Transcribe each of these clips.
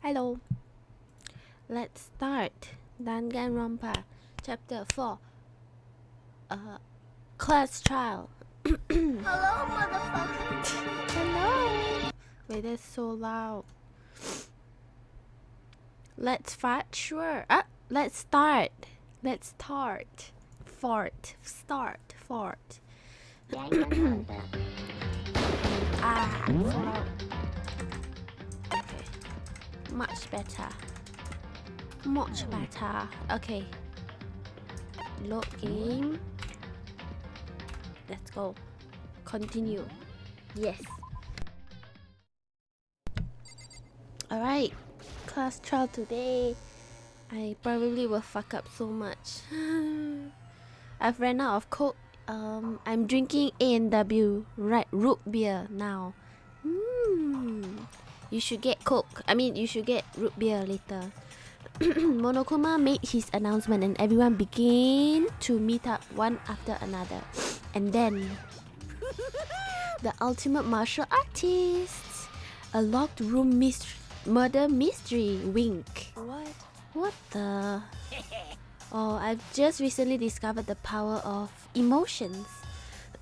Hello. Let's start. Danganronpa, Chapter 4. Class trial. Hello, motherfucker. Hello. Wait, that's so loud. Let's fight? Sure. Let's start. Let's start. Fort. Start. Fort. Yeah, you know that. So loud. Okay. Much better. Much better. Okay. Load game. Let's go. Continue. Yes. Alright. Class trial today. I probably will fuck up so much. I've ran out of Coke. I'm drinking A&W, right? Root beer now. You should get Coke. You should get root beer later. Monokuma made his announcement and everyone began to meet up one after another. And then the ultimate martial artist. A locked room murder mystery. Wink. What the? Oh, I've just recently discovered the power of emotions.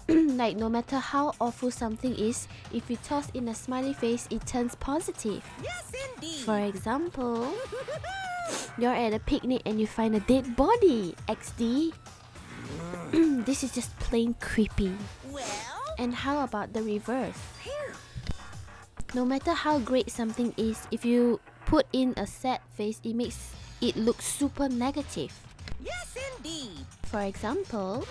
Like, no matter how awful something is, if you toss in a smiley face, it turns positive. Yes, indeed. For example, you're at a picnic and you find a dead body. XD. This is just plain creepy. Well, And how about the reverse? No matter how great something is, if you put in a sad face, it makes it look super negative. yes, indeed. For example,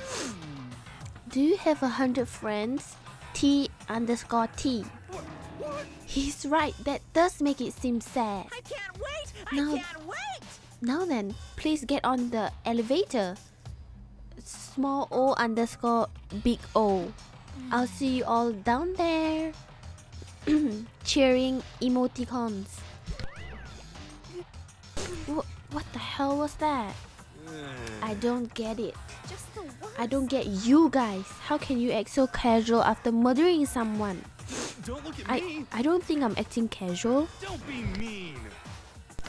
do you have 100 friends? T_T. He's right, that does make it seem sad. I can't wait. No. I can't wait. Now then, please get on the elevator. Small O_big O. I'll see you all down there. Cheering emoticons. What the hell was that? I don't get it. Just the worst. I don't get you guys. How can you act so casual after murdering someone? Don't look at me! I don't think I'm acting casual. Don't be mean!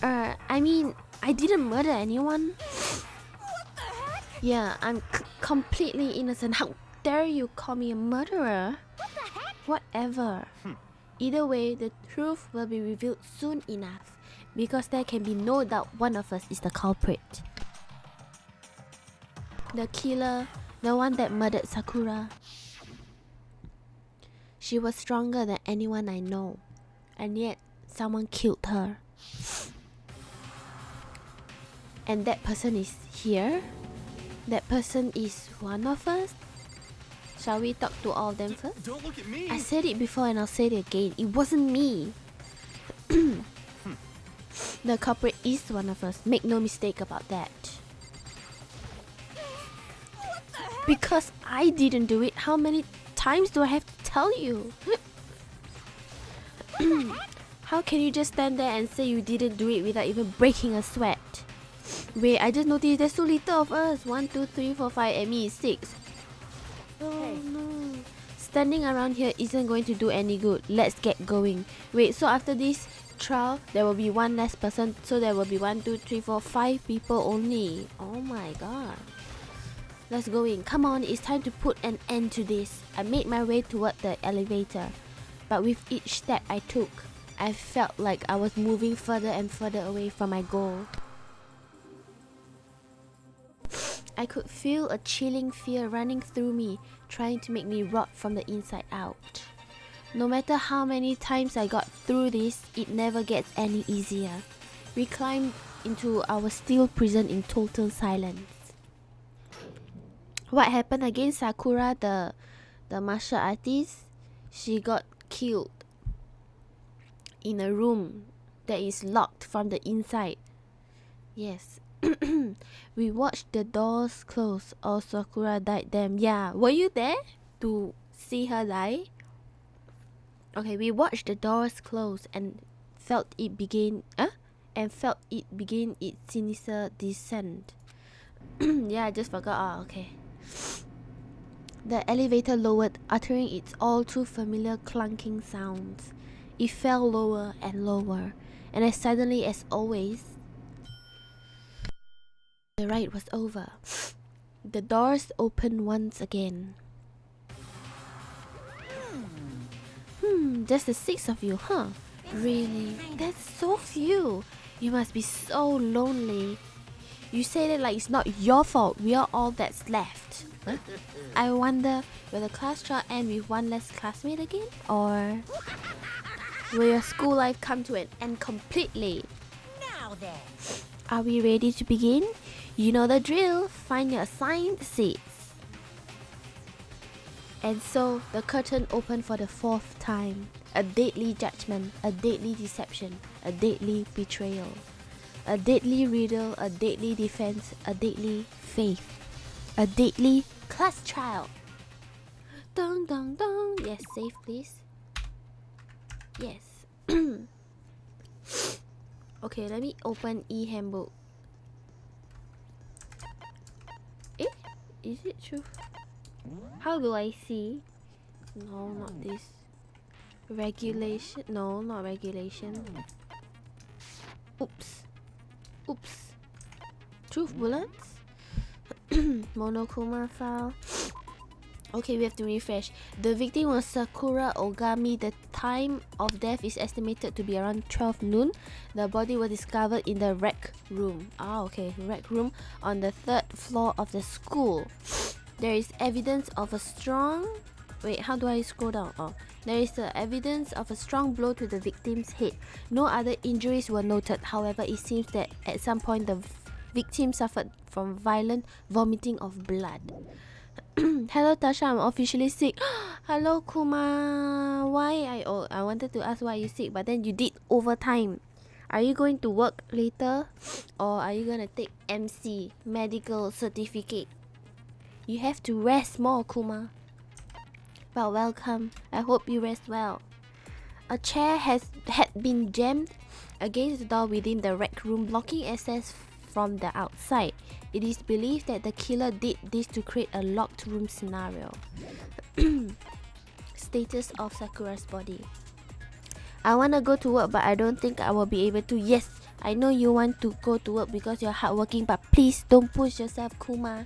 I didn't murder anyone. What the heck? Yeah, I'm completely innocent. How dare you call me a murderer? What the heck? Whatever. Either way, the truth will be revealed soon enough. Because there can be no doubt one of us is the culprit. The killer, the one that murdered Sakura. She was stronger than anyone I know. And yet, someone killed her. And that person is here? That person is one of us? Shall we talk to all of them first? Don't look at me! I said it before and I'll say it again. It wasn't me. The culprit is one of us. Make no mistake about that. What the heck? Because I didn't do it. How many times do I have to tell you? How can you just stand there and say you didn't do it without even breaking a sweat? Wait, I just noticed there's so little of us. 1, 2, 3, 4, 5, and me is 6. Oh no. Standing around here isn't going to do any good. Let's get going. Wait, so after this trial, there will be one less person. So there will be 1, 2, 3, 4, 5 people only. Oh my god. Let's go in. Come on, it's time to put an end to this. I made my way toward the elevator. But with each step I took, I felt like I was moving further and further away from my goal. I could feel a chilling fear running through me, trying to make me rot from the inside out. No matter how many times I got through this, it never gets any easier. We climbed into our steel prison in total silence. What happened again? Sakura, the martial artist, she got killed in a room that is locked from the inside. Yes. We watched the doors close or Sakura died then. Yeah, were you there to see her die? Okay, we watched the doors close and felt it begin its sinister descent. Yeah, I just forgot. Okay. The elevator lowered, uttering its all too familiar clunking sounds. It fell lower and lower, and as suddenly as always, the ride was over. The doors opened once again. Just the 6 of you, huh? Really? That's so few. You must be so lonely. You say that like it's not your fault. We are all that's left. I wonder, will the class trial end with one less classmate again? Or will your school life come to an end completely? Now then. Are we ready to begin? You know the drill. Find your assigned seats. And so the curtain opened for the 4th time. A deadly judgment, a deadly deception, a deadly betrayal, a deadly riddle, a deadly defense, a deadly faith, a deadly class trial. Dong dong dong. Yes, safe please. Yes. Okay, let me open e-handbook. Eh? Is it true? How do I see? No, not this. Regulation? No, not regulation. Oops. Oops. Truth bullets? Monokuma file. Okay, we have to refresh. The victim was Sakura Ogami. The time of death is estimated to be around 12 noon. The body was discovered in the rec room. Ah, okay. Rec room on the 3rd floor of the school. There is evidence of a strong... Wait, how do I scroll down? Oh, there is evidence of a strong blow to the victim's head. No other injuries were noted. However, it seems that at some point the victim suffered from violent vomiting of blood. Hello Tasha, I'm officially sick. Hello Kuma. Why? I wanted to ask why you sick, but then you did overtime. Are you going to work later? Or are you going to take MC, medical certificate? You have to rest more, Kuma. Well, welcome. I hope you rest well. A chair had been jammed against the door within the rec room, blocking access from the outside. It is believed that the killer did this to create a locked room scenario. Status of Sakura's body. I want to go to work, but I don't think I will be able to. Yes, I know you want to go to work because you're hardworking, but please don't push yourself, Kuma.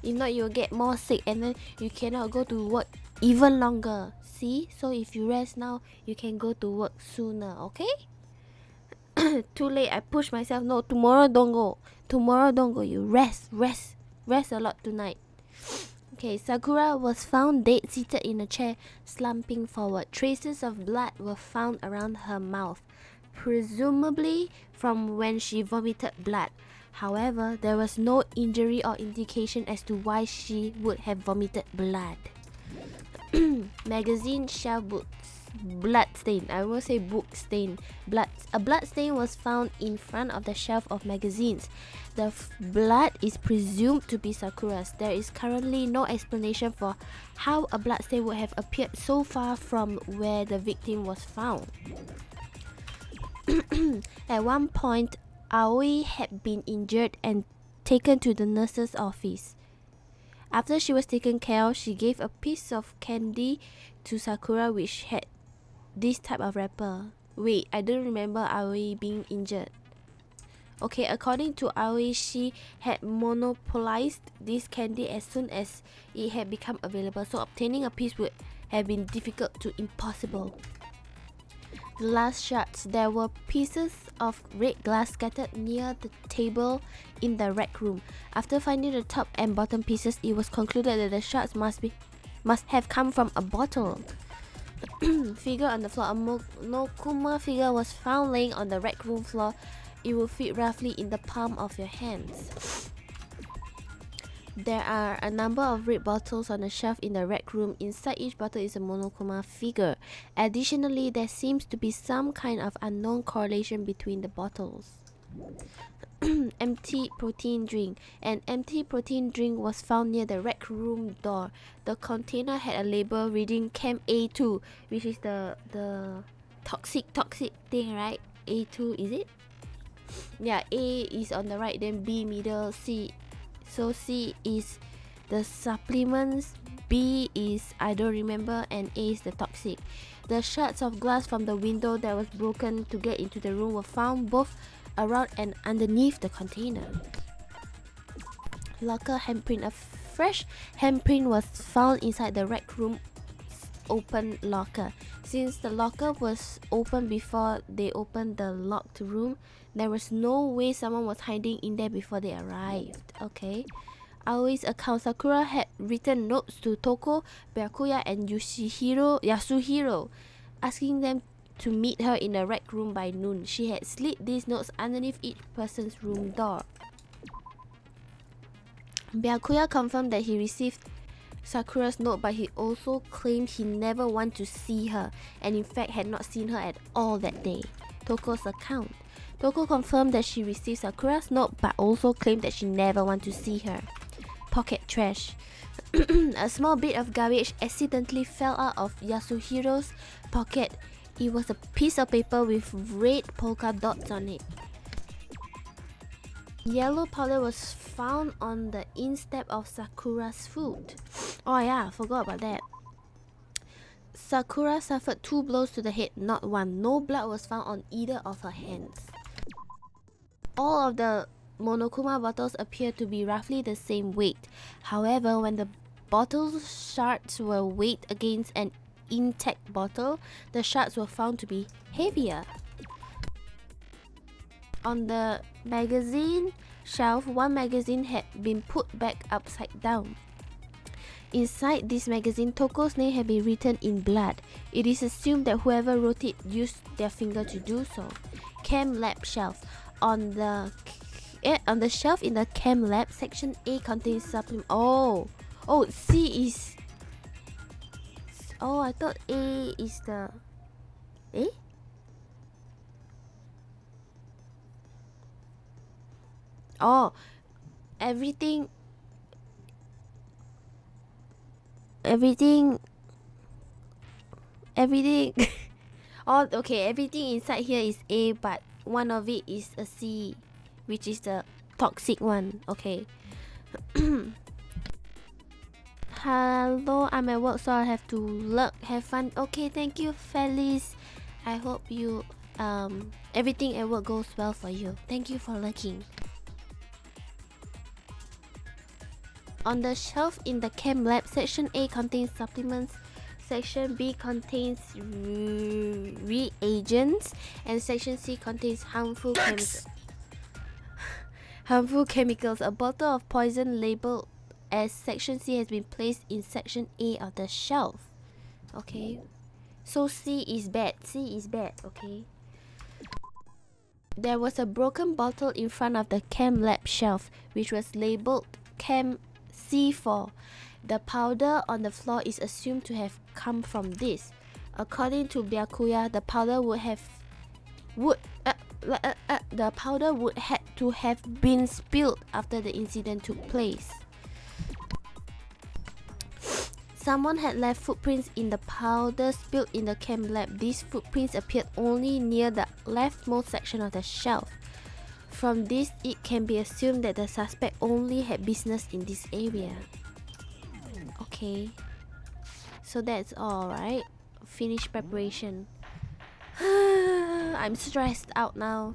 If not, you'll get more sick and then you cannot go to work even longer. See? So if you rest now, you can go to work sooner, okay? Too late, I push myself. No, tomorrow don't go. Tomorrow don't go. You rest a lot tonight. Okay, Sakura was found dead, seated in a chair, slumping forward. Traces of blood were found around her mouth, presumably from when she vomited blood. However, there was no injury or indication as to why she would have vomited blood. Magazine shelf books. Blood stain. I will say book stain. A blood stain was found in front of the shelf of magazines. The blood is presumed to be Sakura's. There is currently no explanation for how a blood stain would have appeared so far from where the victim was found. At one point, Aoi had been injured and taken to the nurse's office. After she was taken care of, she gave a piece of candy to Sakura which had this type of wrapper. Wait, I don't remember Aoi being injured. Okay, according to Aoi, she had monopolized this candy as soon as it had become available, so obtaining a piece would have been difficult to impossible. The last shots. There were pieces of red glass scattered near the table in the rec room. After finding the top and bottom pieces, it was concluded that the shots must have come from a bottle. Figure on the floor. A Monokuma figure was found laying on the rec room floor. It will fit roughly in the palm of your hands. There are a number of red bottles on the shelf in the rec room. Inside each bottle is a Monokuma figure. Additionally, there seems to be some kind of unknown correlation between the bottles. Empty protein drink. An empty protein drink was found near the rec room door. The container had a label reading Chem A2, which is the toxic thing, right? A2, is it? Yeah, A is on the right, then B middle, C. So C is the supplements B is I don't remember, and A is the toxic. The shards of glass from the window that was broken to get into the room were found both around and underneath the container. Locker handprint. A fresh handprint was found inside the rec room open locker. Since the locker was open before they opened the locked room, there was no way someone was hiding in there before they arrived. Okay. Aoi's account, Sakura had written notes to Toko, Byakuya, and Yasuhiro, asking them to meet her in the rec room by noon. She had slid these notes underneath each person's room door. Byakuya confirmed that he received Sakura's note, but he also claimed he never wanted to see her, and in fact had not seen her at all that day. Toko's account. Toko confirmed that she received Sakura's note, but also claimed that she never wanted to see her. Pocket trash. A small bit of garbage accidentally fell out of Yasuhiro's pocket. It was a piece of paper with red polka dots on it. Yellow powder was found on the instep of Sakura's foot. Oh yeah, I forgot about that. Sakura suffered 2 blows to the head, not 1. No blood was found on either of her hands. All of the Monokuma bottles appear to be roughly the same weight. However, when the bottle shards were weighed against an intact bottle, the shards were found to be heavier. On the magazine shelf, one magazine had been put back upside down. Inside this magazine, Toko's name had been written in blood. It is assumed that whoever wrote it used their finger to do so. Chem lab shelf. On the shelf in the chem lab, section A contains supplement. Oh, C is. Oh, I thought A is the. Eh? Oh, everything. Oh, okay, everything inside here is A, but one of it is a C, which is the toxic one. Okay. Hello, I'm at work, so I have to lurk. Have fun. Okay, thank you, Felice. I hope you everything at work goes well for you. Thank you for lurking. On the shelf in the chem lab, section A contains supplements, section B contains reagents, and section C contains harmful chemicals. A bottle of poison labeled as section C has been placed in section A of the shelf. Okay, so C is bad. Okay. There was a broken bottle in front of the chem lab shelf, which was labeled Chem C4. The powder on the floor is assumed to have come from this. According to Byakuya, the powder would had to have been spilled after the incident took place. Someone had left footprints in the powder spilled in the chem lab. These footprints appeared only near the leftmost section of the shelf. From this, it can be assumed that the suspect only had business in this area. Okay, so that's all, right? Finish preparation. I'm stressed out now.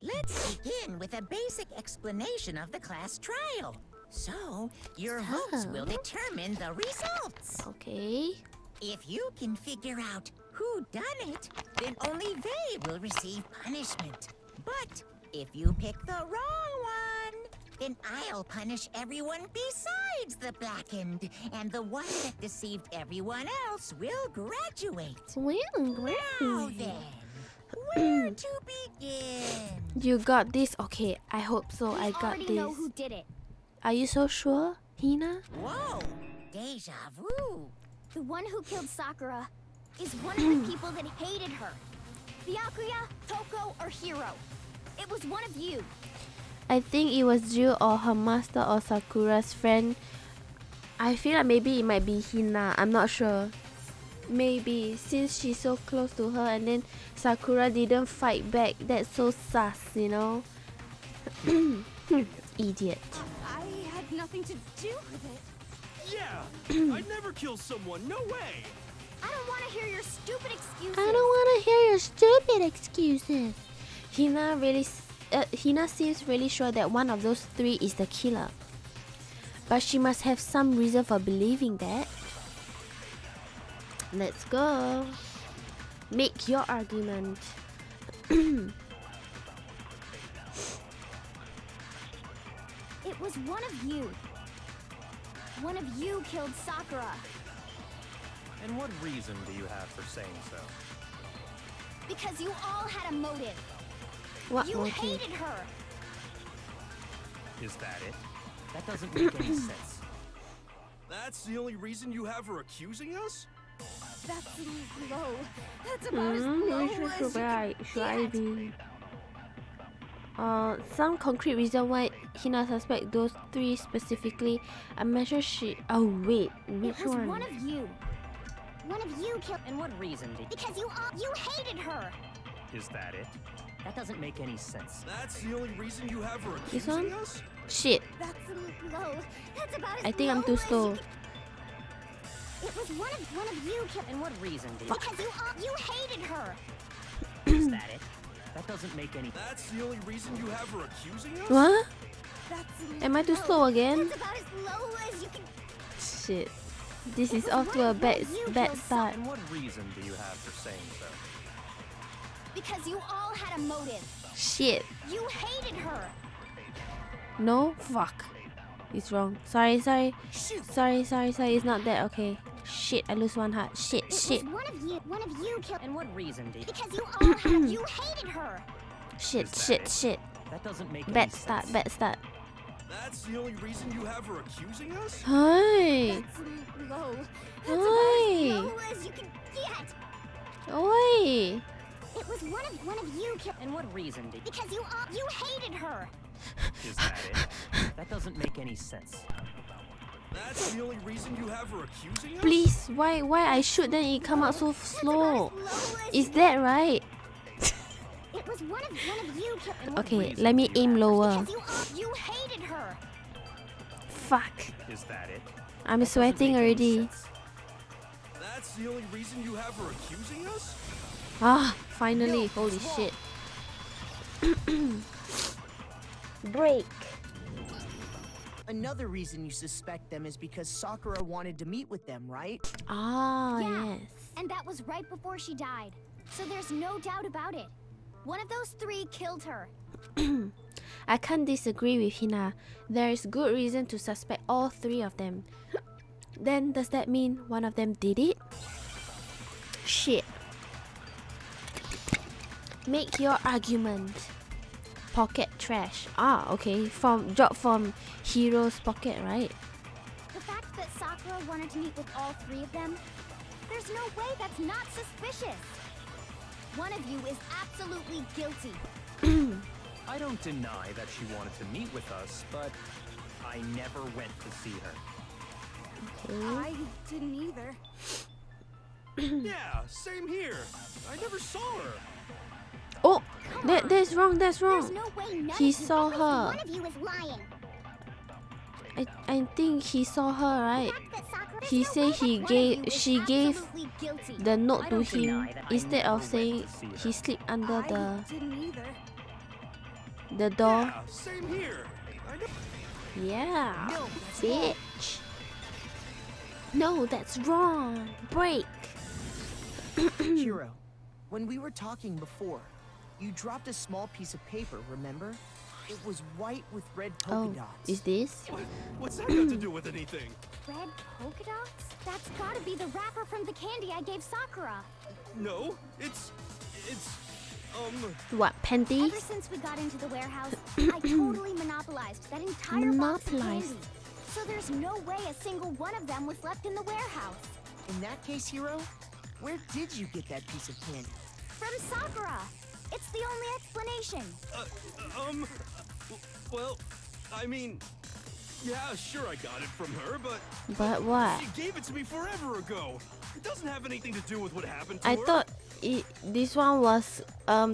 Let's begin with a basic explanation of the class trial. So, your votes will determine the results. Okay. If you can figure out who done it, then only they will receive punishment. But if you pick the wrong one, then I'll punish everyone besides the blackened, and the one that deceived everyone else will graduate. Now then, where to begin? You got this. Okay, I hope so. I got already this. know who did it. Are you so sure, Hina? Whoa, deja vu. The one who killed Sakura is one of the people that hated her. Byakuya, Toko, or Hiro. It was one of you. I think it was Jill or her master or Sakura's friend. I feel like maybe it might be Hina. I'm not sure. Maybe since she's so close to her and then Sakura didn't fight back. That's so sus, you know. Idiot. I had nothing to do with it. Yeah, I'd never kill someone. No way. I don't want to hear your stupid excuses. I don't want to hear your stupid excuses. Hina seems really sure that one of those three is the killer. But she must have some reason for believing that. Let's go. Make your argument. It was one of you. One of you killed Sakura. And what reason do you have for saying so? Because you all had a motive. What You motive? hated her. Is that it? That doesn't make any sense. That's the only reason you have her accusing us? That's low. That's about as low Which one as should I be? Some concrete reason why Hina suspect those three specifically. I'm not sure she. Oh wait, which It was one? one of you. One of you killed. And what reason did Because you hated her. Is that it? That doesn't make any sense. That's the only reason you have her This accusing one? us? Shit, That's low. That's about as I think I'm low too as slow. you can- It was one of you killed. And what reason did Because you hated her. Is that it? That doesn't make any That's the only reason you have her accusing us? What? That's Am I too slow again? That's about as low as you can. Shit, this is off to a bad start. And what reason do you have for saying so? Because you all had a motive. Shit, You hated her. no, fuck, it's wrong. Sorry. It's not that. Okay. Shit, I lose one heart. Shit. It was one of you killed. And what reason did Because you all had. You hated her. Shit. Is that it? Shit. That doesn't make any Bad sense. start. That's the only reason you have her accusing us? Hi. That's low. That's About Oi. as low as you can get. Oi. It was one of you killed. And what reason did Because you hated her. Is that it? That doesn't make any sense. That's the only reason you have her accusing us? Please, why I shoot then it come out so slow? Is that right? It was one of you killed. And what Okay, reason let me do you aim have for lower. Because you hated her. Fuck. Is that it? I'm That doesn't sweating make any already. sense. That's the only reason you have her accusing us? Ah, finally. Holy shit. Break. Another reason you suspect them is because Sakura wanted to meet with them, right? Ah, Yeah. yes. And that was right before she died. So there's no doubt about it. One of those three killed her. I can't disagree with Hina. There is good reason to suspect all three of them. Then does that mean one of them did it? Shit. Make your argument. Pocket trash. Ah, okay. Drop from Hero's pocket, right? The fact that Sakura wanted to meet with all three of them, there's no way that's not suspicious. One of you is absolutely guilty. I don't deny that she wanted to meet with us, but I never went to see her. I didn't either. Yeah, same here. I never saw her. Oh, that's wrong. That's There's wrong. no way none He of you, saw at least her. one of you is lying. I think he saw her, right? The fact that Sakura- He there's no say way he that one of gave- you is she gave absolutely guilty. The note I to don't him deny that I instead of never went saying to see her. he sleep under I the didn't either. door. Yeah, same here. I know. Yeah, No, that's wrong. bitch. No, that's wrong. Break. Hiro, when we were talking before, you dropped a small piece of paper, remember? It was white with red polka Oh, dots. is this? What's that got to do with anything? Red polka dots? That's gotta be the wrapper from the candy I gave Sakura. No, it's What, Ever panties? since we got into the warehouse, I totally monopolized that entire box of Monopolized. candy. So there's no way a single one of them was left in the warehouse. In that case, Hiro, where did you get that piece of candy? From Sakura. It's the only explanation. well, I mean, yeah, sure I got it from her, but But what? she gave it to me forever ago. It doesn't have anything to do with what happened to I her. thought this one was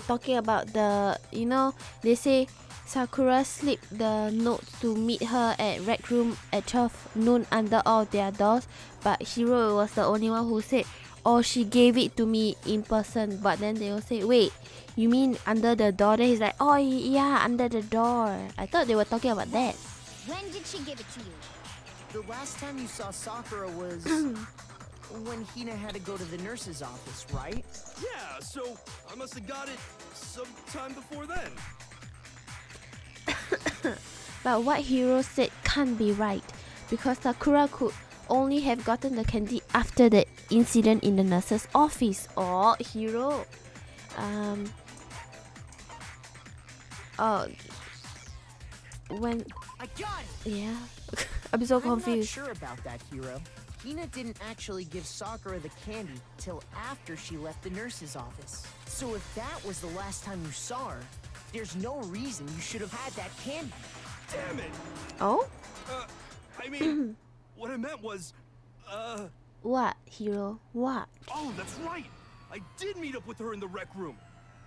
talking about the, you know, they say Sakura slipped the notes to meet her at Rec Room at 12 noon under all their doors, but Hiro was the only one who said, "Oh, she gave it to me in person." But then they will say, "Wait, you mean under the door?" Then he's like, "Oh yeah, under the door." I thought they were talking about that. When did she give it to you? The last time you saw Sakura was when Hina had to go to the nurse's office, right? Yeah, so I must have got it sometime before then. But what Hiro said can't be right, because Sakura could only have gotten the candy after the incident in the nurse's office. Or Hiro, when I got it! yeah, I'm so I'm not confused. sure about that, Hiro. Hina didn't actually give Sakura the candy till after she left the nurse's office. So if that was the last time you saw her, there's no reason you should have had that candy. Damn it! Oh, I mean, what I meant was, what, Hiro? What? oh, that's right! I did meet up with her in the rec room.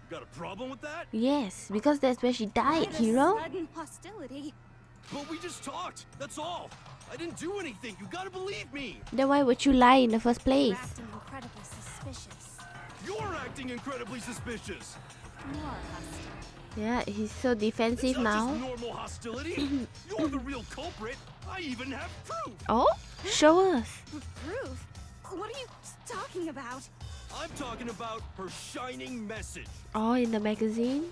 You got a problem with that? Yes, because that's where she died, Quite a Hiro. sudden hostility. But we just talked, that's all. I didn't do anything, you gotta believe me. Then why would you lie in the first place? You're acting incredibly suspicious. You're acting incredibly suspicious. More hostile. Yeah, he's so It's defensive not now. just normal hostility. You're the real culprit. I even have proof. Oh, show us. Proof? What are you talking about? I'm talking about her shining message. Oh, in the magazine?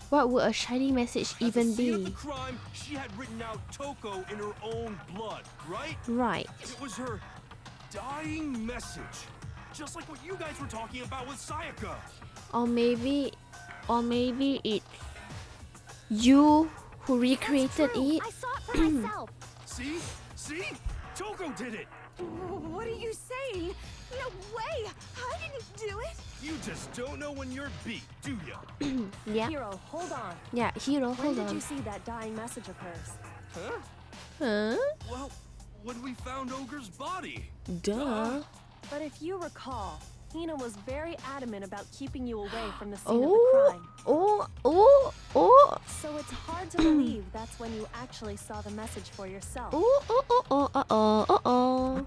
What would a shiny message At the even scene of be? the crime, she had written out Toko in her own blood, right? Right. It was her dying message. Just like what you guys were talking about with Sayaka. Or maybe it's you who That's recreated true. it. I saw it for myself. See? See? Toko did it. What are you saying? No way! I didn't do it! You just don't know when you're beat, do ya? Yeah, Hero, hold on. yeah, Hiro, When hold did you on. see that dying message of hers? Huh? Huh? Well, when we found Ogre's body. Duh. But if you recall, Hina was very adamant about keeping you away from the scene of the Oh, crime. oh. So it's hard to believe that's when you actually saw the message for yourself. Oh.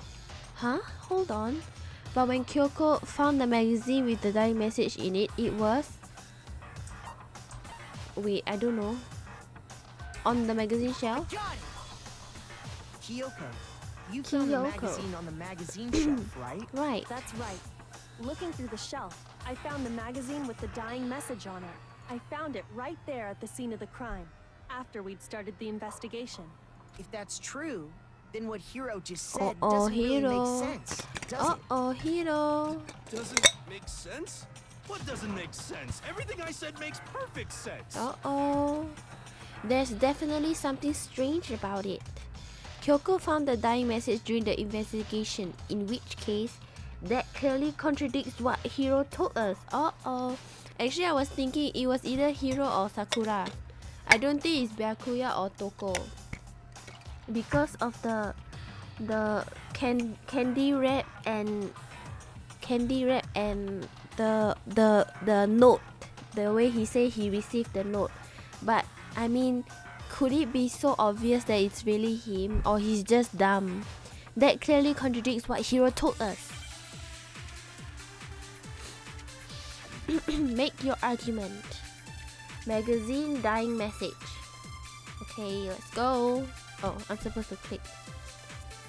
Huh? Hold on. But when Kyoko found the magazine with the dying message in it, it was... Wait, I don't know. On the magazine shelf? Got it! Kyoko, you found the Kyoko. magazine on the magazine shelf, right? Right. That's right. Looking through the shelf, I found the magazine with the dying message on it. I found it right there at the scene of the crime, after we'd started the investigation. If that's true, then what Hiro just said Uh-oh, doesn't really Hiro. make sense, does it? Uh-oh, Hiro. Doesn't make sense? What doesn't make sense? Everything I said makes perfect sense. Uh-oh. There's definitely something strange about it. Kyoko found the dying message during the investigation, in which case, that clearly contradicts what Hiro told us. Uh-oh. Actually, I was thinking it was either Hiro or Sakura. I don't think it's Byakuya or Toko. Because of the candy wrap and the note, the way he said he received the note. But I mean, could it be so obvious that it's really him, or he's just dumb? That clearly contradicts what Hiro told us. Make your argument. Magazine dying message. Okay, let's go. Oh, I'm supposed to click.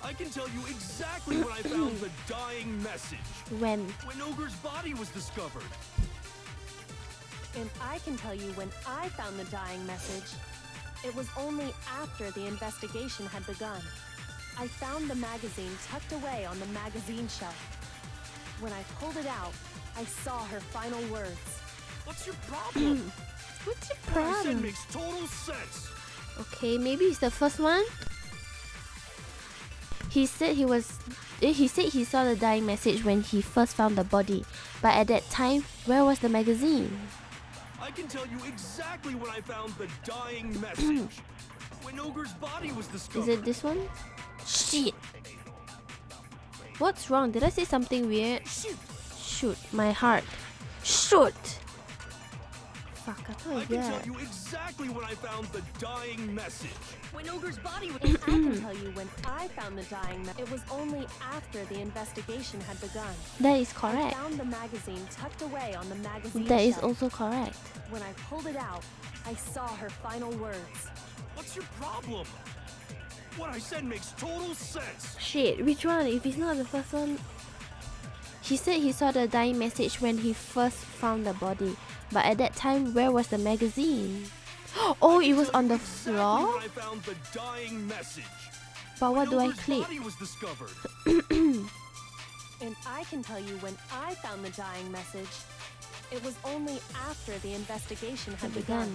I can tell you exactly when I found the dying message. When? When Ogre's body was discovered. And I can tell you when I found the dying message. It was only after the investigation had begun. I found the magazine tucked away on the magazine shelf. When I pulled it out, I saw her final words. What's your problem? What's your What I said problem? makes total sense. Okay, maybe it's the first one. He said he saw the dying message when he first found the body. But at that time, where was the magazine? I can tell you exactly when I found the dying message. When Ogre's body was discovered. Is it this one? Shit! What's wrong? Did I say something weird? Shoot! Shoot, my heart. Shoot! Fuck, I thought I it can was tell that. you exactly when I found the dying message. When Ogre's body was... And I can tell you when I found the dying message. It was only after the investigation had begun. That is I correct. found the magazine tucked away on the magazine That is shelf. also correct. When I pulled it out, I saw her final words. What's your problem? What I said makes total sense. Shit, which one? If it's not the first one. He said he saw the dying message when he first found the body. But at that time, where was the magazine? Oh, it was on the Exactly floor? when I found the dying message. But what do I Ogre's click? body was discovered. And I can tell you when I found the dying message. It was only after the investigation had begun.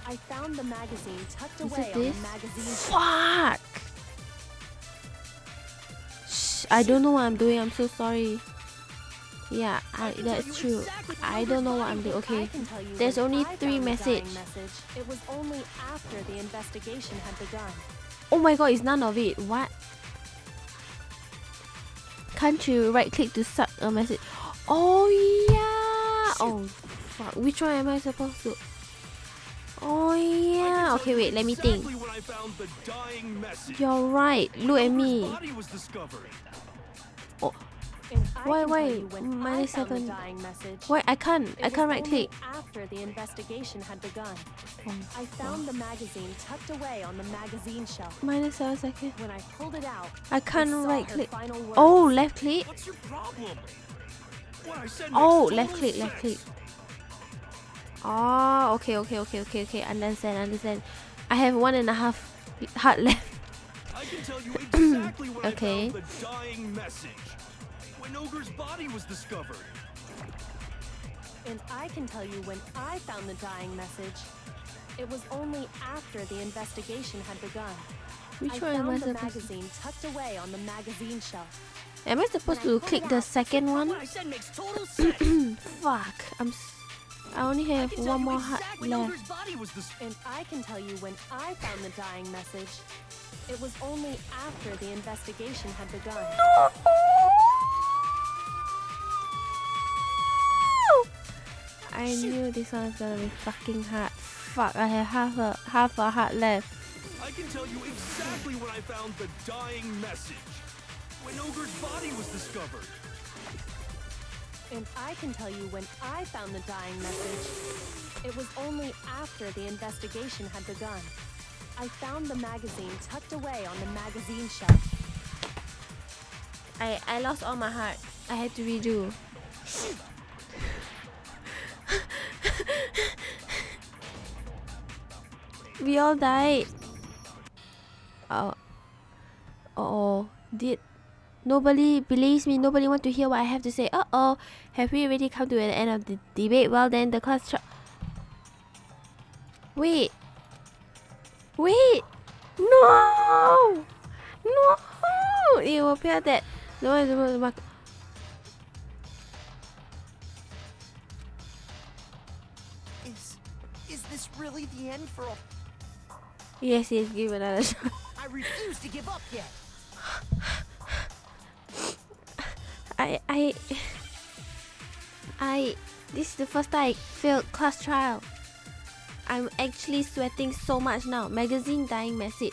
I found the magazine tucked Is away it on this? the magazine shelf. Fuck! Shh, I don't know what I'm doing. I'm so sorry. Yeah, that's true. I don't know what I'm doing. Okay. I can tell you There's when only I 3 found the message. dying message. It was only after the investigation had begun. Oh my god, it's none of it. What? Can't you right click to suck a message? Oh yeah! Oh fuck. Which one am I supposed to? Oh yeah. Okay, wait, let me think. Exactly when I found the dying message. You're right. Look at Ogre's me. body was discovered. Oh, And I Why- can why? tell you when I Minus found the 7. dying message. why I can't? It I was can't right only click. after the investigation had begun. Oh, I found the magazine tucked away on the magazine shelf. minus 7 seconds. When I pulled it out, I can't saw right her click. final words. Oh, left click. What's your problem? What I said Oh, makes left total click, left click. sense. Oh, okay. Understand. I have 1.5 heart left. I can tell you exactly when Okay. I found the dying message. When Ogre's body was discovered. And I can tell you when I found the dying message. It was only after the investigation had begun. Which I one am I found the supposed to? magazine tucked away on the magazine shelf. Am I supposed to click the second one? What I said makes total sense. Fuck. I only have I can tell one you more heart exactly when left. Ogre's body was discovered. And I can tell you when I found the dying message. It was only after the investigation had begun. I knew this one was gonna be fucking hard. Fuck, I have half a heart left. I can tell you exactly when I found the dying message. When Ogre's body was discovered. And I can tell you when I found the dying message. It was only after the investigation had begun. I found the magazine tucked away on the magazine shelf. I lost all my heart. I had to redo. We all died. Oh, did nobody believes me? Nobody want to hear what I have to say. Have we already come to an end of the debate? Well then, the class. Wait. No. It will appear that Is this really the end for all? Yes, give another shot. I refuse to give up yet. This is the first time I failed class trial. I'm actually sweating so much now. Magazine dying message.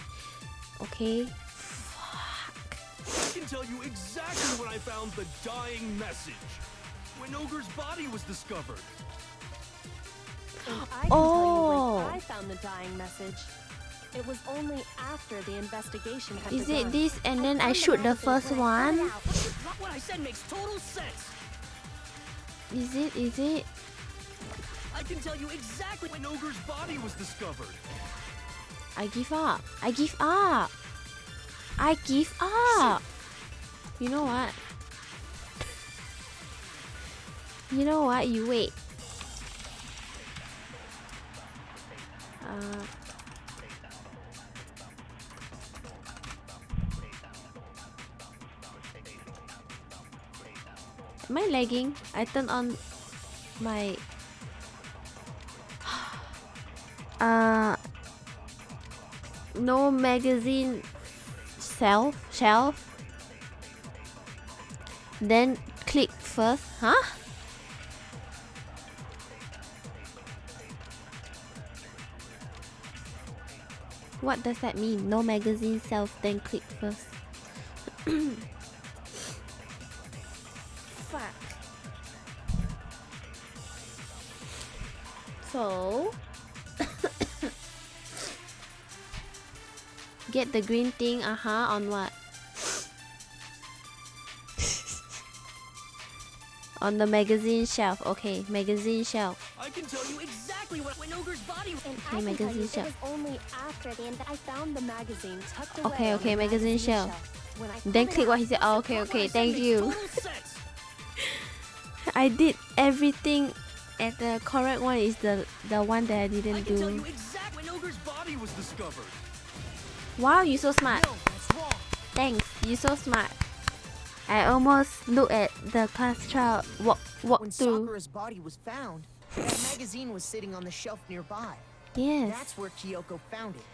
Okay. Fuck. I can tell you exactly when I found the dying message. When Ogre's body was discovered. And I can tell you when I found the dying message. It was only after the investigation had Is begun. it this and then I shoot the first one? What I said makes total sense. Is it? I can tell you exactly when Ogre's body was discovered. I give up. You know what? You wait. Am I lagging? I turned on my no magazine shelf. Then click first, huh? What does that mean? No magazine self, then click first. Fuck. So get the green thing, on what? On the magazine shelf. Okay, magazine shelf. I can tell you exactly when Ogre's body was. And Okay, I can tell magazine you it shelf. was only after I found the magazine tucked away Okay, on okay, the magazine shelf. When I Then pulled it click what out, he said. Oh, okay, okay, thank you. Total sense. I did everything, and the correct one is the one that I I didn't can tell you do. exactly when Ogre's body was discovered. Wow, you so smart. No, that's wrong. Thanks, you so smart. I almost looked at the class trial walk When through. Sakura's body was found, that magazine was sitting on the shelf nearby. Yes. That's where Kyoko found it,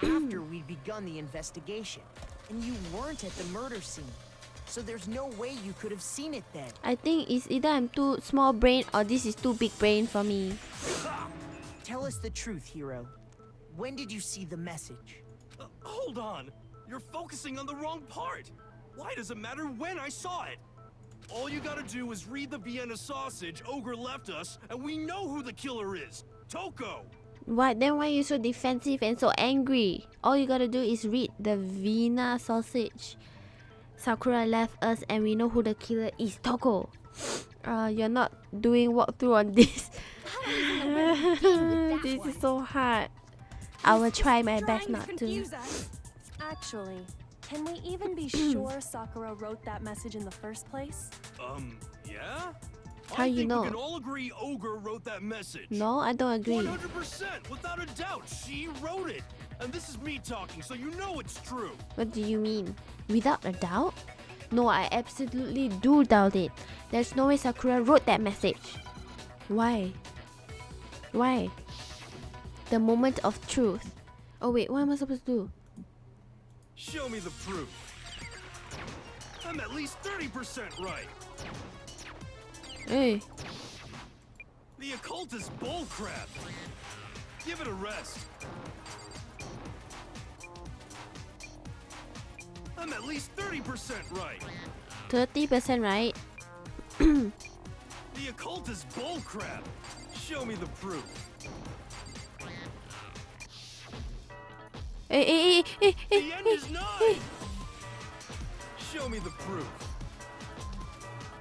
after we'd begun the investigation. And you weren't at the murder scene, so there's no way you could have seen it then. I think it's either I'm too small brain or this is too big brain for me. Tell us the truth, Hiro. When did you see the message? Hold on. You're focusing on the wrong part. Why does it matter when I saw it? All you gotta do is read the Vienna sausage Ogre left us, and we know who the killer is. Toko. What? Then why are you so defensive and so angry? All you gotta do is read the Vienna sausage. Sakura left us and we know who the killer is. Toko. You're not doing walkthrough on this. I don't even know where to begin with that This one. is so hard. I will try my best Trying not to to. confuse us. Actually, can we even be sure Sakura wrote that message in the first place? Yeah? How I you think know? we can all agree Ogre wrote that message. No, I don't agree. 100%, without a doubt, she wrote it. And this is me talking, so you know it's true. What do you mean? Without a doubt? No, I absolutely do doubt it. There's no way Sakura wrote that message. Why? Why? The moment of truth. Oh wait, what am I supposed to do? Show me the proof. I'm at least 30% right. Hey, The occult is bullcrap. Give it a rest. I'm at least 30% right. 30% right? The occult is bullcrap. Show me the proof. Hey. The end is nigh. Show me the proof.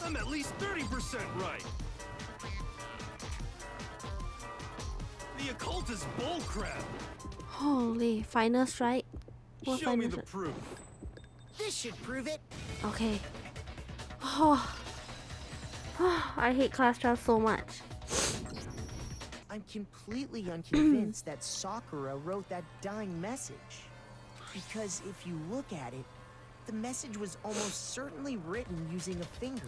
I'm at least 30% right. The occult is bullcrap. Holy, final strike? What Show me final the strike? proof. This should prove it. Okay. Oh. I hate class trials so much. I'm completely unconvinced that Sakura wrote that dying message. Because if you look at it, the message was almost certainly written using a finger.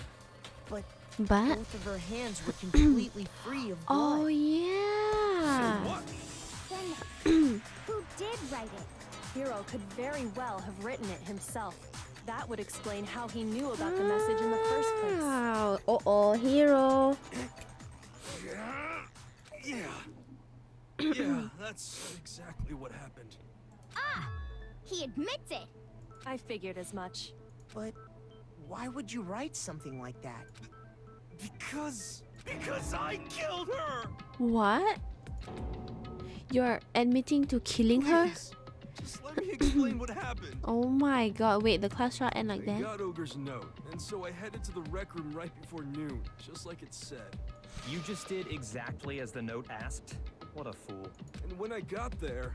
But But both of her hands were completely free of blood. oh So yeah. what? Then who did write it? Hiro could very well have written it himself. That would explain how he knew about the message in the first place. Wow. Oh, hero. Yeah, that's exactly what happened. Ah! He admits it! I figured as much. But why would you write something like that? Because I killed her. What? You're admitting to killing her? Please, just let me explain what happened. Oh my god. Wait, the class trial end like I that? got Ogre's note, and so I headed to the rec room right before noon, just like it said. You just did exactly as the note asked? What a fool. And when I got there,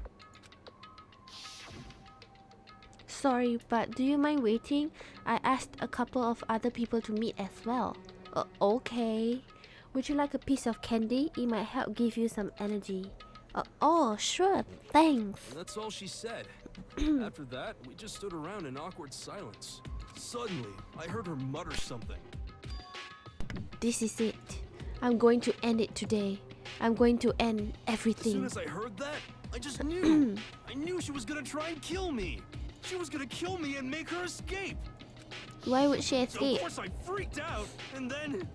Sorry, but do you mind waiting? I asked a couple of other people to meet as well. Okay. Would you like a piece of candy? It might help give you some energy. Oh, sure, thanks. and that's all she said. After that, we just stood around in awkward silence. Suddenly, I heard her mutter something. This is it. I'm going to end it today. I'm going to end As everything. soon as I heard that, I just knew. I knew she was gonna try and kill me. She was gonna kill me and make her escape. Why would she So escape? of course I freaked out, and then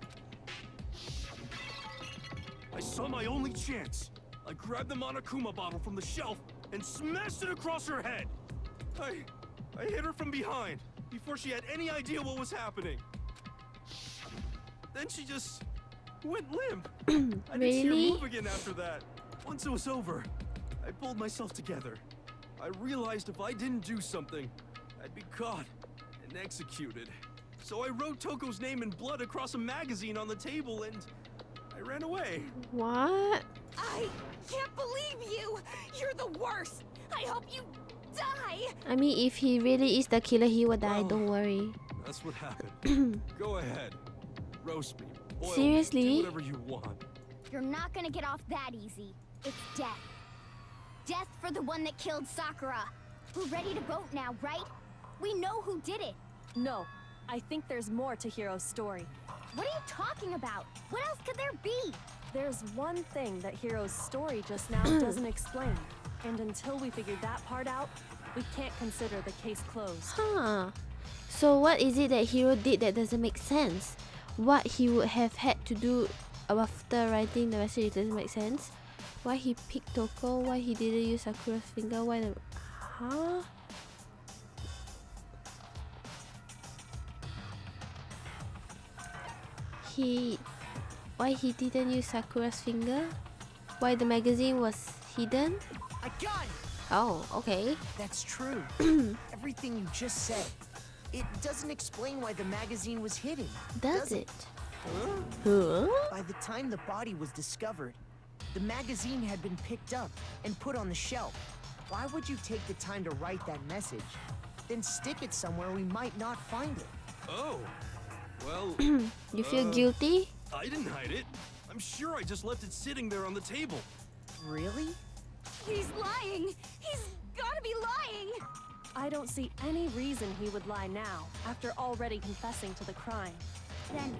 I saw my only chance. I grabbed the Monokuma bottle from the shelf and smashed it across her head. I hit her from behind before she had any idea what was happening. Then she just went limp. I didn't see her Really? move again after that. Once it was over, I pulled myself together. I realized if I didn't do something, I'd be caught and executed. So I wrote Toko's name in blood across a magazine on the table and I ran away. What? I can't believe you! You're the worst! I hope you die! I mean, if he really is the killer, he will die. Well, Don't worry. That's what happened. Go ahead. Roast me. Boil me, Seriously? do whatever you want. You're not gonna get off that easy. It's death. Death for the one that killed Sakura. We're ready to vote now, right? We know who did it. No, I think there's more to Hiro's story. What are you talking about? What else could there be? There's one thing that Hiro's story just now doesn't explain. And until we figure that part out, we can't consider the case closed. Huh. So what is it that Hiro did that doesn't make sense? What he would have had to do after writing the message doesn't make sense? Why he picked Toko? Why he didn't use Sakura's finger? Why the... Huh? Why he didn't use Sakura's finger? Why the magazine was hidden? I got it! Oh, okay. That's true. Everything you just said. It doesn't explain why the magazine was hidden. Does it? it? Huh? By the time the body was discovered, the magazine had been picked up and put on the shelf. Why would you take the time to write that message, then stick it somewhere we might not find it? Oh. Well, You feel guilty? I didn't hide it. I'm sure I just left it sitting there on the table. Really? He's lying! He's gotta be lying! I don't see any reason he would lie now, after already confessing to the crime. Then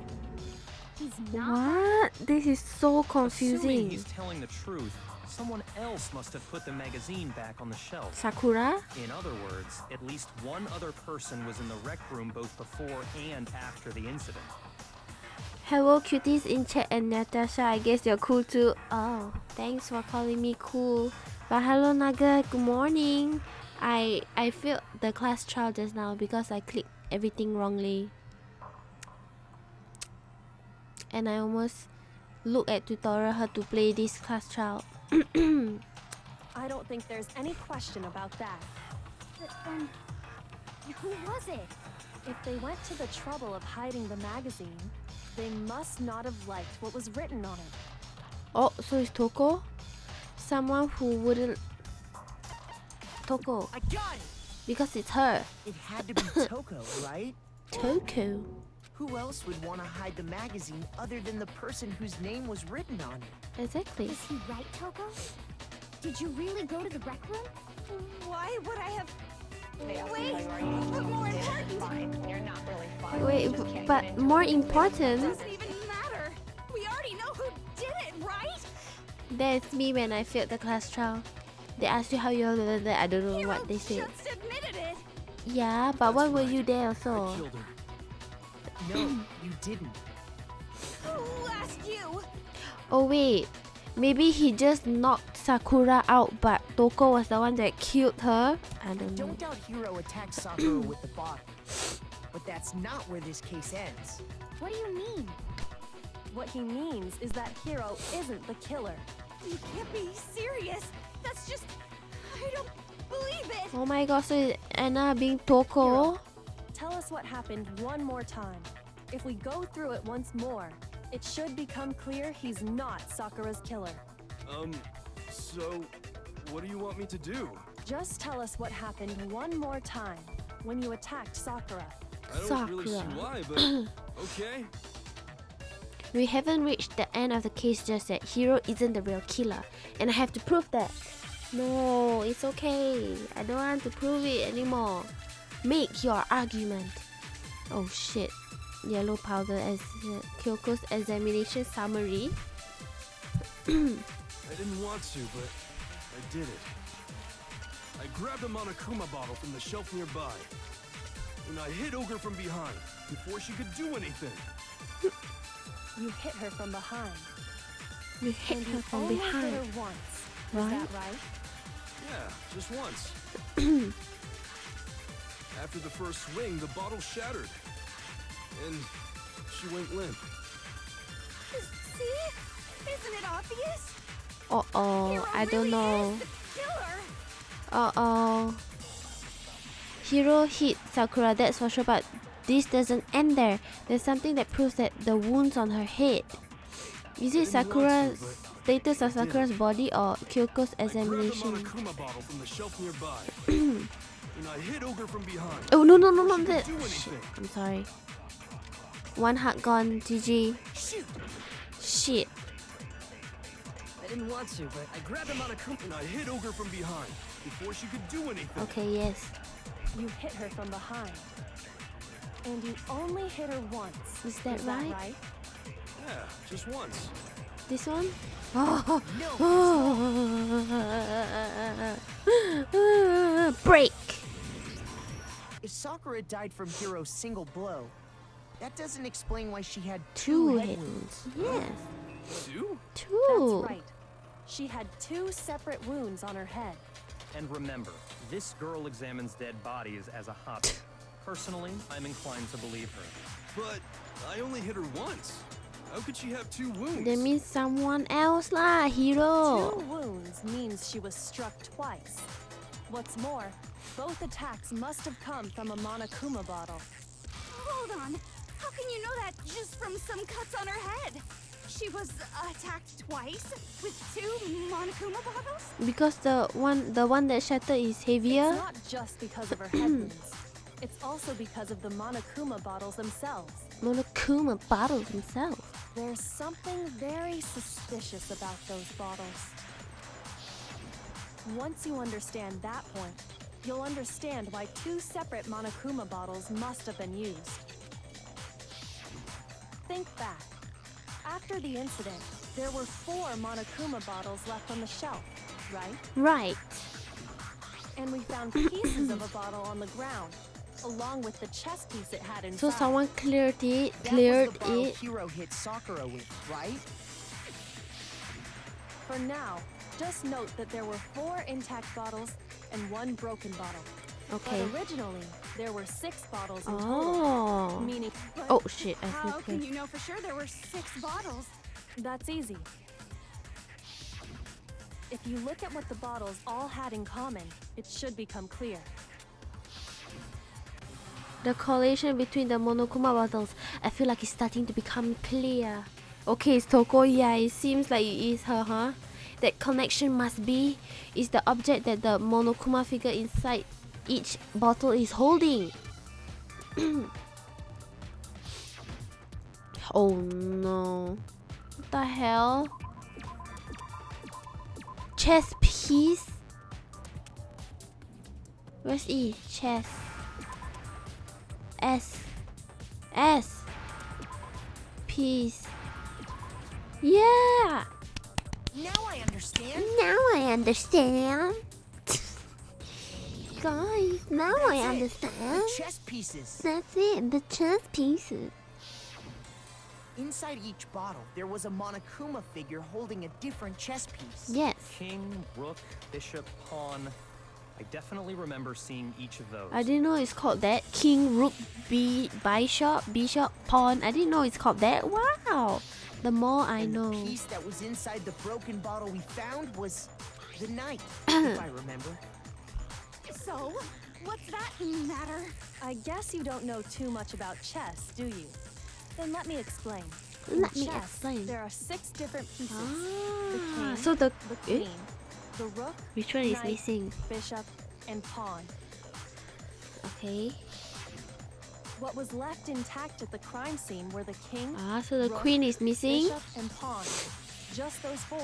he's not. What? This is so Assuming confusing. he's telling the truth, someone else must have put the magazine back on the shelf. Sakura? In other words, at least one other person was in the rec room both before and after the incident. Hello cuties in chat and Nyatasha, I guess you're cool too. Oh, thanks for calling me cool. But hello Naga, good morning. I failed the class trial just now because I clicked everything wrongly. And I almost looked at tutorial how to play this class trial. I don't think there's any question about that. But then, who was it? If they went to the trouble of hiding the magazine, they must not have liked what was written on it. Oh, so it's Toko? Someone who wouldn't... Toko, I got it! because it's her. It had to be Toko, right? Toko. Who else would want to hide the magazine other than the person whose name was written on it? Exactly. Was he right, Toko? Did you really go to the rec room? Why would I have... Wait, but more important... Wait, but more important, Doesn't even matter! We already know who did it, right? that's me when I failed the class trial. They asked you how you learned that. I don't know what they said. Just admitted it! Yeah, but why were right. you there I also? killed her. No, you didn't. Who asked you? Oh wait, maybe he just knocked Sakura out, but Toko was the one that killed her. I don't know. Don't doubt Hiro attacked Sakura with the bottle. But that's not where this case ends. What do you mean? What he means is that Hiro isn't the killer. You can't be serious! That's just... I don't believe it! Oh my god, so is Anna being Toko? Hiro, tell us what happened one more time. If we go through it once more, it should become clear he's not Sakura's killer. So, what do you want me to do? Just tell us what happened one more time when you attacked Sakura. I don't really see Sakura. why, but okay. We haven't reached the end of the case just yet. Hiro isn't the real killer, and I have to prove that. No, it's okay. I don't want to prove it anymore. Make your argument. Oh shit. Yellow powder as Kyoko's examination summary. I didn't want to, but I did it. I grabbed a Monokuma bottle from the shelf nearby, and I hit Ogre from behind before she could do anything. You hit her from behind. You hit And her you from only hit behind. her once. Is Right? that right? Yeah, just once. After the first swing, the bottle shattered. And she went limp. See? Isn't it obvious? Uh-oh, Hero I don't really know. is the killer. Uh-oh. Hiro hit Sakura, that's for sure, but this doesn't end there. There's something that proves that the wounds on her head. Is it Sakura's status of Sakura's body or Kyoko's I grabbed the examination? Monokuma bottle from the shelf nearby. And I hit Ogre from behind. Oh no, Before she could that. do Shit, anything. I'm sorry. One heart gone, GG. Shoot! Shit. I didn't want to, but I grabbed the Monokuma. And I hit Ogre from behind before she could do anything. Okay, yes. You hit her from behind. And you only hit her once. Is that right? Yeah, just once. This one? Oh. Break! If Sakura died from Hiro's single blow, that doesn't explain why she had Two two hit head wounds. wounds. Yes. Two? Two. That's right. She had 2 separate wounds on her head. And remember, this girl examines dead bodies as a hobby. Personally, I'm inclined to believe her. But I only hit her once. How could she have 2 wounds? That means someone else lah, Hiro. 2 wounds means she was struck twice. What's more, both attacks must have come from a Monokuma bottle. Hold on. How can you know that just from some cuts on her head? She was attacked twice with 2 Monokuma bottles? Because the one that shattered is heavier. It's not just because of her head wounds. It's also because of the Monokuma bottles themselves. Monokuma bottles himself. There's something very suspicious about those bottles. Once you understand that point, you'll understand why 2 separate Monokuma bottles must have been used. Think back. After the incident, there were 4 Monokuma bottles left on the shelf, right? Right. And we found pieces of a bottle on the ground, along with the chess piece it had inside. So someone cleared it. That Cleared was the bottle it. Hiro hit Sakura with, right? For now, just note that there were 4 intact bottles and 1 broken bottle. Okay. But originally, there were 6 bottles in total, Oh. meaning Oh shit! I How slipped can it. you know for sure there were 6 bottles? that's easy. If you look at what the bottles all had in common, it should become clear. The correlation between the Monokuma bottles, I feel like it's starting to become clear. Okay, it's Toko. Yeah, it seems like it is her, huh? That connection must be is the object that the Monokuma figure inside each bottle is holding. Oh no. What the hell? Chess piece? Where's E? Chess. S. Piece. Yeah! Now I understand. Now I understand. Guys, now I That's it. understand. The chess pieces. That's it, the chess pieces. Inside each bottle, there was a Monokuma figure holding a different chess piece. Yes. King, rook, bishop, pawn. I definitely remember seeing each of those. I didn't know it's called that. King, rook, bishop, pawn. I didn't know it's called that. Wow. The more I And know. the piece that was inside the broken bottle we found was the knight, if I remember. So, what's that matter? I guess you don't know too much about chess, do you? Then let me explain. Let In me chess, explain. There are 6 different pieces. Ah, king, so the The queen, the rook, which one is knight, missing? bishop, and pawn. Okay. What was left intact at the crime scene were the king, Ah, so the rook, queen is missing. bishop, and pawn. Just those 4.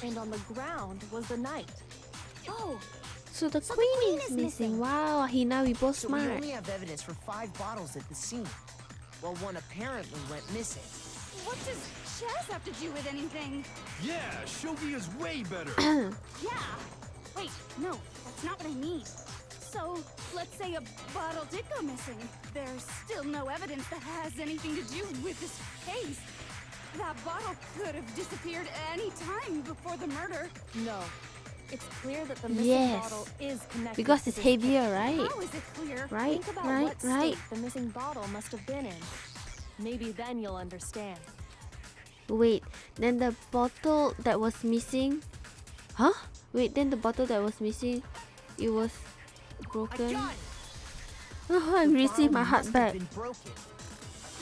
And on the ground was the knight. Oh, So the So the queen queen is is missing. missing. Wow, Hina, we both So we smart. only have evidence for 5 bottles at the scene, while one apparently went missing. what does chess have to do with anything? Yeah, shogi is way better. Yeah. Wait, no, that's not what I mean. So, let's say a bottle did go missing. There's still no evidence that has anything to do with this case. That bottle could have disappeared any time before the murder. No, It's clear that the missing Yes. bottle is connected Because to it's this heavier, right? How is it clear? Right, Think about right, what right. state the missing bottle must have been in. Maybe then you'll understand. Wait, then the bottle that was missing... Huh? Wait, then the bottle that was missing, it was I broken? got it. Oh, I The received my bottle heart must have back. been broken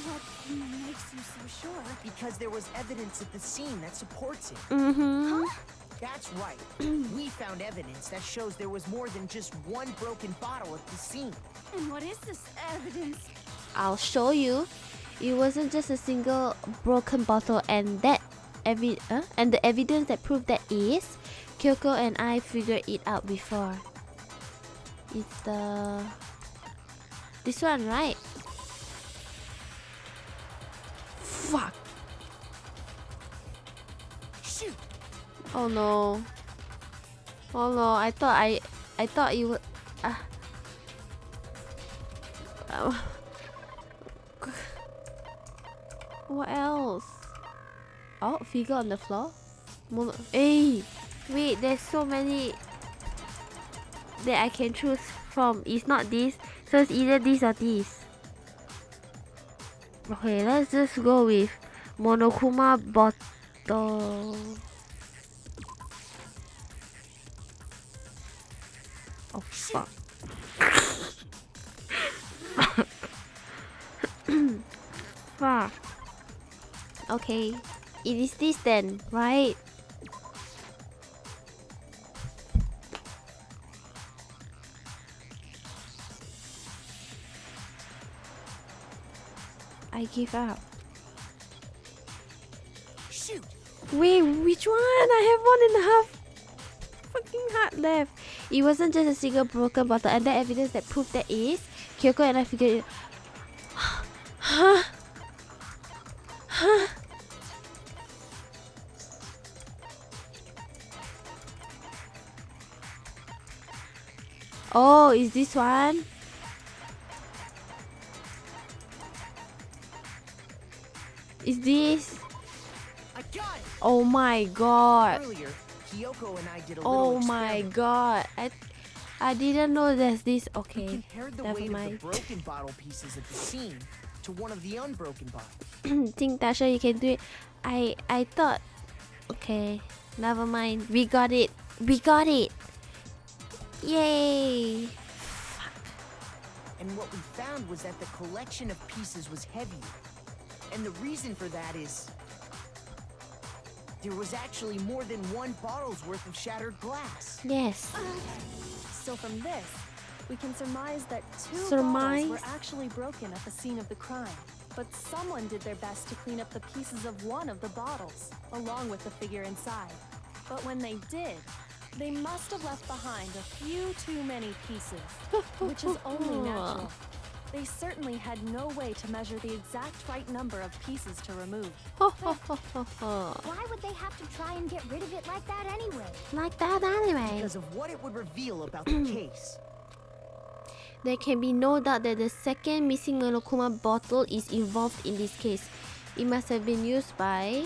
What makes you so sure? because there was evidence at the scene that supports it. Mm-hmm. That's right. We found evidence that shows there was more than just one broken bottle at the scene. And what is this evidence? I'll show you. It wasn't just a single broken bottle, and the evidence that proved that is Kyoko and I figured it out before. It's this one, right? Fuck. Shoot! Oh no. Oh no, I thought you would what else? Oh, figure on the floor? Hey! Wait, there's so many that I can choose from. It's not this, so it's either this or this. Okay, let's just go with Monokuma bottle. Oh fuck. Fuck. Okay, it is this then, right? I give up. Shoot! Wait, which one? I have 1.5 fucking heart left. It wasn't just a single broken bottle, and the evidence that proved that is Kyoko and I figured it. Huh? Huh? Oh, is this one? Is this? I got it! Oh my god. Earlier, Kyoko and I did a Oh little my experiment. god. I didn't know there's this. We Okay. compared the Never weight mind. of the broken bottle pieces at the scene to one of the unbroken bottles. Think Tasha, you can do it. I thought. Okay. Never mind. We got it. We got it. Yay. And what we found was that the collection of pieces was heavier. And the reason for that is there was actually more than one bottle's worth of shattered glass. Yes. So from this, we can surmise that two Surmise? bottles were actually broken at the scene of the crime. But someone did their best to clean up the pieces of one of the bottles, along with the figure inside. But when they did, they must have left behind a few too many pieces, which is only natural. They certainly had no way to measure the exact right number of pieces to remove. Why would they have to try and get rid of it like that anyway? Like that anyway. Because of what it would reveal about the case. There can be no doubt that the second missing Monokuma bottle is involved in this case. It must have been used by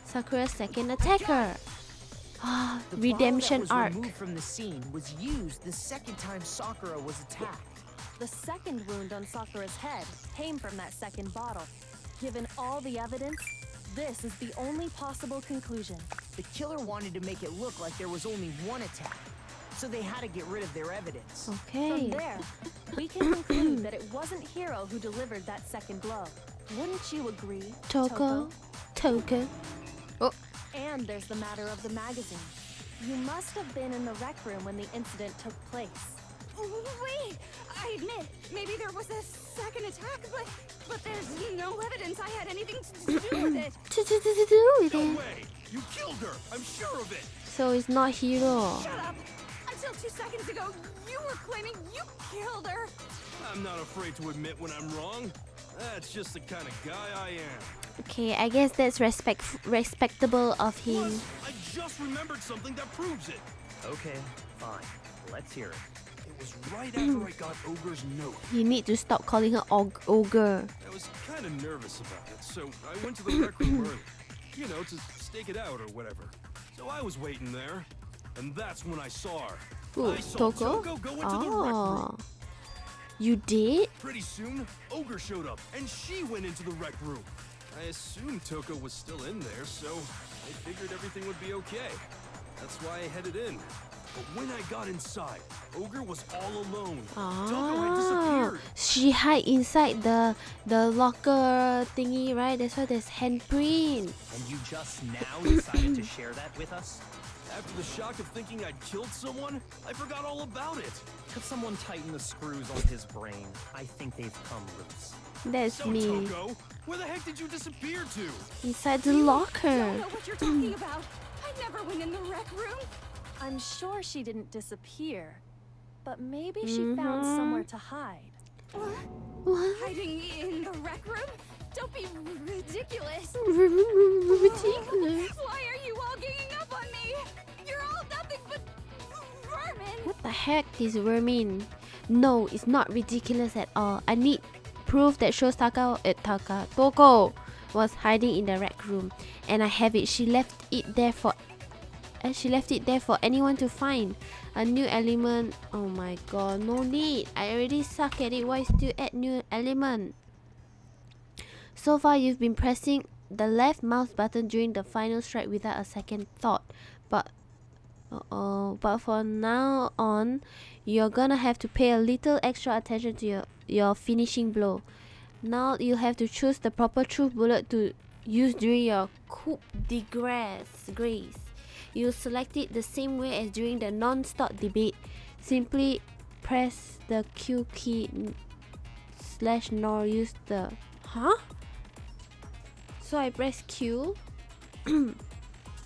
Sakura's second attacker. The Redemption bottle that arc. was removed from the scene was used the second time Sakura was attacked. The second wound on Sakura's head came from that second bottle. Given all the evidence, this is the only possible conclusion. The killer wanted to make it look like there was only one attack, so they had to get rid of their evidence. From Okay. there, we can conclude that it wasn't Hiro who delivered that second blow. Wouldn't you agree, Toko. Toko. Oh. And there's the matter of the magazine. You must have been in the rec room when the incident took place. Wait! I admit, maybe there was a second attack, but there's no evidence I had anything to do with it. To do with No it. way! You killed her! I'm sure of it! So it's not Hiro. Shut up! Until 2 seconds ago, you were claiming you killed her! I'm not afraid to admit when I'm wrong. That's just the kind of guy I am. Okay, I guess that's respectable of him. Plus, I just remembered something that proves it. Okay, fine. Let's hear it. It was right after I got Ogre's note. You need to stop calling her ogre. I was kind of nervous about it, so I went to the rec room early. You know, to stake it out or whatever. So I was waiting there. and that's when I saw her. Ooh, I saw Toko? Toko go into the rec room. You did? Pretty soon, Ogre showed up, and she went into the rec room. I assumed Toko was still in there, so I figured everything would be okay. That's why I headed in. But when I got inside, Ogre was all alone. Toko had disappeared. She hide inside the locker thingy, right? That's why there's handprint. And you just now decided to share that with us? After the shock of thinking I'd killed someone, I forgot all about it. Could someone tighten the screws on his brain? I think they've come loose. That's So, me. Toko, where the heck did you disappear to? Inside the I don't locker. know what you're talking about. I never went in the rec room. I'm sure she didn't disappear, but maybe she found somewhere to hide. What? Hiding in the rec room? Don't be ridiculous. Ridiculous. Why are you all ganging up on me? You're all nothing but vermin. What the heck is vermin? No, it's not ridiculous at all. I need proof that shows Toko was hiding in the rec room, and I have it. She left it there for anyone to find. A new element. Oh my god, no need. I already suck at it. Why still add new element? So far, you've been pressing the left mouse button during the final strike without a second thought. But from now on, you're gonna have to pay a little extra attention to your finishing blow. Now you have to choose the proper truth bullet to use during your coup de grace. You select it the same way as during the non-stop debate. Simply press the Q key / nor use the... Huh? So I press Q.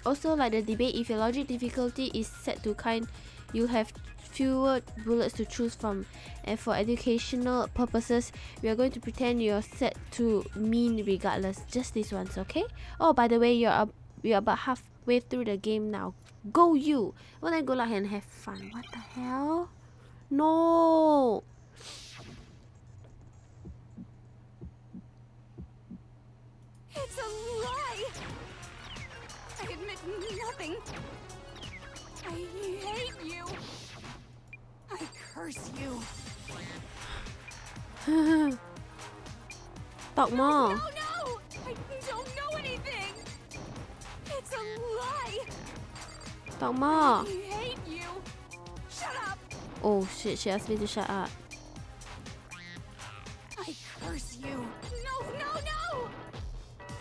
Also, like the debate, if your logic difficulty is set to kind, you have fewer bullets to choose from. And for educational purposes, we are going to pretend you're set to mean regardless. Just these ones, okay? Oh, by the way, you're about halfway through the game now. Go you! Wanna go like and have fun? What the hell? No! It's a lie. I admit nothing. I hate you. I curse you. Talk more. No! I don't know anything. It's a lie. Talk more. I hate you. Shut up. Oh shit, she asked me to shut up. I curse you. No.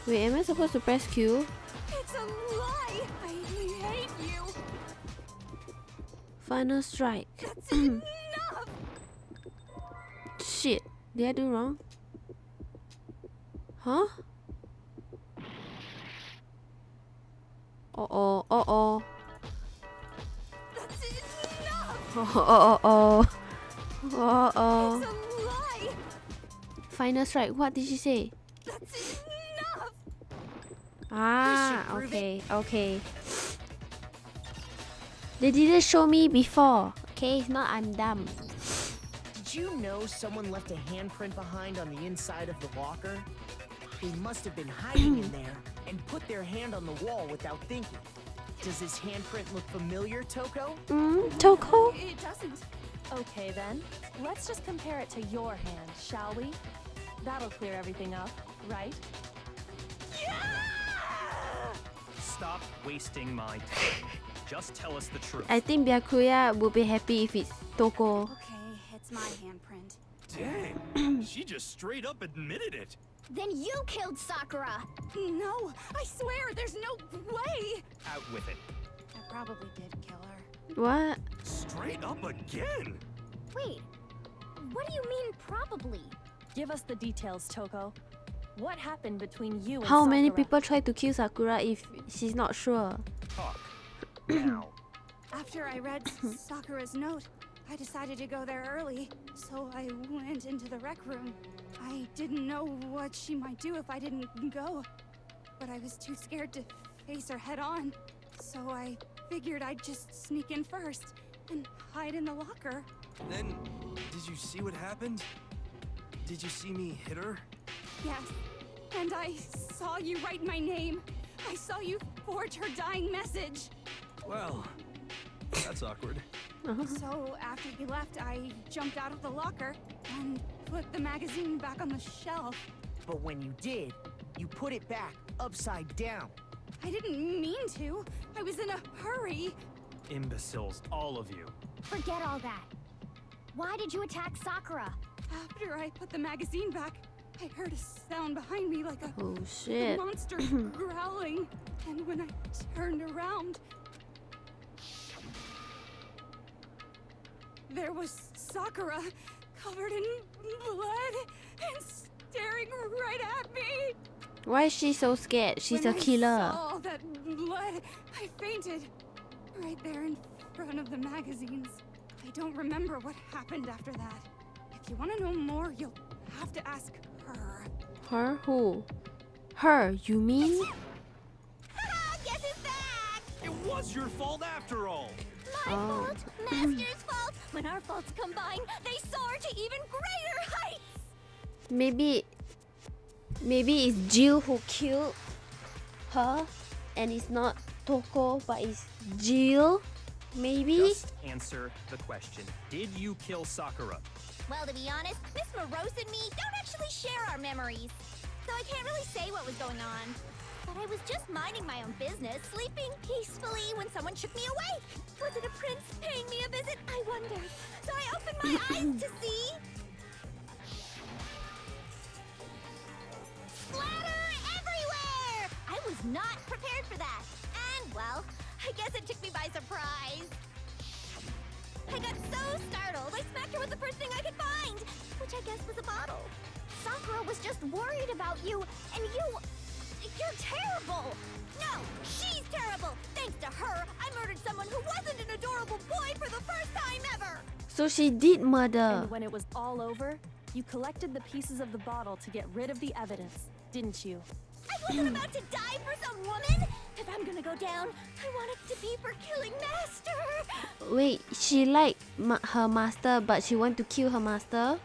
Wait, am I supposed to press Q? It's a lie. I hate you. Final strike. That's enough. Shit, did I do wrong? Huh? Uh-oh. That's enough. Uh-oh. It's a lie. Final strike. What did she say? That's enough. Ah, prove okay. They didn't show me before. Okay, it's not I'm dumb. Did you know someone left a handprint behind on the inside of the locker? They must have been hiding in there and put their hand on the wall without thinking. Does this handprint look familiar, Toko? Toko? It doesn't. Okay then, let's just compare it to your hand, shall we? That'll clear everything up, right? Stop wasting my time. Just tell us the truth. I think Byakuya will be happy if it's Toko. Okay, it's my handprint. Dang, she just straight up admitted it. Then you killed Sakura. No, I swear, there's no way. Out with it. I probably did kill her. What? Straight up again. Wait, what do you mean probably? Give us the details, Toko. What happened between you and How many Sakura? people try to kill Sakura if she's not sure? Talk. Now. After I read Sakura's note, I decided to go there early, so I went into the rec room. I didn't know what she might do if I didn't go, but I was too scared to face her head on, so I figured I'd just sneak in first and hide in the locker. Then, did you see what happened? Did you see me hit her? Yes, and I saw you write my name. I saw you forge her dying message. Well, That's awkward. So after he left, I jumped out of the locker and put the magazine back on the shelf. But when you did, you put it back upside down. I didn't mean to. I was in a hurry. Imbeciles, all of you. Forget all that. Why did you attack Sakura? After I put the magazine back, I heard a sound behind me like a Oh shit. monster growling. And when I turned around, there was Sakura, covered in blood and staring right at me. Why is she so scared? She's a When killer. I saw all that blood, I fainted. Right there in front of the magazines. I don't remember what happened after that. If you want to know more, you'll have to ask her. Her? Who? Her, you mean? Guess who's back? It was your fault after all. My Oh. fault, Master's fault. When our faults combine, they soar to even greater heights. Maybe it's Jill who killed her, and it's not Toko, but it's Jill. Maybe. Just answer the question. Did you kill Sakura? Well, to be honest, Miss Morose and me don't actually share our memories. So I can't really say what was going on. But I was just minding my own business, sleeping peacefully when someone shook me awake. Was it a prince paying me a visit? I wonder. So I opened my eyes to see... splatter everywhere! I was not prepared for that. And, well, I guess it took me by surprise. I got so startled, I smacked her with the first thing I could find, which I guess was a bottle. Sakura was just worried about you, and you're terrible! No, she's terrible! Thanks to her, I murdered someone who wasn't an adorable boy for the first time ever! So she did murder. And when it was all over, you collected the pieces of the bottle to get rid of the evidence, didn't you? I wasn't about to die for some woman! If I'm gonna go down, I want it to be for killing Master! Wait, she liked her master, but she want to kill her master?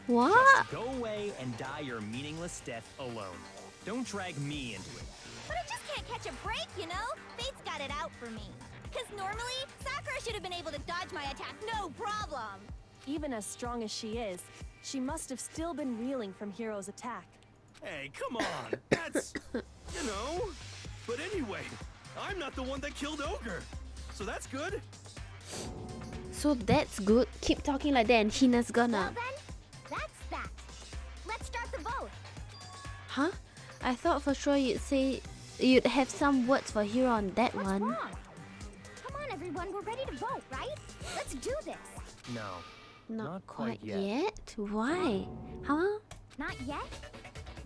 What? Just go away and die your meaningless death alone. Don't drag me into it. But I just can't catch a break, you know? Fate's got it out for me. Because normally, Sakura should have been able to dodge my attack, no problem! Even as strong as she is, she must have still been reeling from Hiro's attack. Hey, come on. That's, you know. But anyway, I'm not the one that killed Ogre. So that's good. So that's good. Keep talking like that and Hina's Well gonna. then, that's that. Let's start the vote. Huh? I thought for sure you'd say you'd have some words for Hiro on that What's one. wrong? Come on, everyone, we're ready to vote, right? Let's do this. No. Not quite quite yet. Why? Huh? Not yet?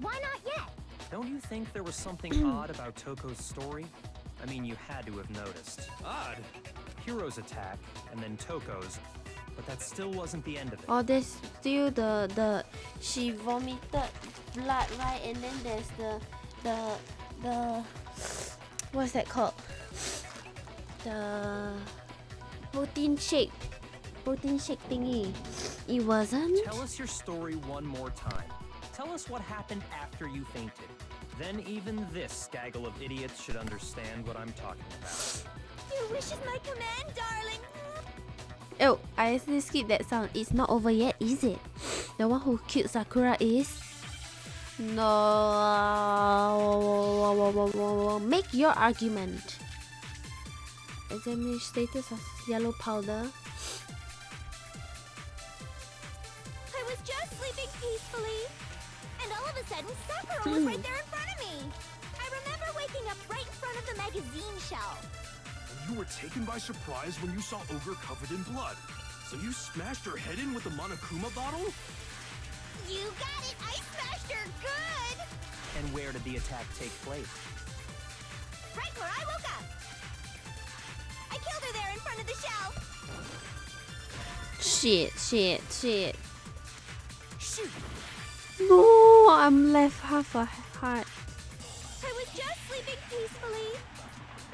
Why not yet? Don't you think there was something odd about Toko's story? I mean, you had to have noticed. Odd. Hiro's attack, and then Toko's, but that still wasn't the end of it. Oh, there's still the she vomited blood, right? And then there's the what's that called? The protein shake thingy. It wasn't. Tell us your story one more time. Tell us what happened after you fainted. Then even this gaggle of idiots should understand what I'm talking about. Your wish is my command, darling. Oh, I actually skipped that sound. It's not over yet, is it? The one who killed Sakura is... No. Make your argument. Examine status of yellow powder. I was just sleeping peacefully. And all of a sudden, Sakura was right there in front of me. I remember waking up right in front of the magazine shelf. You were taken by surprise when you saw Ogre covered in blood. So you smashed her head in with the Monokuma bottle? You got it! I smashed her good! And where did the attack take place? Right where I woke up. I killed her there in front of the shelf. Shit. Shoot! No, I'm left half a heart. I was just sleeping peacefully.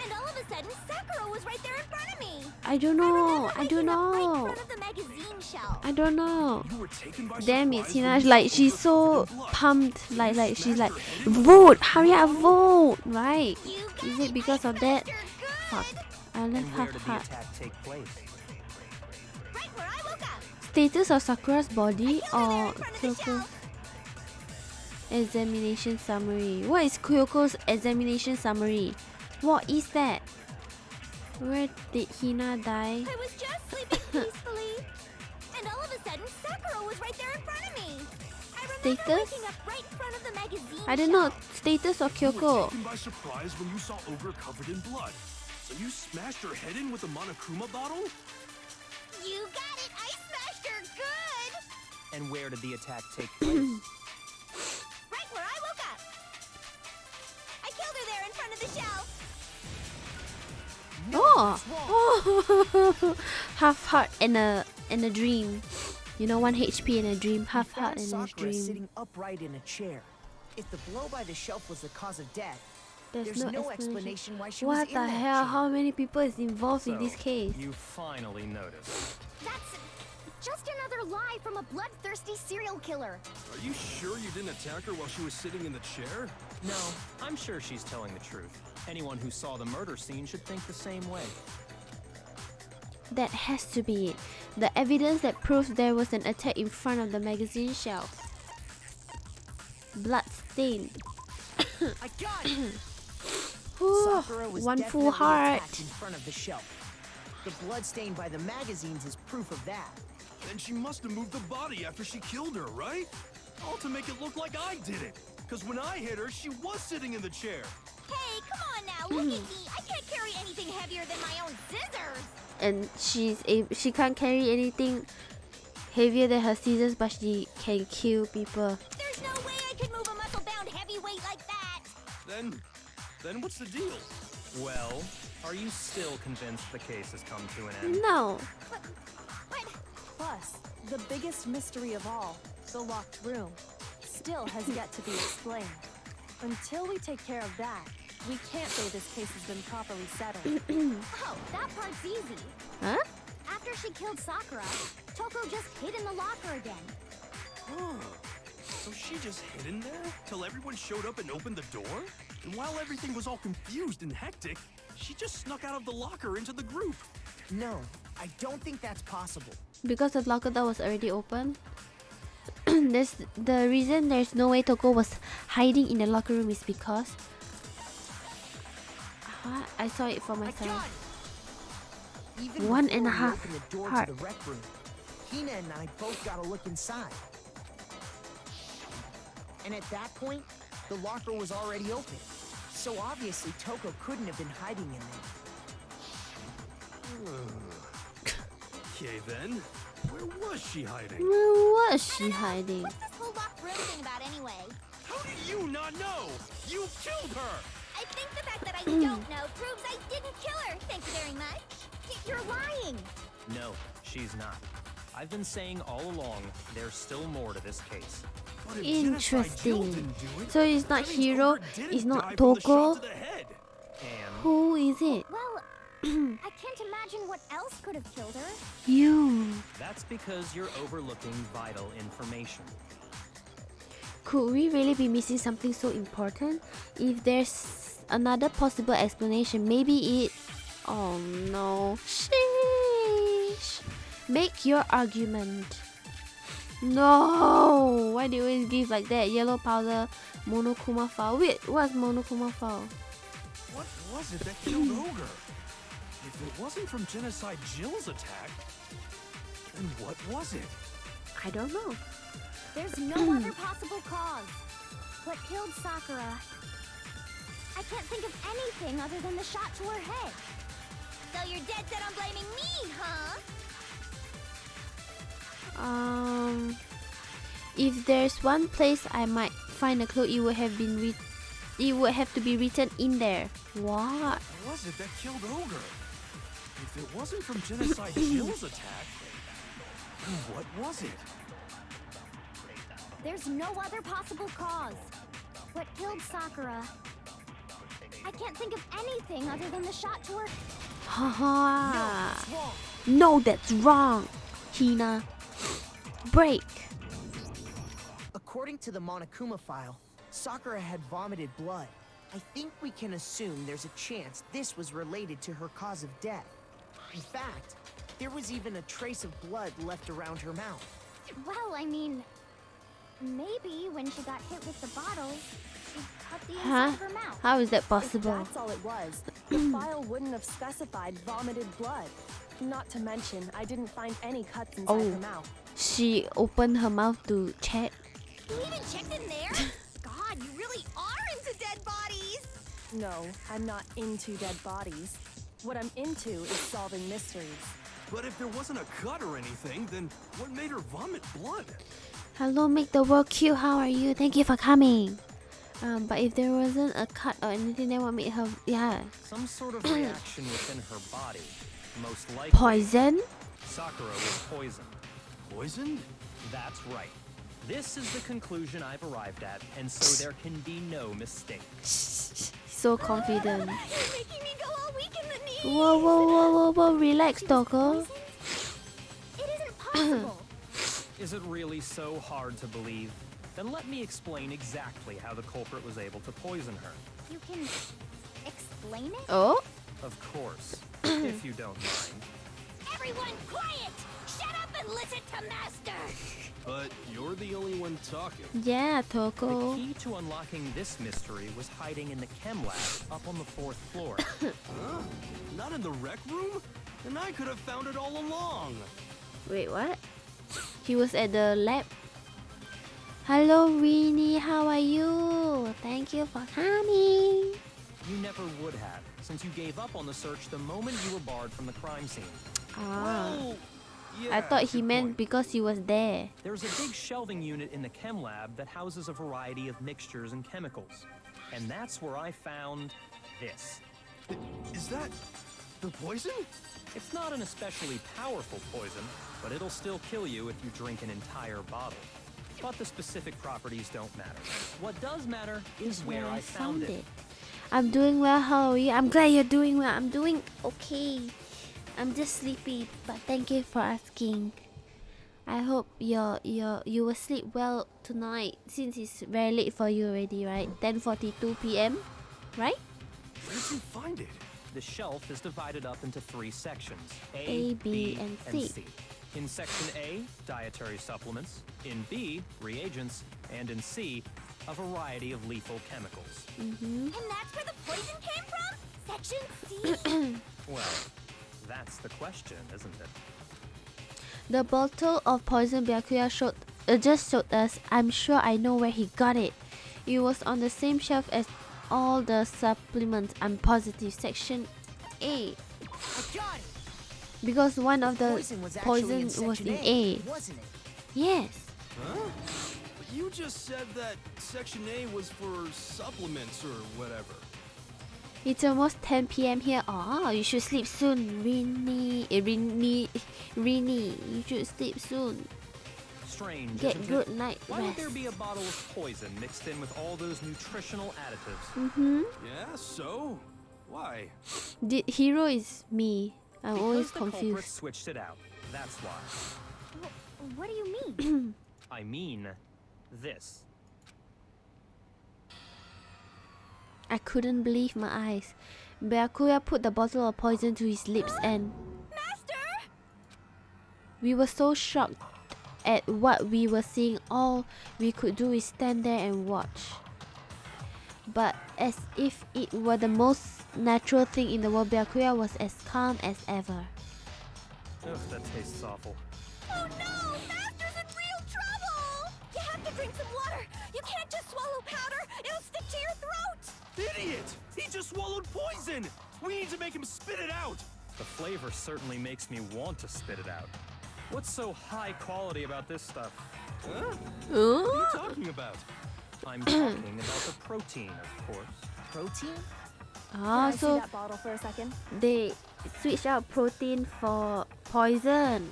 And all of a sudden, Sakura was right there in front of me. I don't know. I don't Right in know. front of the magazine shelf. I don't know. You were taken by Damn it, surprise Tina. when you Like saw she's Ogre so covered in blood. pumped. Like You she's like, smashed her head in with vote, hurry up, vote, right? You got Is it because I of that? smashed her Fuck. good. I left And where half did the heart. attack take place? Right where I woke up. Status of Sakura's body I killed her there or in front of the Kyoko's shelf. examination summary? What is Kyoko's examination summary? What is that? Where did Hina die? I was just sleeping peacefully, and all of a sudden, Sakura was right there in front of me. I remember Status? waking up right in front of the magazine I don't know. shelf. Status of You were Kyoko. taken by surprise when you saw Ogre covered in blood. So you smashed her head in with a Monokuma bottle? You got it. I smashed her good. And where did the attack take place? Right where I woke up. I killed her there in front of the shelf. Oh, half heart and a dream. You know, 1 HP in a dream, half heart Found in a Sakura dream. sitting upright in a chair. If the blow by the shelf was the cause of death, There's there's no no explanation. explanation why she was What in the that hell? chair. How many people is involved in this So, case? You finally noticed. That's just another lie from a bloodthirsty serial killer. Are you sure you didn't attack her while she was sitting in the chair? No, I'm sure she's telling the truth. Anyone who saw the murder scene should think the same way. That has to be it. The evidence that proves there was an attack in front of the magazine shelf. Blood stain. I got it! Whew, Sakura was one definitely full heart. attacked in front of the shelf. The blood stain by the magazines is proof of that. Then she must have moved the body after she killed her, right? All to make it look like I did it. Because when I hit her, she was sitting in the chair. Hey, come on now, look at me. I can't carry anything heavier than my own scissors. And she can't carry anything heavier than her scissors, but she can kill people. There's no way I could move a muscle-bound heavyweight like that. Then what's the deal? Well, are you still convinced the case has come to an end? No. What? Plus, the biggest mystery of all, the locked room, still has yet to be explained. Until we take care of that, we can't say this case has been properly settled. Oh, that part's easy. Huh? After she killed Sakura, Toko just hid in the locker again. Oh, so she just hid in there till everyone showed up and opened the door? And while everything was all confused and hectic, she just snuck out of the locker into the group. No, I don't think that's possible. Because the locker door was already open. There's the reason there's no way Toko was hiding in the locker room is because I saw it for I myself. got it! Even One before and a we half opened the door heart. to the rec room, Hina and I both got a look inside. And at that point, the locker was already open. So obviously Toko couldn't have been hiding in there. Okay then, where was she hiding? Where was I she don't know. hiding? What's this whole locked room thing about anyway? How do you not know? You killed her! I think the fact that I don't know proves I didn't kill her. Thank you very much. You're lying. No, she's not. I've been saying all along, there's still more to this case. But if Genocide Jill Interesting. didn't do it, So it's not that means Hiro, Ogre didn't it's die not from the shot Toko. to the head. And Who is it? Well, I can't imagine what else could have killed her. You. that's because you're overlooking vital information. Could we really be missing something so important? If there's another possible explanation, maybe it... Oh no. Sheesh. Make your argument. No! Why do you always give like that? Yellow powder, Monokuma file. Wait, what's Monokuma file? What was it that killed Ogre? If it wasn't from Genocide Jill's attack, then what was it? I don't know. There's no other possible cause. What killed Sakura? I can't think of anything other than the shot to her head. So you're dead set on blaming me, huh? If there's one place I might find a clue, it would have been it would have to be written in there. What? What was it that killed Ogre? If it wasn't from Genocide Jill's attack, then what was it? There's no other possible cause. What killed Sakura? I can't think of anything other than the shot to her. Haha. That's wrong. No, that's wrong. Hina. Break. According to the Monokuma file, Sakura had vomited blood. I think we can assume there's a chance this was related to her cause of death. In fact, there was even a trace of blood left around her mouth. Well, I mean, maybe when she got hit with the bottle, she cut the Huh? inside of her mouth. How is that If possible? that's all it was, the file wouldn't have specified vomited blood. Not to mention, I didn't find any cuts inside Oh. her mouth. She opened her mouth to check. You even checked in there? God, you really are into dead bodies! No, I'm not into dead bodies. What I'm into is solving mysteries. But if there wasn't a cut or anything, then what made her vomit blood? Hello, make the world cute. How are you? Thank you for coming. But if there wasn't a cut or anything, then what made her? Yeah, Some sort of reaction within her body. Most likely, poison. Sakura was poisoned. Poisoned? That's right. This is the conclusion I've arrived at, and so there can be no mistake. So confident. You're making me go all weak in the knees! Whoa, whoa, whoa, whoa, whoa! Relax, Toko. It isn't possible! Is it really so hard to believe? Then let me explain exactly how the culprit was able to poison her. You can explain it? Oh, Of course, if you don't mind. Everyone quiet! Shut up and listen to Master! But you're the only one talking. yeah, The Toko. key to unlocking this mystery was hiding in the chem lab up on the 4th floor. Huh? Not in the rec room? And I could have found it all along. Wait, what? He was at the lab. Hello, Rini. How are you? Thank you for coming. You never would have, since you gave up on the search the moment you were barred from the crime scene. Ah, Well, yeah, I thought he good meant point. because he was there. There's a big shelving unit in the chem lab that houses a variety of mixtures and chemicals. And that's where I found this. Is that the poison? It's not an especially powerful poison, but it'll still kill you if you drink an entire bottle. But the specific properties don't matter. What does matter is where I found it. I'm doing well. How are you? I'm glad you're doing well. I'm doing okay. I'm just sleepy, but thank you for asking. I hope you will sleep well tonight since it's very late for you already, right? 10:42 p.m. Right? Where did you find it? The shelf is divided up into 3 sections, A, B, and C. In section A, dietary supplements. In B, reagents. And in C, a variety of lethal chemicals. And that's where the poison came from? Section C? Well, that's the question, isn't it? The bottle of poison Byakuya just showed us. I'm sure I know where he got it. It was on the same shelf as all the supplements. I'm positive. Section A. I got it. Because one of the Poison was actually poison in was section in A, A. wasn't it? Yes. Huh? But you just said that Section A was for supplements or whatever. It's almost 10 p.m. here. Oh, you should sleep soon, Rini. You should sleep soon. Strange, Get isn't good it? night Why would rest. there be a bottle of poison mixed in with all those nutritional additives? Mm-hmm. Yeah, so? Why? The hero is me. I'm Because always the culprit confused. switched it out. That's why. What do you mean? I mean, this. I couldn't believe my eyes. Byakuya put the bottle of poison to his lips and Master! we were so shocked at what we were seeing. All we could do is stand there and watch. But as if it were the most natural thing in the world, Byakuya was as calm as ever. Ugh, that tastes awful. Oh no! Master's in real trouble! You have to drink some water! You can't just swallow powder! It'll stick to your throat! Idiot! He just swallowed poison! We need to make him spit it out! The flavor certainly makes me want to spit it out. What's so high quality about this stuff? Huh? What are you talking about? I'm talking about the protein, of course. Protein? Can Ah, I see so that bottle for a second? they switch out protein for poison.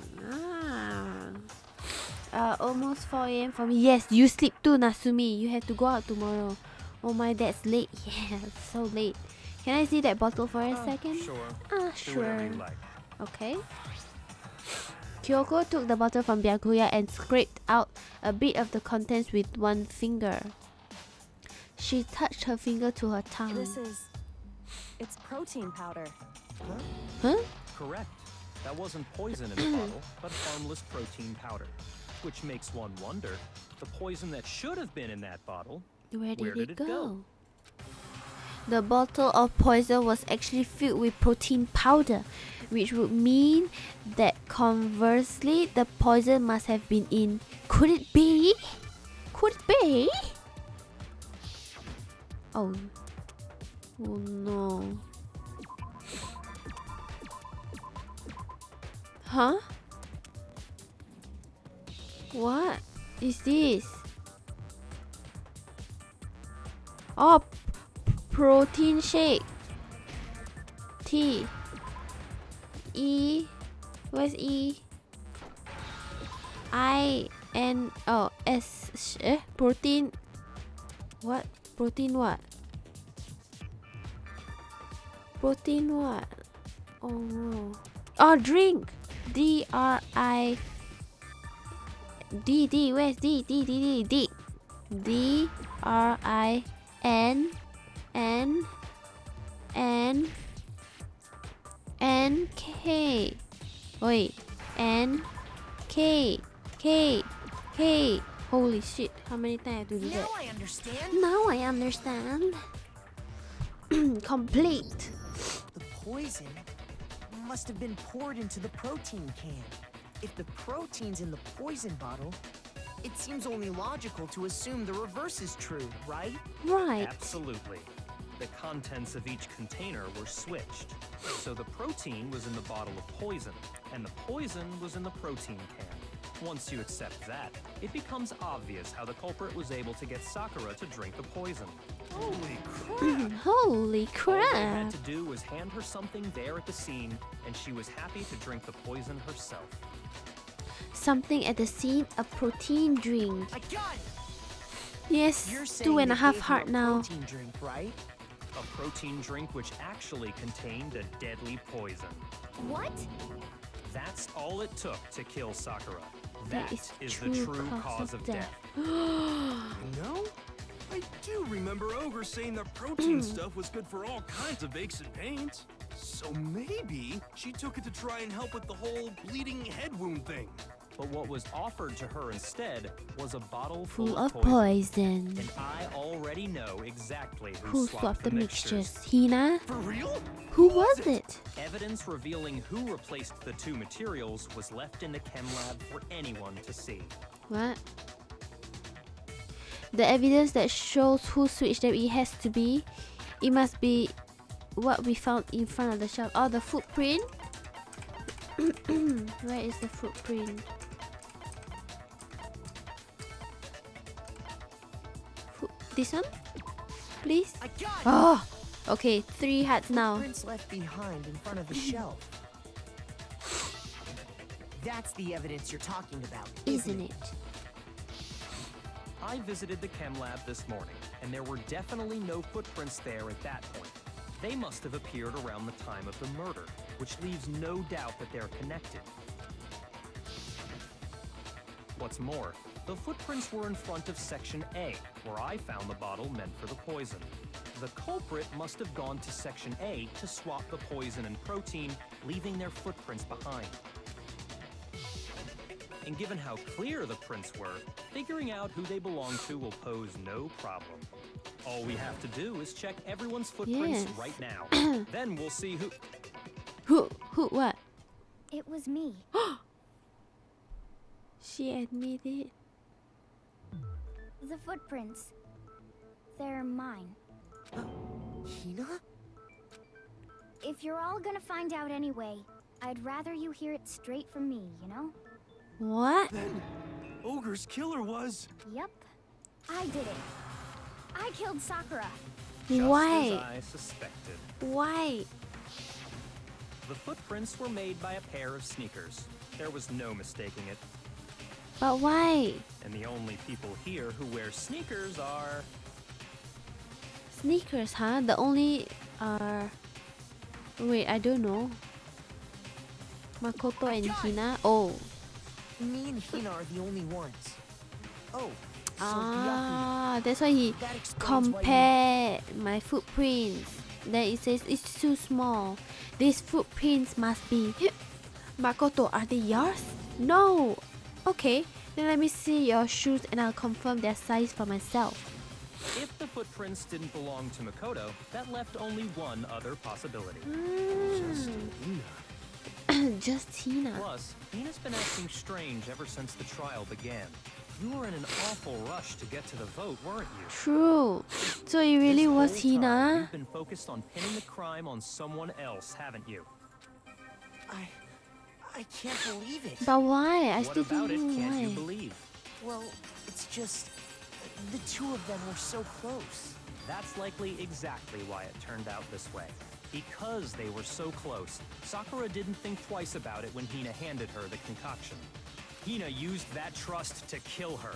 Almost 4 a.m. for me. Yes, you sleep too, Nasumi. You have to go out tomorrow. Oh my, that's late. Yeah, so late. Can I see that bottle for a second? Sure. Ah, Do whatever sure. you like. Okay. Kyoko took the bottle from Byakuya and scraped out a bit of the contents with one finger. she touched her finger to her tongue. It's protein powder. Huh? Correct. That wasn't poison in the bottle, but harmless protein powder. Which makes one wonder, the poison that should have been in that bottle, Where where did it go? go? The bottle of poison was actually filled with protein powder, which would mean that conversely, the poison must have been in. Could it be? Could it be? Oh. Oh no. Huh? What is this? Oh, protein shake. T. E. Where's E? I. N. Oh, S. Protein. What? Protein what? Protein what? Oh no. Oh, drink. D. R. I. D. D. Where's D? D. D. D. D. D. R. I. N. N. N. N. K. Wait. N. K. K. K. Holy shit. How many times I have to do that? Now I understand. Now I understand. Complete. The poison must have been poured into the protein can. If the protein's in the poison bottle, it seems only logical to assume the reverse is true, right? Right. Absolutely. The contents of each container were switched. So the protein was in the bottle of poison, and the poison was in the protein can. Once you accept that, it becomes obvious how the culprit was able to get Sakura to drink the poison. Holy crap! Holy All they crap. had to do was hand her something there at the scene, and she was happy to drink the poison herself. Something at the scene, a protein drink. I got it. Yes, You're saying 2.5 they gave her heart a now. protein drink, right? A protein drink which actually contained a deadly poison. What? That's all it took to kill Sakura. That That is is the true cause of death. You know? I do remember Ogre saying that protein stuff was good for all kinds of aches and pains. So maybe she took it to try and help with the whole bleeding head wound thing. But what was offered to her instead was a bottle Full full of of poison. And I already know exactly Who who swapped the mixtures. mixtures? Hina? For real? Who was it? Evidence revealing who replaced the two materials was left in the chem lab for anyone to see. What? The evidence that shows who switched them, it has to be. It must be what we found in front of the shelf. Oh, the footprint? Where is the footprint? This one? Please? I got it. Oh! Okay, 3 hearts now. Footprints left behind in front of the shelf. That's the evidence you're talking about, Isn't it? I visited the chem lab this morning, and there were definitely no footprints there at that point. They must have appeared around the time of the murder, which leaves no doubt that they're connected. What's more, the footprints were in front of Section A, where I found the bottle meant for the poison. The culprit must have gone to Section A to swap the poison and protein, leaving their footprints behind. And given how clear the prints were, figuring out who they belong to will pose no problem. All we have to do is check everyone's footprints Yes. right now. Then we'll see who... What? It was me. She admitted. The footprints. They're mine. Hina? If you're all gonna find out anyway, I'd rather you hear it straight from me, you know? What? Then Ogre's killer was... Yep. I did it. I killed Sakura. just Why? as I suspected. Why? The footprints were made by a pair of sneakers. There was no mistaking it. But why? And the only people here who wear sneakers are... Sneakers, huh? The only wait, I don't know. Makoto and Hina. Oh. Me and Hina are the only ones. Oh, Ah, that's why he That explains why you... compare my footprints. Then it says it's too small. These footprints must be... Makoto, are they yours? No! Okay, then let me see your shoes and I'll confirm their size for myself. If the footprints didn't belong to Makoto, that left only one other possibility. Just Tina. Plus, Hina's been acting strange ever since the trial began. You were in an awful rush to get to the vote, weren't you? True. So it really This was whole time, Hina? You've been focused on pinning the crime on someone else, haven't you? I can't believe it. But why? I What still about it don't know can't you why. believe? Well, it's just... the two of them were so close. That's likely exactly why it turned out this way. Because they were so close, Sakura didn't think twice about it when Hina handed her the concoction. Hina used that trust to kill her.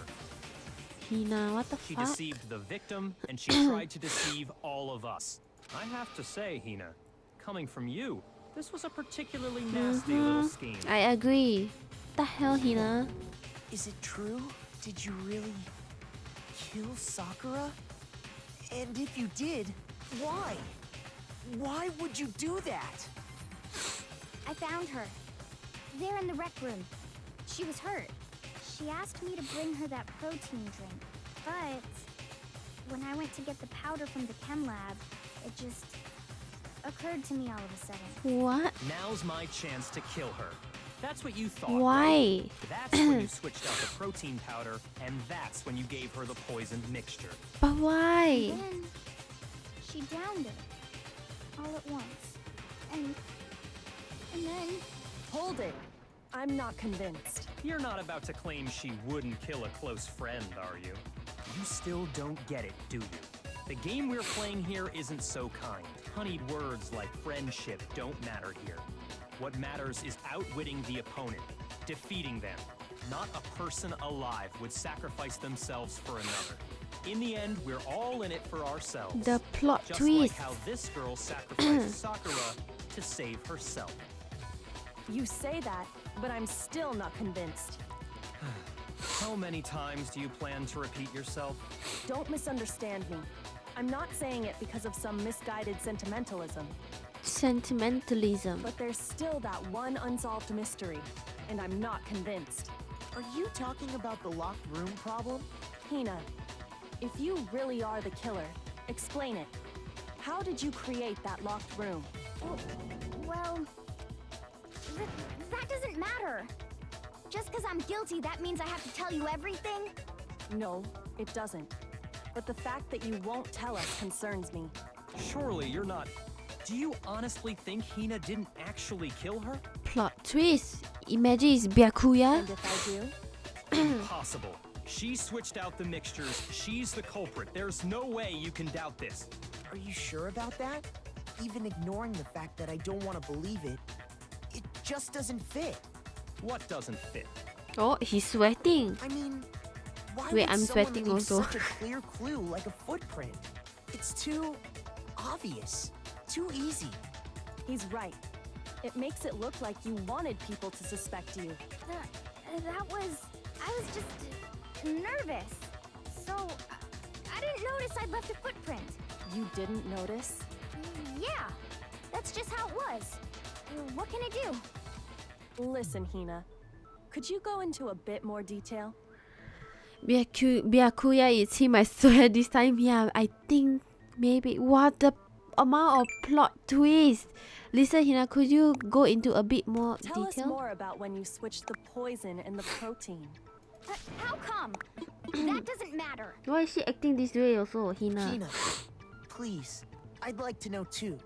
Hina, what the She fuck? deceived the victim, and she tried to deceive all of us. I have to say, Hina, coming from you, this was a particularly nasty little scheme. I agree. What the hell, Hina? Is it true? Did you really kill Sakura? And if you did, why? Why would you do that? I found her. There in the rec room. She was hurt. She asked me to bring her that protein drink. But when I went to get the powder from the chem lab, it just occurred to me all of a sudden. What? Now's my chance to kill her. That's what you thought, Why? right? That's when you switched out the protein powder, and that's when you gave her the poisoned mixture. But why? Then she downed it all at once. And then Hold it. I'm not convinced. You're not about to claim she wouldn't kill a close friend, are you? You still don't get it, do you? The game we're playing here isn't so kind. Honeyed words like friendship don't matter here. What matters is outwitting the opponent, defeating them. Not a person alive would sacrifice themselves for another. In the end, we're all in it for ourselves. The plot Just twist. like how this girl sacrificed Sakura to save herself. You say that, but I'm still not convinced. How many times do you plan to repeat yourself? Don't misunderstand me. I'm not saying it because of some misguided sentimentalism, Sentimentalism. but there's still that one unsolved mystery, and I'm not convinced. Are you talking about the locked room problem? Hina, if you really are the killer, explain it. How did you create that locked room? well, that doesn't matter. Just because I'm guilty, that means I have to tell you everything? No, it doesn't. But the fact that you won't tell us concerns me. Surely you're not... Do you honestly think Hina didn't actually kill her? Plot twist. Imagine it's Byakuya. And if I do? Impossible. She switched out the mixtures. She's the culprit. There's no way you can doubt this. Are you sure about that? Even ignoring the fact that I don't want to believe it, it just doesn't fit. What doesn't fit? Oh, he's sweating. I mean, why Wait, would I'm someone sweating leave also. such a clear clue like a footprint? It's too obvious, too easy. He's right. It makes it look like you wanted people to suspect you. I was just nervous. So, I didn't notice I'd left a footprint. You didn't notice? Yeah, that's just how it was. What can I do? Listen, Hina. Could you go into a bit more detail? Byakuya is him, I swear this time. Yeah, I think maybe. What the amount of plot twist. Listen, Hina, could you go into a bit more Tell us detail? more about when you switched the poison and the protein. How come? That doesn't matter. Why is she acting this way also, Hina? Hina, please, I'd like to know too.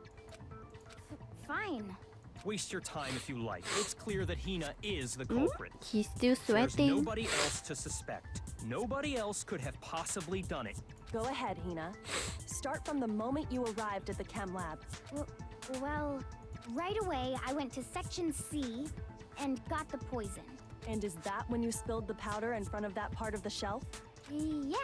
Fine. Waste your time if you like. It's clear that Hina is the culprit. He's still There's sweating. nobody else to suspect. Nobody else could have possibly done it. Go ahead, Hina. Start from the moment you arrived at the chem lab. Well, right away I went to section C and got the poison. And is that when you spilled the powder in front of that part of the shelf? Yeah.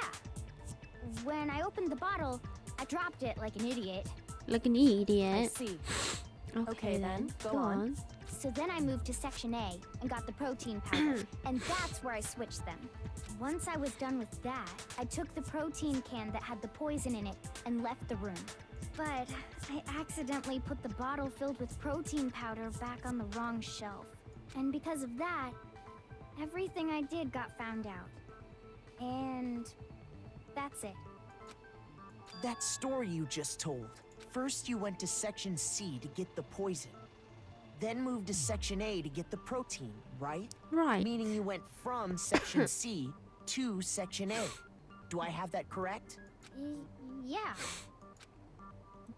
When I opened the bottle, I dropped it like an idiot. Like an I idiot. see. Okay, Okay, then, go go on. on. So then I moved to section A and got the protein powder, and that's where I switched them. Once I was done with that, I took the protein can that had the poison in it and left the room. But I accidentally put the bottle filled with protein powder back on the wrong shelf. And because of that, everything I did got found out. And that's it. That story you just told. First you went to Section C to get the poison. Then moved to Section A to get the protein, right? Right. Meaning you went from Section C to Section A. Do I have that correct? Yeah.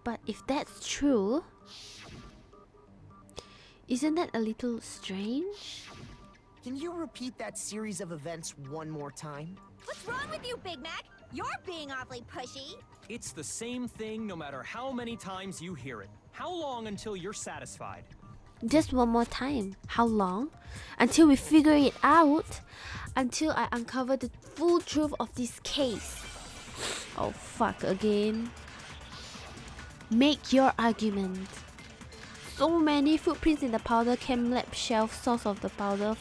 But if that's true, isn't that a little strange? Can you repeat that series of events one more time? What's wrong with you, Big Mac? You're being awfully pushy. It's the same thing no matter how many times you hear it. How long until you're satisfied? Just one more time. How long? Until we figure it out. Until I uncover the full truth of this case. Oh fuck again. Make your argument. So many footprints in the powder chem lab shelf, source of the powder.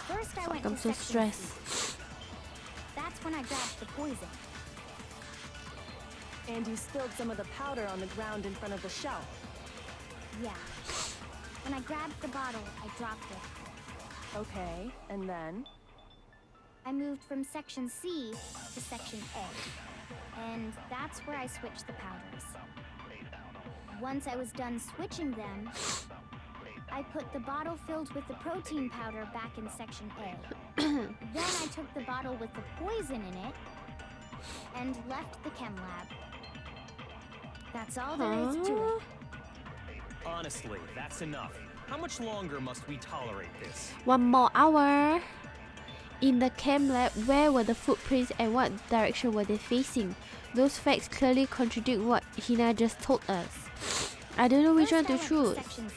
First I went I'm to so Section stressed. C. That's when I grabbed the poison. And you spilled some of the powder on the ground in front of the shelf. Yeah. When I grabbed the bottle, I dropped it. Okay, and then? I moved from Section C to Section A. And that's where I switched the powders. Once I was done switching them, I put the bottle filled with the protein powder back in Section A. Then I took the bottle with the poison in it and left the chem lab. That's all there is to it. Honestly, that's enough. How much longer must we tolerate this? 1 more hour. In the chem lab, where were the footprints and what direction were they facing? Those facts clearly contradict what Hina just told us. I don't know which First, one I to went choose. Section C.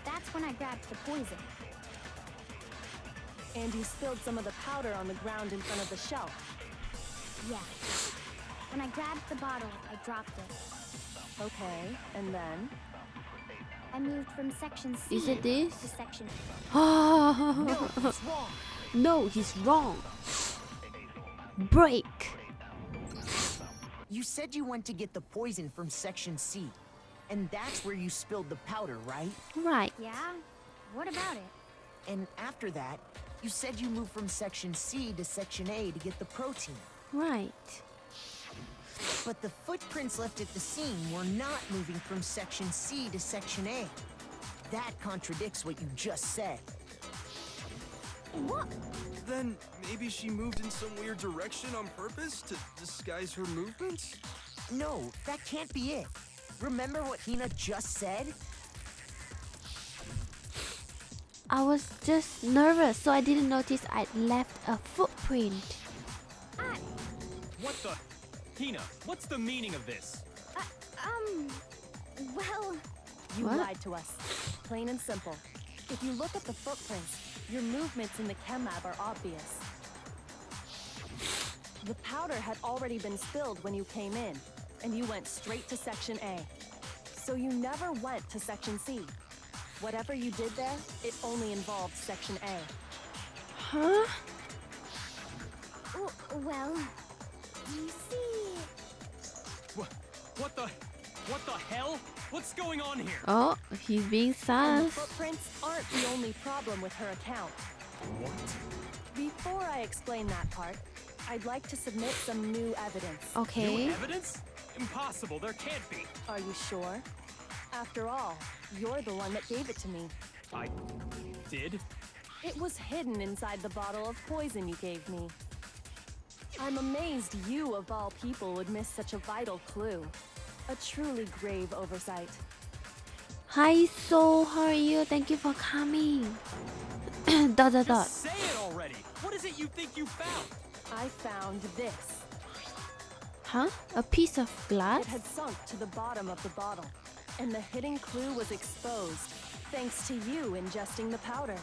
That's when I grabbed the poison. And you spilled some of the powder on the ground in front of the shelf. Yeah. When I grabbed the bottle, I dropped it. Okay, and then? I moved from Section C Is it this? to Section Oh, No, it's wrong. no, he's wrong. Break. You said you went to get the poison from Section C. And that's where you spilled the powder, right? Right. Yeah? What about it? And after that, you said you moved from Section C to Section A to get the protein. Right. But the footprints left at the scene were not moving from Section C to Section A. That contradicts what you just said. What? Then maybe she moved in some weird direction on purpose to disguise her movements? No, that can't be it. Remember what Hina just said? I was just nervous, so I didn't notice I'd left a footprint. What the? Hina, what's the meaning of this? Well, You What? lied to us. Plain and simple. If you look at the footprints, your movements in the chem lab are obvious. The powder had already been spilled when you came in, and you went straight to Section A. So you never went to Section C. Whatever you did there, it only involved Section A. Huh? well, you see... What the hell? What's going on here? Oh, he's being And the sus. footprints aren't the only problem with her account. What? Before I explain that part, I'd like to submit some new evidence. Okay. New evidence? Impossible, there can't be. Are you sure? After all, you're the one that gave it to me. I did? It was hidden inside the bottle of poison you gave me. I'm amazed you, of all people, would miss such a vital clue. A truly grave oversight. Hi, Soul. How are you? Thank you for coming. dot dot dot. Just say it already. What is it you think you found? I found this. Huh? A piece of glass? It had sunk to the bottom of the bottle, and the hidden clue was exposed, thanks to you ingesting the powder.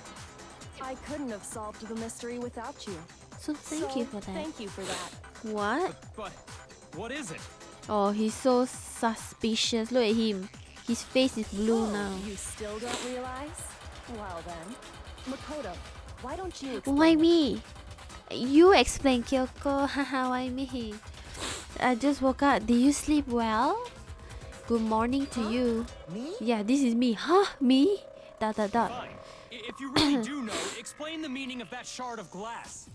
I couldn't have solved the mystery without you. So thank you for that. Thank you for that. What? But what is it? Oh, he's so suspicious. Look at him. His face is blue Oh, now. you still don't realize? Well then, Makoto, why don't you explain? Why me? You explain, Kyoko. Haha, why me? I just woke up. Did you sleep well? Good morning to you. Me? Yeah, this is me. Huh? Me? Dot dot dot. Fine. If you really do know, explain the meaning of that shard of glass.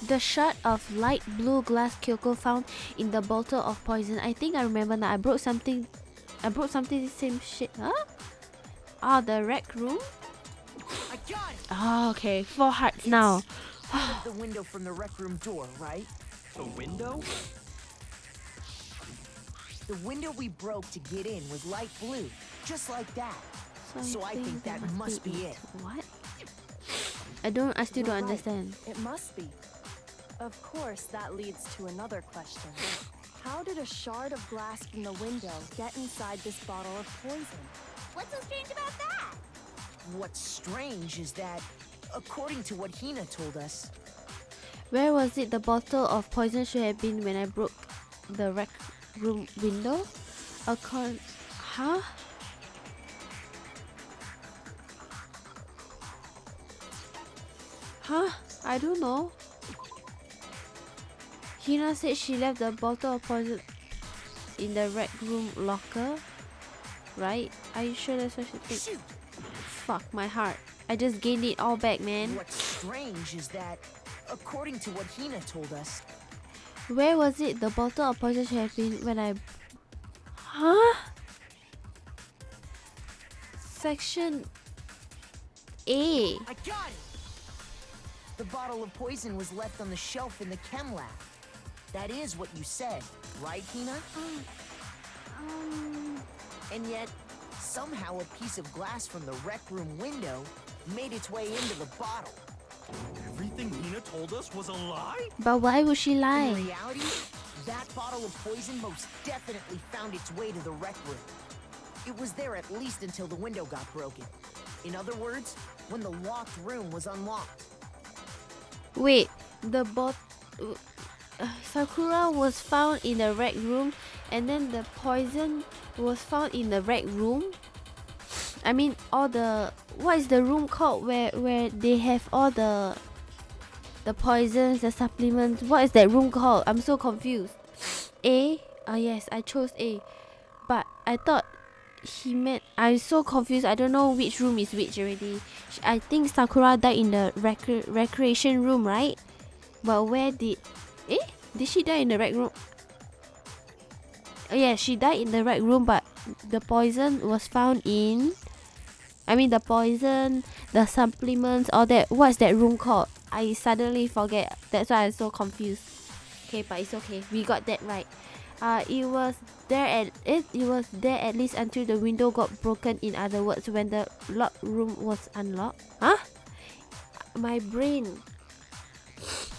The shard of light blue glass Kyoko found in the bottle of poison. I think I remember now. I brought something the same shit. Huh? Ah, the rec room? I got it! Oh, okay. 4 hearts now. Out of the window from the rec room door, right? The window? The window we broke to get in was light blue, just like that. So I think that must be it. What? I still don't understand. It must be. Of course, that leads to another question. How did a shard of glass from the window get inside this bottle of poison? What's so strange about that? What's strange is that, according to what Hina told us, Where was it the bottle of poison should have been when I broke the rec room window? Huh? Huh? I don't know. Hina said she left the bottle of poison in the rec room locker. Right? Are you sure that's what she thinks? shoot! Fuck my heart. I just gained it all back, man. What's strange is that, according to what Hina told us, Where was it the bottle of poison should have been when I... Huh? Section A. I got it! The bottle of poison was left on the shelf in the chem lab. That is what you said, right, Hina? And yet, somehow a piece of glass from the rec room window made its way into the bottle. Everything Nina told us was a lie? But why would she In lie? reality, that bottle of poison most definitely found its way to the rec room. It was there at least until the window got broken. In other words, when the locked room was unlocked. Wait, the Sakura was found in the rec room and then the poison was found in the rec room? I mean, all the... What is the room called where they have all the poisons, the supplements? What is that room called? I'm so confused. A? Oh yes, I chose A. But I thought he meant... I'm so confused. I don't know which room is which already. I think Sakura died in the recreation room, right? But where did... Did she die in the rec room? Oh yeah, she died in the rec room, but the poison was found in... I mean the poison, the supplements, all that. What's that room called? I suddenly forget. That's why I'm so confused. Okay, but it's okay. We got that right. It was there at least until the window got broken. In other words, when the locked room was unlocked. Huh? My brain.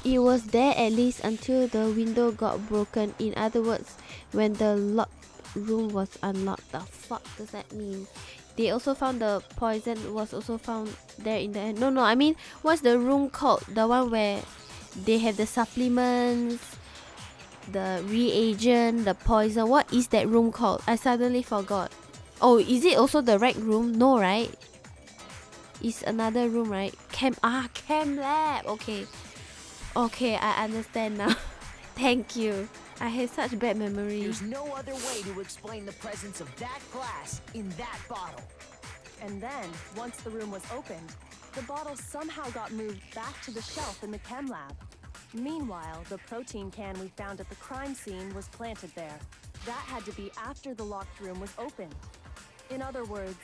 It was there at least until the window got broken. In other words, when the locked room was unlocked. The fuck does that mean? They also found the poison was also found there in the end. No, I mean, what's the room called? The one where they have the supplements, the reagent, the poison. What is that room called? I suddenly forgot. Oh, is it also the rec room? No, right? It's another room, right? Chem lab. Okay, I understand now. Thank you. I had such bad memory. There's no other way to explain the presence of that glass in that bottle. And then, once the room was opened, the bottle somehow got moved back to the shelf in the chem lab. Meanwhile, the protein can we found at the crime scene was planted there. That had to be after the locked room was opened. In other words,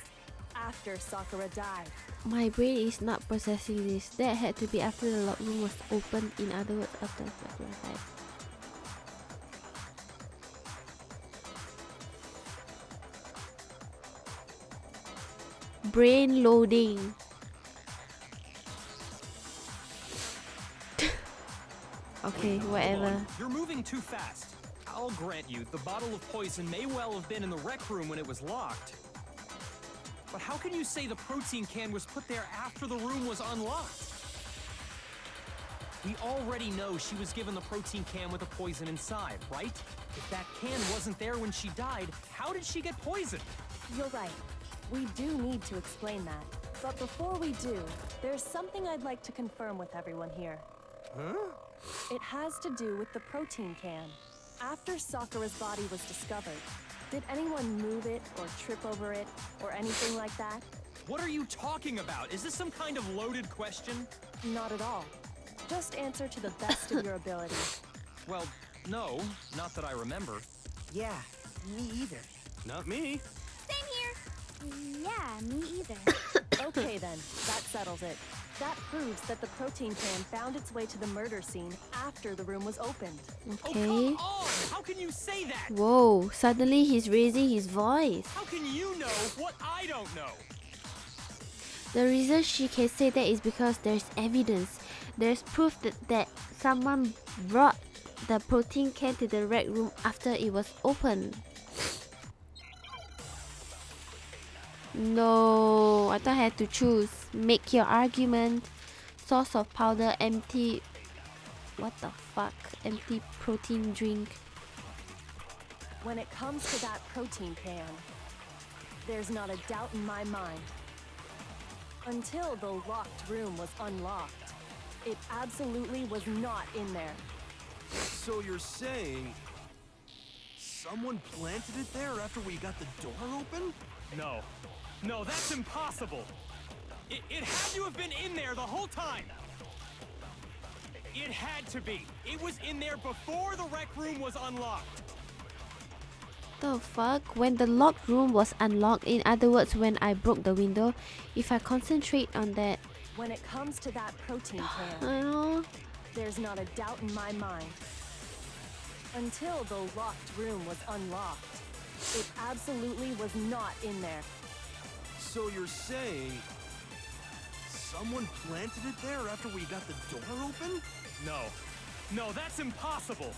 after Sakura died. My brain is not processing this. That had to be after the locked room was opened. In other words, after Sakura died. Brain loading. Okay, whatever. Hold on. You're moving too fast. I'll grant you, the bottle of poison may well have been in the rec room when it was locked. But how can you say the protein can was put there after the room was unlocked? We already know she was given the protein can with the poison inside, right? If that can wasn't there when she died, how did she get poisoned? You're right. We do need to explain that. But before we do, There's something I'd like to confirm with everyone here. Huh? It has to do with the protein can. After Sakura's body was discovered, did anyone move it or trip over it or anything like that? What are you talking about? Is this some kind of loaded question? Not at all. Just answer to the best of your ability. Well, no, not that I remember. Yeah, me either. Not me. Same here. Yeah, me either. Okay then, that settles it. That proves that the protein can found its way to the murder scene after the room was opened. Oh, Okay. come on! How can you say that? Whoa, suddenly he's raising his voice. How can you know what I don't know? The reason she can say that is because there's evidence. There's proof that someone brought the protein can to the rec room after it was opened. No, I thought I had to choose. Make your argument. Source of powder, empty. What the fuck? Empty protein drink. When it comes to that protein can, there's not a doubt in my mind. Until the locked room was unlocked, it absolutely was not in there. So you're saying someone planted it there after we got the door open? No. No, that's impossible. It had to have been in there the whole time. It had to be. It was in there before the rec room was unlocked. The fuck? When the locked room was unlocked, in other words, when I broke the window, if I concentrate on that, When it comes to that protein can, uh, there's not a doubt in my mind. Until the locked room was unlocked, it absolutely was not in there. So you're saying someone planted it there after we got the door open? No. No, that's impossible.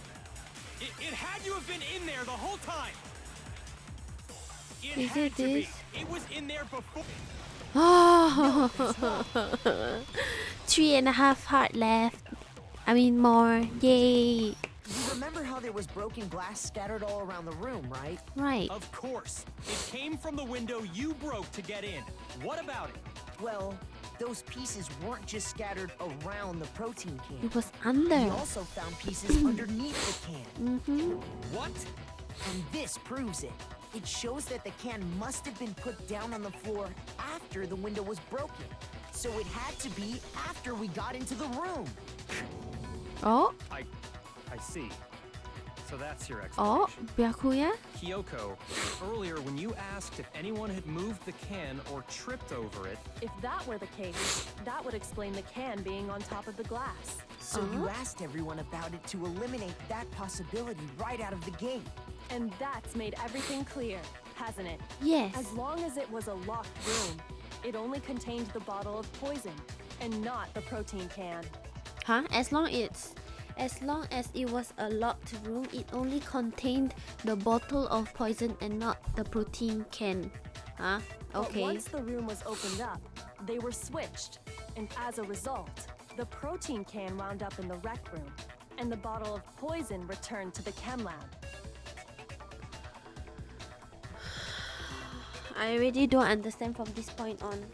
It had to have been in there the whole time. It Is had it to be. this? It was in there before. oh, 3.5 heart left. I mean more. Yay! You remember how there was broken glass scattered all around the room, right? Right. Of course. It came from the window you broke to get in. What about it? Well, those pieces weren't just scattered around the protein can. It was We under. also found pieces underneath the can. What? And this proves it. It shows that the can must have been put down on the floor after the window was broken. So it had to be after we got into the room. Oh, I see. So that's your oh, explanation. Byakuya? Kyoko, earlier when you asked if anyone had moved the can or tripped over it, If that were the case, that would explain the can being on top of the glass. So you asked everyone about it to eliminate that possibility right out of the gate. And that's made everything clear, hasn't it? Yes. As long as it was a locked room, it only contained the bottle of poison and not the protein can. Huh? As long as it was a locked room, it only contained the bottle of poison and not the protein can. Huh? But Okay. once the room was opened up, they were switched. And as a result, the protein can wound up in the rec room, and the bottle of poison returned to the chem lab. I already don't understand from this point on.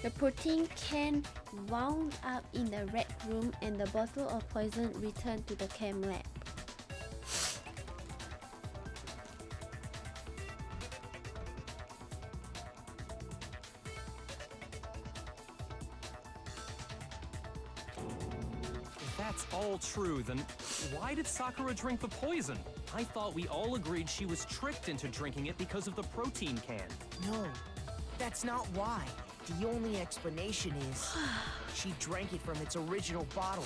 The protein can wound up in the rec room and the bottle of poison returned to the chem lab. if that's all true, then why did Sakura drink the poison? I thought we all agreed she was tricked into drinking it because of the protein can. No, that's not why. The only explanation is she drank it from its original bottle,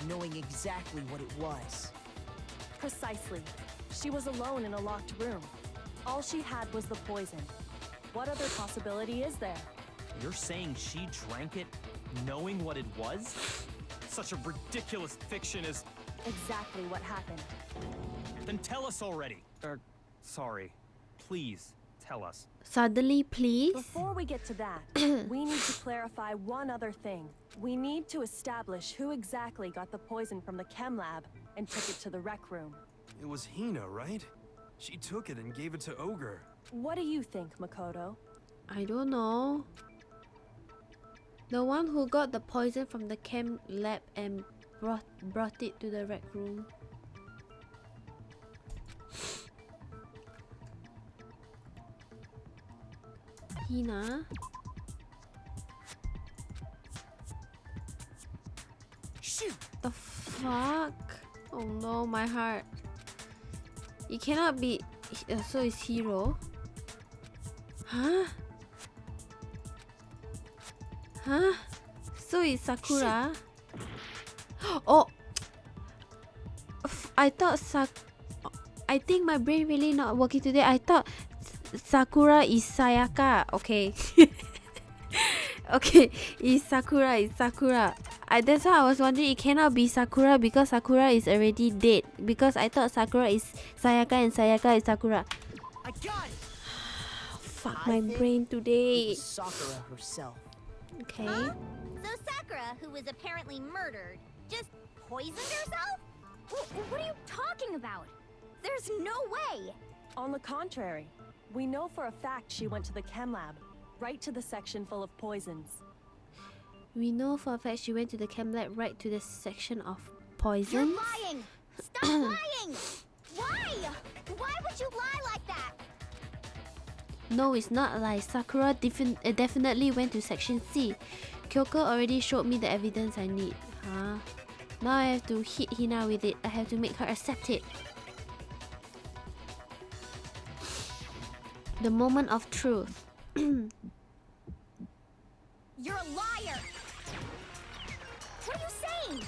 knowing exactly what it was. Precisely. She was alone in a locked room. All she had was the poison. What other possibility is there? You're saying she drank it knowing what it was? Such a ridiculous fiction is... Exactly what happened. Then tell us already. Sorry. Please, tell us. Suddenly, please? Before we get to that, we need to clarify one other thing. We need to establish who exactly got the poison from the chem lab and took it to the rec room. It was Hina, right? She took it and gave it to Ogre. What do you think, Makoto? I don't know. The one who got the poison from the chem lab and brought it to the rec room. Hina? Shoot! The fuck? Oh no, my heart. It cannot be. So it's Hero. Huh? Huh? So it's Sakura. Oh, I thought I think my brain really not working today. I thought Sakura is Sayaka. Okay. Okay, it's Sakura. It's Sakura. That's why I was wondering it cannot be Sakura because Sakura is already dead. Because I thought Sakura is Sayaka and Sayaka is Sakura. I got it. Fuck my brain today. It was Sakura herself. Okay. Huh? So Sakura, who was apparently murdered, just poisoned herself? What are you talking about? There's no way! On the contrary, we know for a fact she went to the chem lab, right to the section full of poisons. We know for a fact she went to the chem lab right to the section of You're poison. lying! Stop lying! Why? Why would you lie like that? No, it's not like Sakura definitely went to section C. Kyoko already showed me the evidence I need. Huh? Now I have to hit Hina with it. I have to make her accept it. The moment of truth. You're a liar! What are you saying?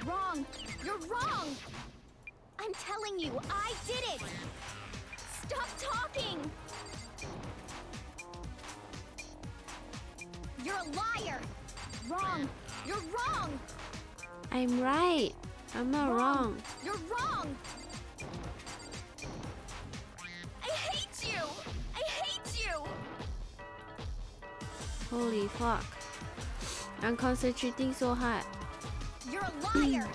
Wrong! You're wrong! I'm telling you, I did it! Stop talking! You're a liar! Wrong! You're wrong! I'm right. I'm not wrong. You're wrong! I hate you! I hate you! Holy fuck. I'm concentrating so hard. You're a liar!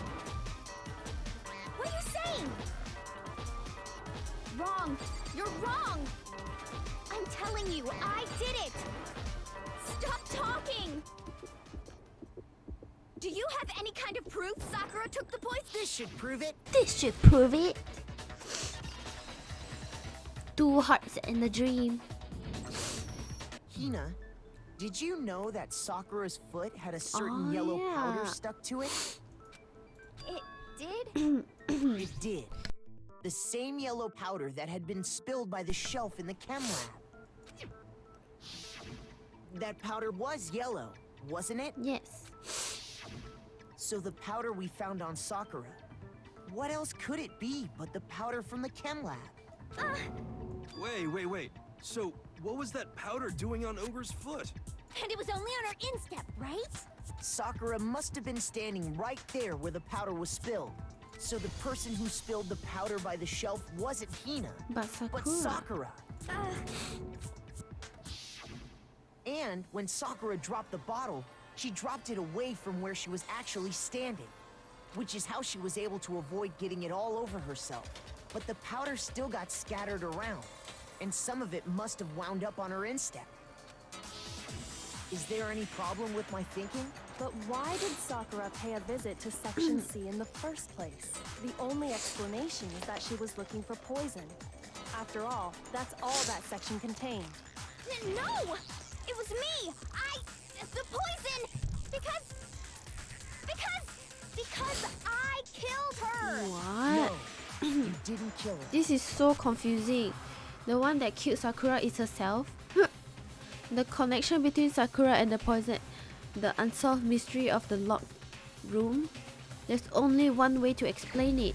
What are you saying? Wrong! You're wrong! I'm telling you, I did it! Stop talking! Do you have any kind of proof Sakura took the poison? This should prove it. This should prove it. 2 hearts and a dream. Hina, did you know that Sakura's foot had a certain yellow powder stuck to it? It did? It did. The same yellow powder that had been spilled by the shelf in the chem lab. That powder was yellow, wasn't it? Yes. So the powder we found on Sakura, what else could it be but the powder from the chem lab? Wait. So, what was that powder doing on Ogre's foot? And it was only on her instep, right? Sakura must have been standing right there where the powder was spilled. So the person who spilled the powder by the shelf wasn't Hina, But Sakura. but Sakura. And when Sakura dropped the bottle, she dropped it away from where she was actually standing, which is how she was able to avoid getting it all over herself. But the powder still got scattered around, and some of it must have wound up on her instep. Is there any problem with my thinking? But why did Sakura pay a visit to Section C in the first place? The only explanation is that she was looking for poison. After all, that's all that section contained. No! It was me! The poison! Because I killed her! What? No, you didn't kill her. This is so confusing. The one that killed Sakura is herself? The connection between Sakura and the poison, the unsolved mystery of the locked room. There's only one way to explain it.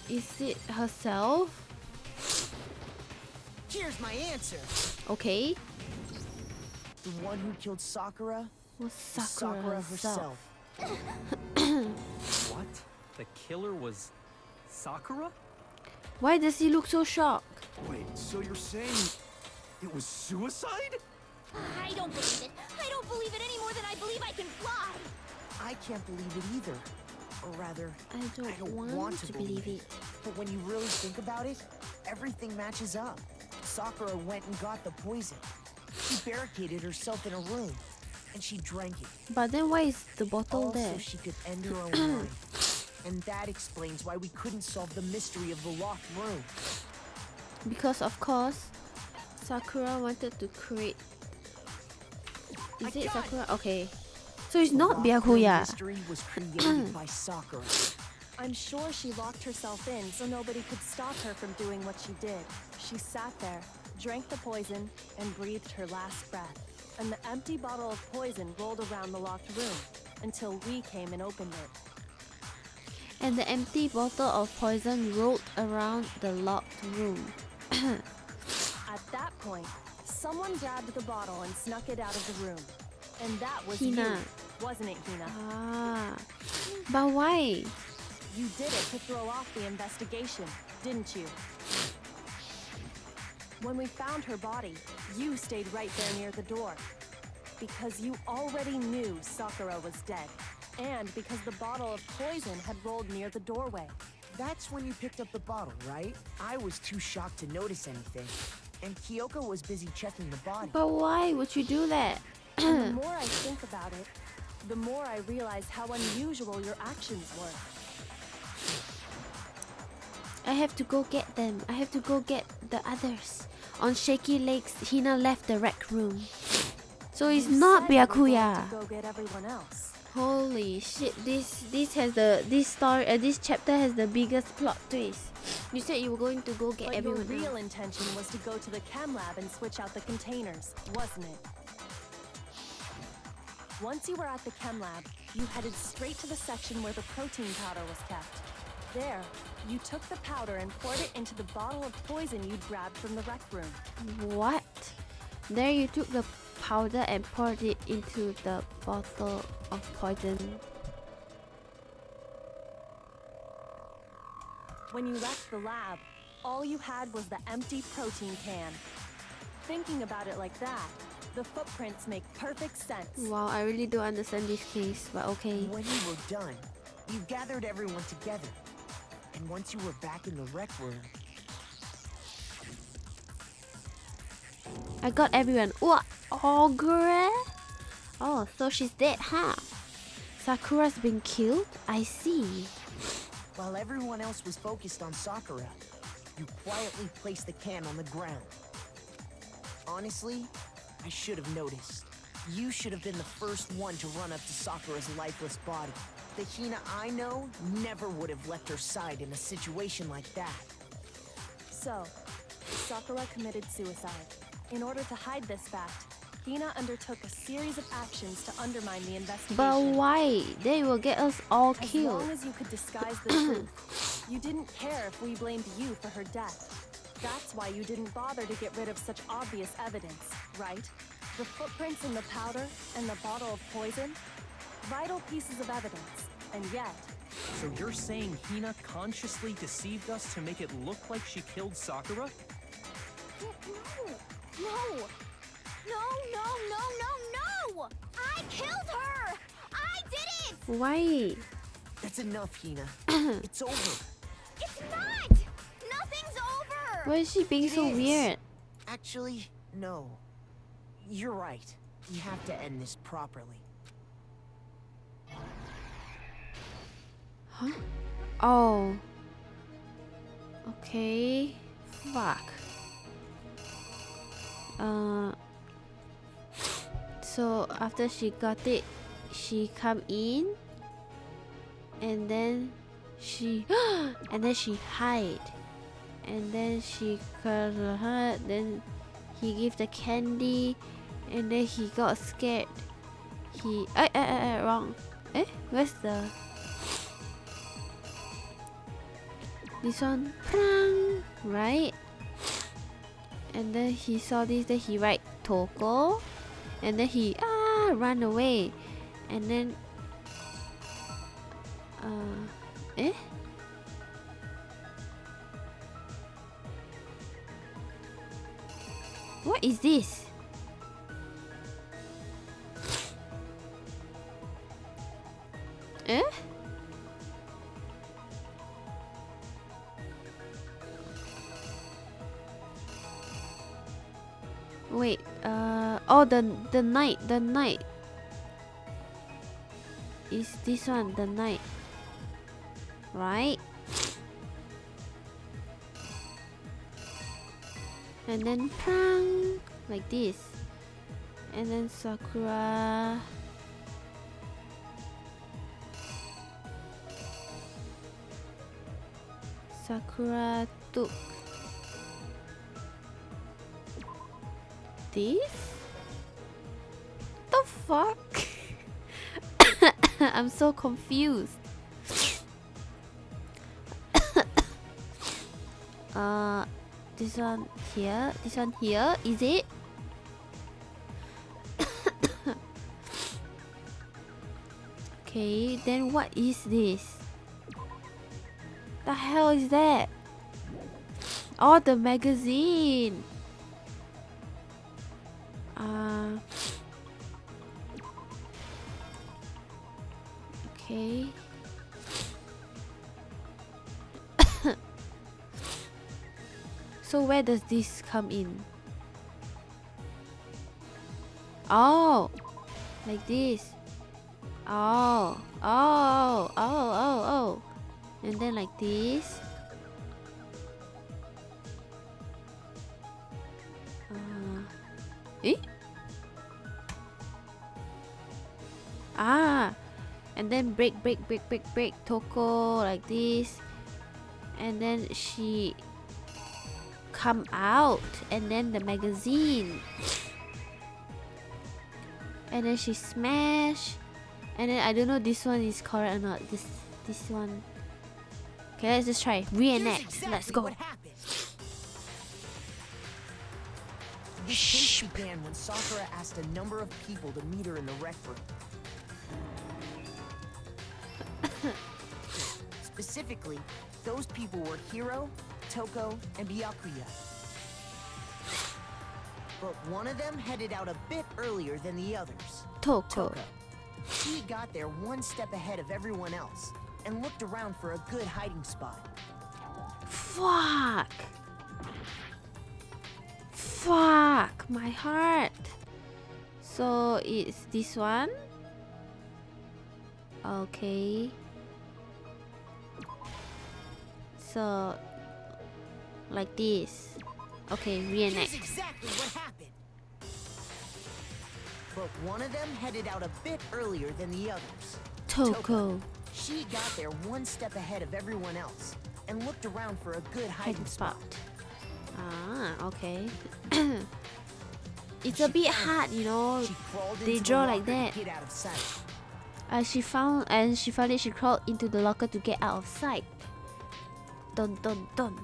Is it herself? Here's my answer. Okay. The one who killed Sakura Was was Sakura herself. What? The killer was Sakura? Why does he look so shocked? Wait, so you're saying it was suicide? I don't believe it. I don't believe it any more than I believe I can fly. I can't believe it either. Or rather, I don't want to believe it. But when you really think about it, everything matches up. Sakura went and got the poison. She barricaded herself in a room, and she drank it. But then why is the bottle All there? so she could end her own life. And that explains why we couldn't solve the mystery of the locked room. Because of course, Sakura wanted to create. Is it Sakura? Okay. So it's The not locked room Byakuya. mystery was created by Sakura. I'm sure she locked herself in so nobody could stop her from doing what she did. She sat there, drank the poison, and breathed her last breath. And the empty bottle of poison rolled around the locked room until we came and opened it. And the empty bottle of poison rolled around the locked room. At that point, someone grabbed the bottle and snuck it out of the room. And that was Hina. you, wasn't it, Hina? Ah. But why? You did it to throw off the investigation, didn't you? When we found her body, you stayed right there near the door. Because you already knew Sakura was dead. And because the bottle of poison had rolled near the doorway. That's when you picked up the bottle, right? I was too shocked to notice anything. And Kyoko was busy checking the body. But why would you do that? And the more I think about it, the more I realize how unusual your actions were. I have to go get them. I have to go get the others. On shaky legs, Hina left the rec room. So it's You not said you were going Byakuya. to go get everyone else. Holy shit! This chapter has the biggest plot twist. You said you were going to go get But your everyone real else. intention was to go to the chem lab and switch out the containers, wasn't it? Once you were at the chem lab, you headed straight to the section where the protein powder was kept. There, you took the powder and poured it into the bottle of poison you'd grabbed from the rec room. What? There you took the powder and poured it into the bottle of poison. When you left the lab, all you had was the empty protein can. Thinking about it like that, the footprints make perfect sense. Wow, I really don't understand this case, but okay. When you were done, you gathered everyone together. And once you were back in the rec room, I got everyone. What? Ogre? Oh, so she's dead, huh? Sakura's been killed? I see. while everyone else was focused on Sakura, you quietly placed the can on the ground. Honestly, I should have noticed. You should have been the first one to run up to Sakura's lifeless body. The Hina I know never would have left her side in a situation like that. So, Sakura committed suicide. In order to hide this fact, Hina undertook a series of actions to undermine the investigation. But why? They will get us all As killed. long as you could disguise the truth, you didn't care if we blamed you for her death. That's why you didn't bother to get rid of such obvious evidence, right? The footprints in the powder and the bottle of poison? Vital pieces of evidence, and yet... So you're saying Hina consciously deceived us to make it look like she killed Sakura? No! I killed her! I did it! Why? That's enough, Hina. It's over. It's not! Nothing's over! Why is she being It so is. weird? Actually, no. You're right. We have to end this properly. Huh? Oh. Okay. Fuck. So after she got it, she come in, and then she hide, and then she cut her. Then he give the candy, and then he got scared. He wrong. Where's the this one? Prang, right? And then he saw this, then he write Toko, and then he run away, and then what is this? Oh, the knight. Is this one the knight? Right? And then prang like this. And then Sakura. Sakura took this? The fuck? I'm so confused. This one here, is it? Okay, then what is this? The hell is that? Oh, the magazine. Okay. So where does this come in? Oh, like this. Oh. And then like this. And then break Toko like this. And then she come out, and then the magazine, and then she smash, and then I don't know this one is correct or not. This one. Okay, let's just try reenact. Exactly Let's go. What happened. This case began when Sakura asked a number of people to meet her in the rec room. Specifically, those people were Hiro, Toko, and Byakuya. But one of them headed out a bit earlier than the others. Toko. She got there one step ahead of everyone else and looked around for a good hiding spot. Fuck, my heart. So it's this one. Okay. So like this. Okay, reenact. Here's exactly what happened. But one of them headed out a bit earlier than the others. Toko. She got there one step ahead of everyone else and looked around for a good hiding spot. Okay. It's a bit hard, you know. They draw like that. Get out of sight. She found it. She crawled into the locker to get out of sight. Dun dun dun.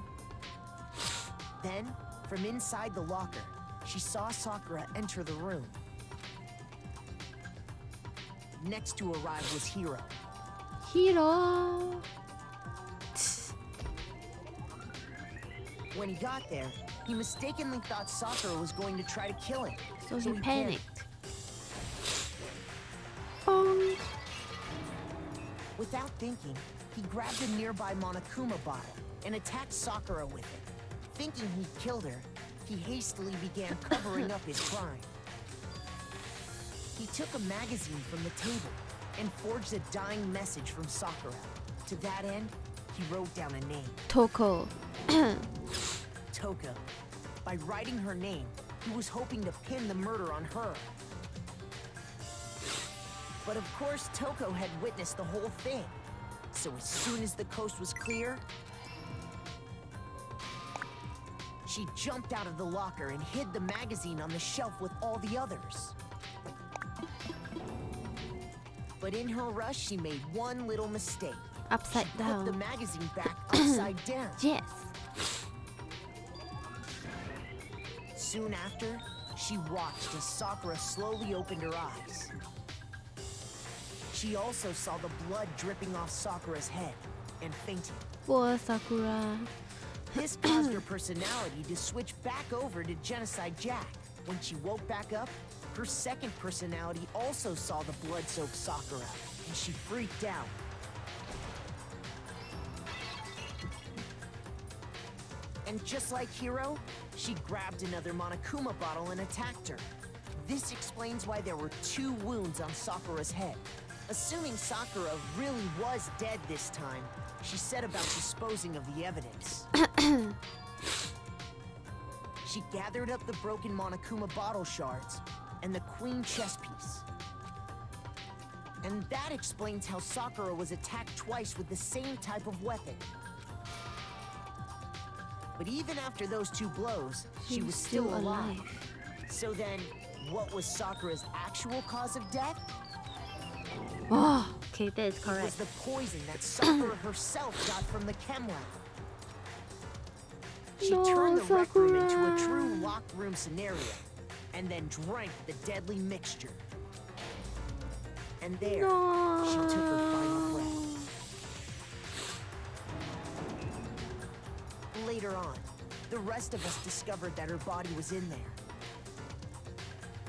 Then, from inside the locker, she saw Sakura enter the room. Next to arrive was Hiro. When he got there, he mistakenly thought Sakura was going to try to kill him. So he panicked. Without thinking, he grabbed a nearby Monokuma bottle and attacked Sakura with it. Thinking he'd killed her, he hastily began covering up his crime. He took a magazine from the table and forged a dying message from Sakura. To that end, he wrote down a name. Toko. Toko. By writing her name, he was hoping to pin the murder on her. But of course, Toko had witnessed the whole thing. So as soon as the coast was clear, she jumped out of the locker and hid the magazine on the shelf with all the others. But in her rush, she made one little mistake. Upside She down. put the magazine back upside down. Yes. Soon after, she watched as Sakura slowly opened her eyes. She also saw the blood dripping off Sakura's head and fainted. Poor Sakura. This caused her personality to switch back over to Genocide Jack. When she woke back up, her second personality also saw the blood-soaked Sakura, and she freaked out. And just like Hiro, she grabbed another Monokuma bottle and attacked her. This explains why there were 2 wounds on Sakura's head. Assuming Sakura really was dead this time, she set about disposing of the evidence. She gathered up the broken Monokuma bottle shards and the queen chess piece. And that explains how Sakura was attacked twice with the same type of weapon. But even after those 2 blows, she was still alive. So then, what was Sakura's actual cause of death? Oh, okay, that is It was correct. the poison that Sakura herself got from the chem lab. She No, turned the rec room into a Sakura. true locked room scenario, and then drank the deadly mixture. And there, she took her final breath. Later on, the rest of us discovered that her body was in there.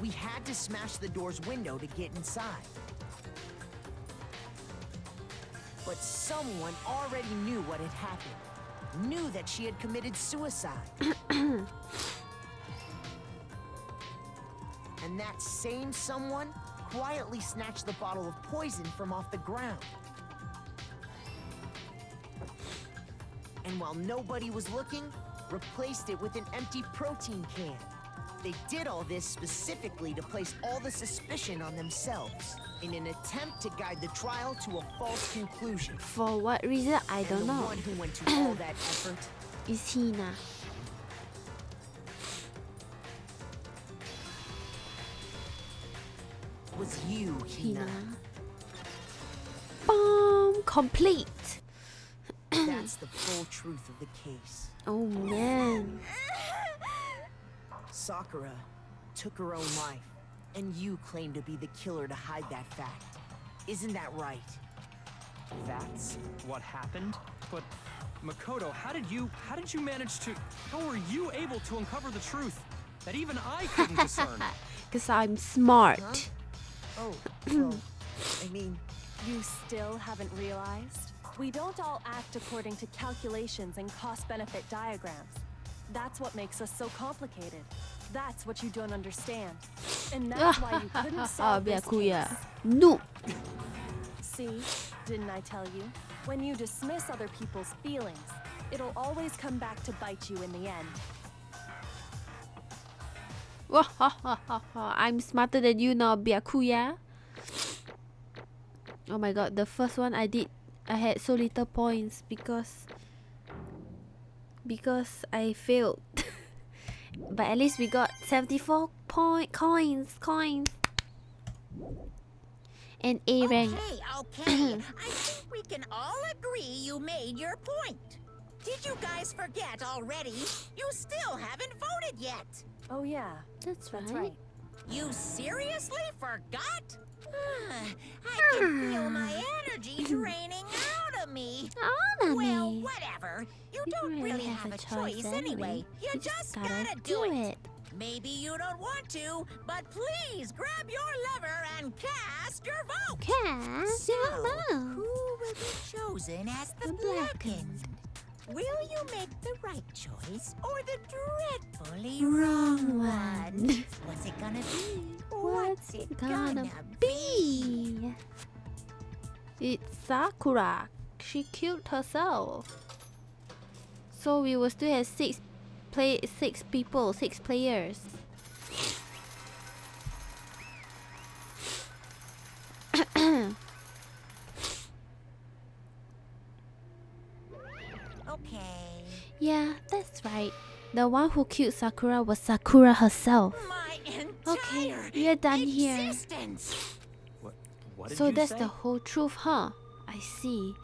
We had to smash the door's window to get inside. But someone already knew what had happened. Knew that she had committed suicide. And that same someone quietly snatched the bottle of poison from off the ground. And while nobody was looking, replaced it with an empty protein can. They did all this specifically to place all the suspicion on themselves, in an attempt to guide the trial to a false conclusion. For what reason, I And don't the know. one who went to all that effort Is Hina. was you, Hina. Hina. Bomb complete. That's the full truth of the case. Oh man. Sakura took her own life, and you claim to be the killer to hide that fact. Isn't that right? That's what happened? But Makoto, how did you manage to, how were you able to uncover the truth that even I couldn't discern? Because I'm smart. Huh? Oh, well, I mean, You still haven't realized? We don't all act according to calculations and cost-benefit diagrams. That's what makes us so complicated. That's what you don't understand. And that's why you couldn't solve this case. No. See? Didn't I tell you? When you dismiss other people's feelings, it'll always come back to bite you in the end. I'm smarter than you now, Byakuya. Oh my god, the first one I did, I had so little points because I failed. But at least we got 74 coins. And A rank. Okay. I think we can all agree you made your point. Did you guys forget already? You still haven't voted yet. Oh yeah, That's that's right. You seriously forgot? I can feel my energy draining out of me. Well, whatever. You don't really have a choice anyway. You just gotta do it. Maybe you don't want to, but please grab your lever and cast your vote. So, who will be chosen as the blackened? Will you make the right choice or the dreadfully wrong one? What's it gonna be? What's it gonna be? It's Sakura. She killed herself. So we will still have six players. Okay. Yeah, that's right. The one who killed Sakura was Sakura herself. My Okay, entire we are done here. existence. What did So you that's say? the whole truth, huh? I see.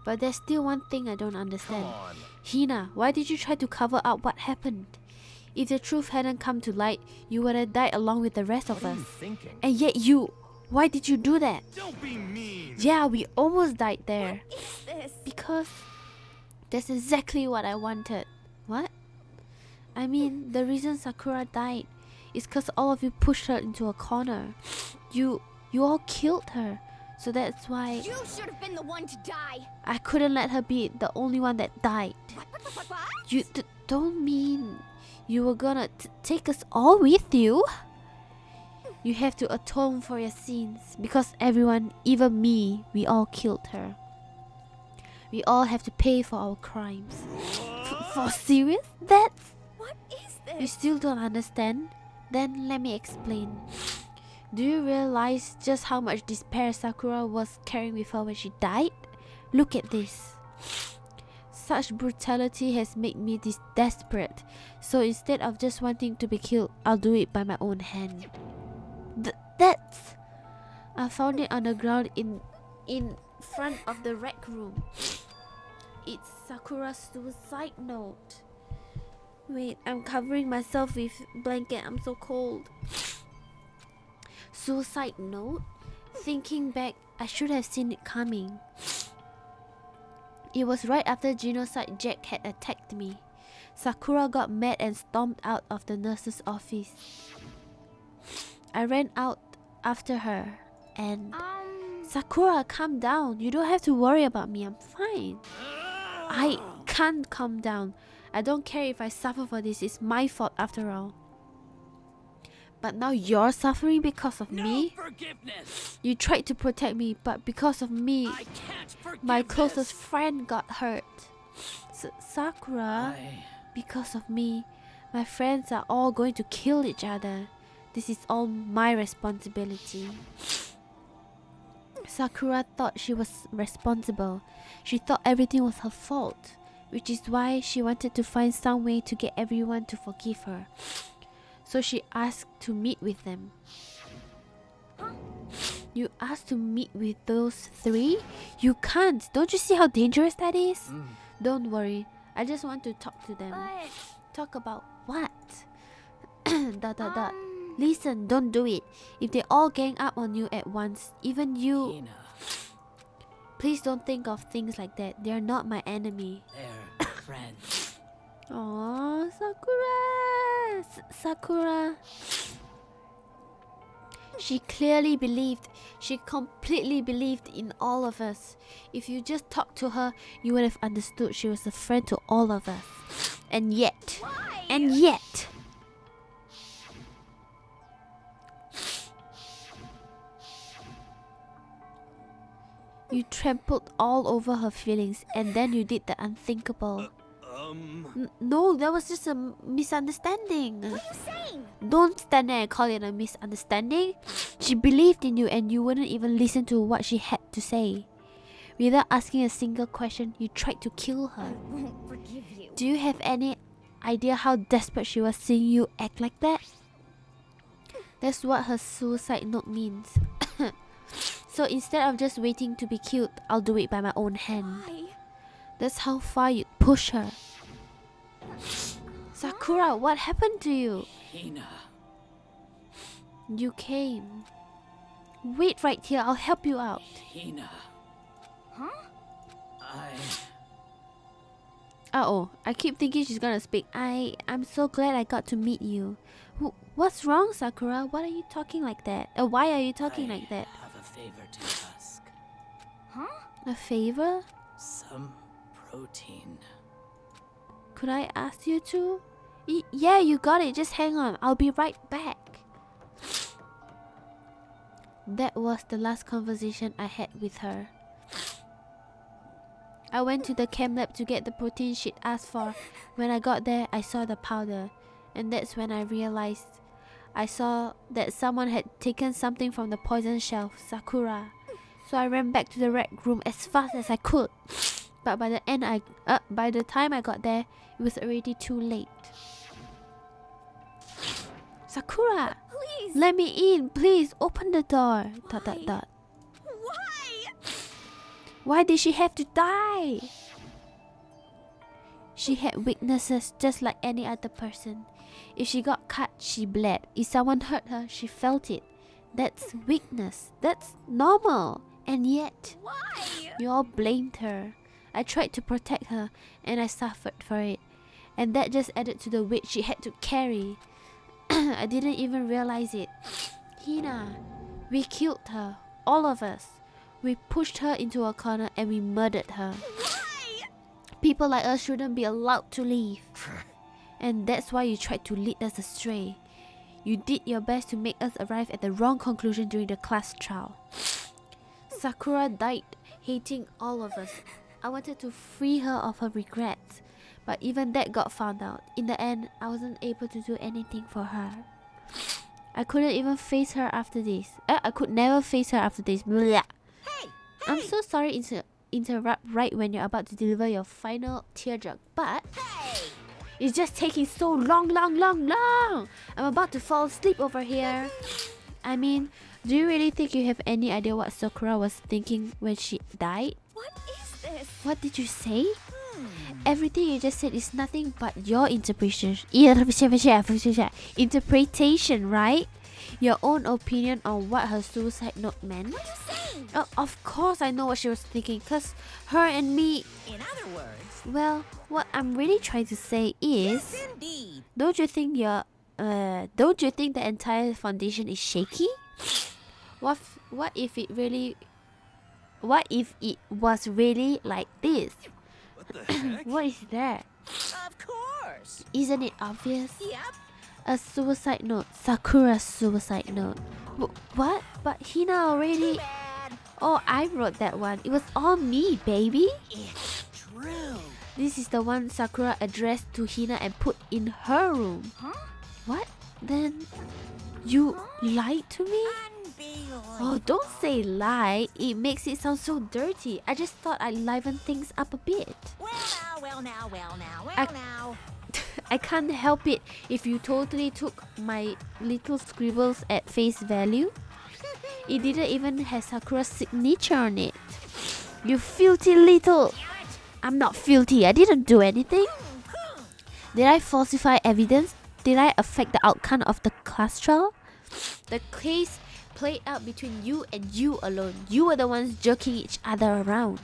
But there's still one thing I don't Come understand. on. Hina, why did you try to cover up what happened? If the truth hadn't come to light, you would have died along with the rest What of are us. you thinking? And yet why did you do that? Don't be mean. Yeah, we almost died there. Is this? Because that's exactly what I wanted. What? I mean, the reason Sakura died is because all of you pushed her into a corner. You all killed her. So that's why You should have been the one to die. I couldn't let her be the only one that died. What? You don't mean you were gonna take us all with you? You have to atone for your sins because everyone, even me, we all killed her. We all have to pay for our crimes. For serious? That's... What is You this? still don't understand? Then let me explain. Do you realize just how much despair Sakura was carrying with her when she died? Look at this. Such brutality has made me desperate. So instead of just wanting to be killed, I'll do it by my own hand. That's... I found it on the ground in front of the rec room. It's Sakura's suicide note. Wait, I'm covering myself with blanket. I'm so cold. Suicide note? Thinking back, I should have seen it coming. It was right after Genocide Jack had attacked me. Sakura got mad and stormed out of the nurse's office. I ran out after her and... Sakura, calm down. You don't have to worry about me. I'm fine. I can't calm down. I don't care if I suffer for this. It's my fault after all. But now you're suffering because of me? Forgiveness. You tried to protect me, but because of me, I can't forgive my closest this. friend got hurt. Sakura, because of me, my friends are all going to kill each other. This is all my responsibility. Sakura thought she was responsible. She thought everything was her fault, which is why she wanted to find some way to get everyone to forgive her. So she asked to meet with them. You asked to meet with those three? You can't. Don't you see how dangerous that is? Don't worry. I just want to talk to them. But Talk about what? Listen, don't do it. If they all gang up on you at once, even you... Please don't think of things like that. They're not my enemy. They're friends. Aww, Sakura! Sakura. She clearly believed, she completely believed in all of us. If you just talked to her, you would have understood she was a friend to all of us. And yet, you trampled all over her feelings, and then you did the unthinkable. No, that was just a misunderstanding. What are you saying? Don't stand there and call it a misunderstanding. She believed in you and you wouldn't even listen to what she had to say. Without asking a single question, you tried to kill her. I won't forgive you. Do you have any idea how desperate she was seeing you act like that? That's what her suicide note means. So instead of just waiting to be killed, I'll do it by my own hand. Why? That's how far you'd push her. Sakura, what happened to you? Hina. You came. Wait right here, I'll help you out. Hina. Huh? Uh-oh, I keep thinking she's gonna speak. I'm so glad I got to meet you. What's wrong, Sakura? What are you talking like that? Why are you talking like that? I have a favor to ask. Huh? A favor? Some protein. Could I ask you to? Yeah, you got it. Just hang on. I'll be right back. That was the last conversation I had with her. I went to the chem lab to get the protein she'd asked for. When I got there, I saw the powder. And that's when I realized I saw that someone had taken something from the poison shelf, Sakura. So I ran back to the rec room as fast as I could. But by the time I got there, it was already too late. Sakura! Please! Let me in! Please, open the door! Why? Why did she have to die? She had weaknesses just like any other person. If she got cut, she bled. If someone hurt her, she felt it. That's weakness. That's normal. And yet, Why? you all blamed her. I tried to protect her, and I suffered for it. And that just added to the weight she had to carry. I didn't even realize it. Hina, we killed her. All of us. We pushed her into a corner and we murdered her. Why? People like us shouldn't be allowed to leave. And that's why you tried to lead us astray. You did your best to make us arrive at the wrong conclusion during the class trial. Sakura died hating all of us. I wanted to free her of her regrets, but even that got found out. In the end, I wasn't able to do anything for her. I couldn't even face her after this. I could never face her after this. Blah. Hey! I'm so sorry to interrupt right when you're about to deliver your final teardrop, but Hey! it's just taking so long. I'm about to fall asleep over here. I mean, do you really think you have any idea what Sakura was thinking when she died? What is this? What did you say? Everything you just said is nothing but your interpretation, right? Your own opinion on what her suicide note meant. What are you saying? Oh, of course I know what she was thinking, cause her and me. In other words, Well, what I'm really trying to say is, yes, indeed. don't you think the entire foundation is shaky? What if it was really like this? What the heck? What is that? Of course. Isn't it obvious? Yep. A suicide note. Sakura's suicide note. What? But Hina already... Bad. Oh, I wrote that one. It was all me, baby. It's true. This is the one Sakura addressed to Hina and put in her room. Huh? What? Then you lied to me? Unbelievable. Oh, don't say lie. It makes it sound so dirty. I just thought I'd liven things up a bit. Well now. I- I can't help it if you totally took my little scribbles at face value. It didn't even have Sakura's signature on it. You filthy little... I'm not filthy. I didn't do anything. Did I falsify evidence? Did I affect the outcome of the class trial? The case played out between you and you alone. You were the ones jerking each other around.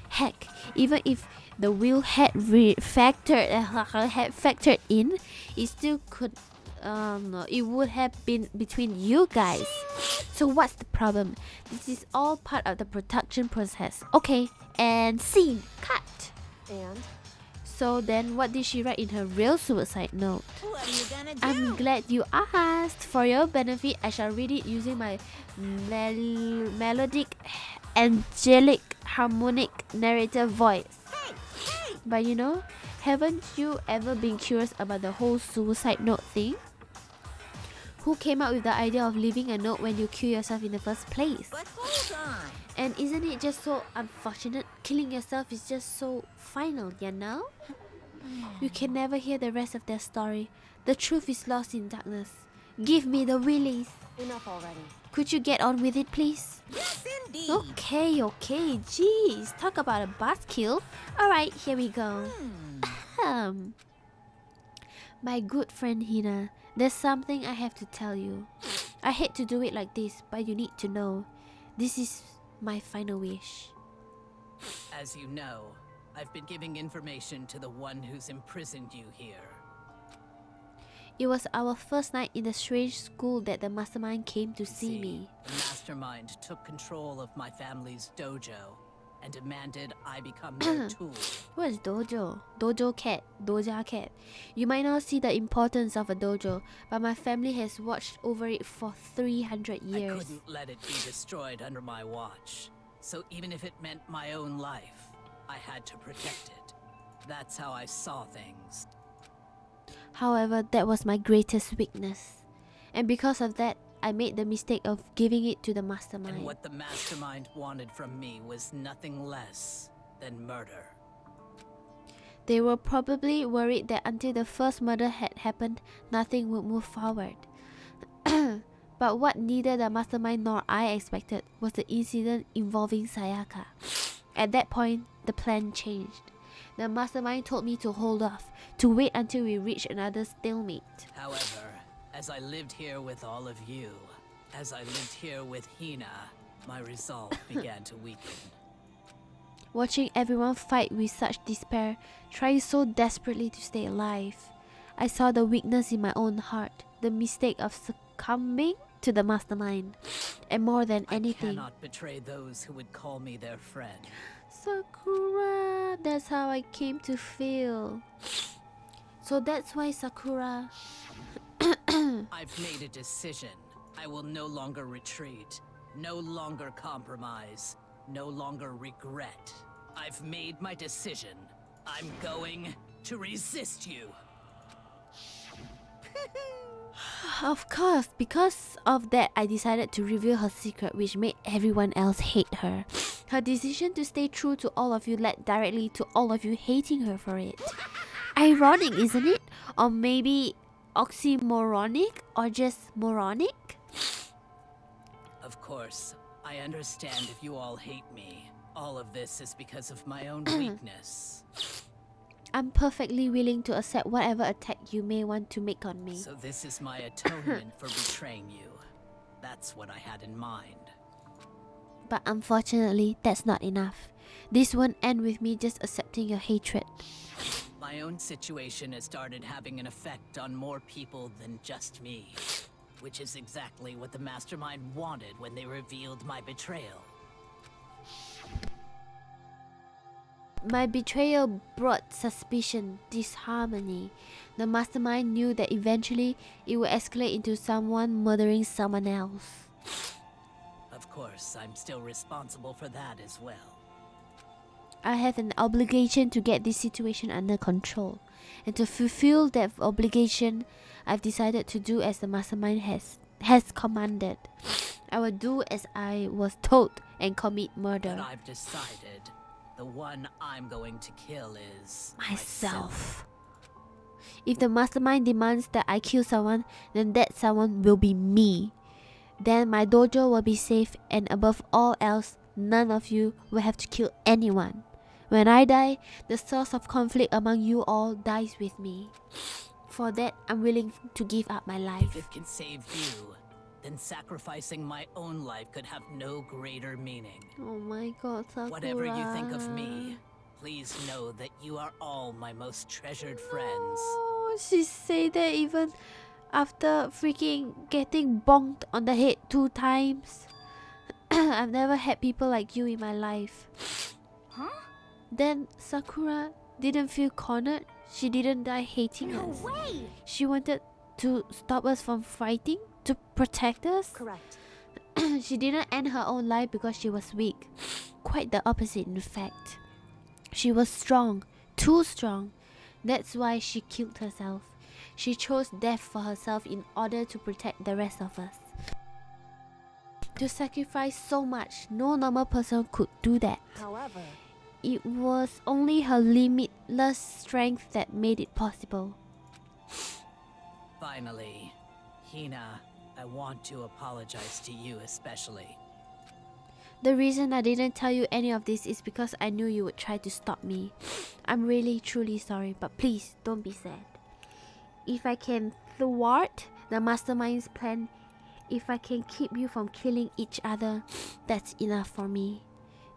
Heck, even if the will had factored in, it still could. No, it would have been between you guys. So what's the problem? This is all part of the production process. Okay, and scene cut. And So then, what did she write in her real suicide note? What are you gonna do? I'm glad you asked. For your benefit, I shall read it using my melodic, angelic, harmonic narrator voice. Hey! But you know, haven't you ever been curious about the whole suicide note thing? Who came up with the idea of leaving a note when you kill yourself in the first place? But hold on. And isn't it just so unfortunate? Killing yourself is just so final, you know? You can never hear the rest of their story. The truth is lost in darkness. Give me the willies. enough already. Could you get on with it, please? Yes, indeed. Okay. Jeez, talk about a buzzkill. Alright, here we go. My good friend Hina, there's something I have to tell you. I hate to do it like this, but you need to know. This is my final wish. As you know, I've been giving information to the one who's imprisoned you here. It was our first night in the strange school that the mastermind came to see me. The mastermind took control of my family's dojo and demanded I become their tool. What is dojo? Doja cat. You might not see the importance of a dojo, but my family has watched over it for 300 I years. couldn't let it be destroyed under my watch. So even if it meant my own life, I had to protect it. That's how I saw things. However, that was my greatest weakness. And because of that, I made the mistake of giving it to the mastermind. And what the mastermind wanted from me was nothing less than murder. They were probably worried that until the first murder had happened, nothing would move forward. But what neither the mastermind nor I expected was the incident involving Sayaka. At that point, the plan changed. The mastermind told me to hold off, to wait until we reached another stalemate. However, as I lived here with all of you, as I lived here with Hina, my resolve began to weaken. Watching everyone fight with such despair, trying so desperately to stay alive, I saw the weakness in my own heart, the mistake of succumbing to the mastermind, and more than anything, I cannot betray those who would call me their friend. Sakura, that's how I came to feel. So that's why Sakura I've made a decision. I will no longer retreat, no longer compromise, no longer regret. I've made my decision. I'm going to resist you. Of course, because of that, I decided to reveal her secret, which made everyone else hate her. Her decision to stay true to all of you led directly to all of you hating her for it. Ironic, isn't it? Or maybe oxymoronic, or just moronic? Of course, I understand if you all hate me. All of this is because of my own weakness. I'm perfectly willing to accept whatever attack you may want to make on me. So this is my atonement for betraying you. That's what I had in mind. But unfortunately, that's not enough. This won't end with me just accepting your hatred. My own situation has started having an effect on more people than just me. Which is exactly what the mastermind wanted when they revealed my betrayal. My betrayal brought suspicion, disharmony. The mastermind knew that eventually it would escalate into someone murdering someone else. Of course, I'm still responsible for that as well. I have an obligation to get this situation under control. And to fulfill that obligation, I've decided to do as the mastermind has commanded. I will do as I was told and commit murder. But I've decided the one I'm going to kill is myself. If the mastermind demands that I kill someone, then that someone will be me. Then my dojo will be safe, and above all else, none of you will have to kill anyone. When I die, the source of conflict among you all dies with me. For that, I'm willing to give up my life. If it can save you, then sacrificing my own life could have no greater meaning. Oh my god, Sakura. Whatever you think of me, please know that you are all my most treasured friends. Oh, she said that even after freaking getting bonked on the head 2 times. I've never had people like you in my life. Huh? Then Sakura didn't feel cornered. She didn't die hating No us. way! She wanted to stop us from fighting, to protect us. Correct. She didn't end her own life because she was weak. Quite the opposite, in fact. She was strong, too strong. That's why she killed herself. She chose death for herself in order to protect the rest of us. To sacrifice so much, no normal person could do that. However, It was only her limitless strength that made it possible. Finally, Hina, I want to apologize to you especially. The reason I didn't tell you any of this is because I knew you would try to stop me. I'm really, truly sorry, but please don't be sad. If I can thwart the mastermind's plan, if I can keep you from killing each other, that's enough for me.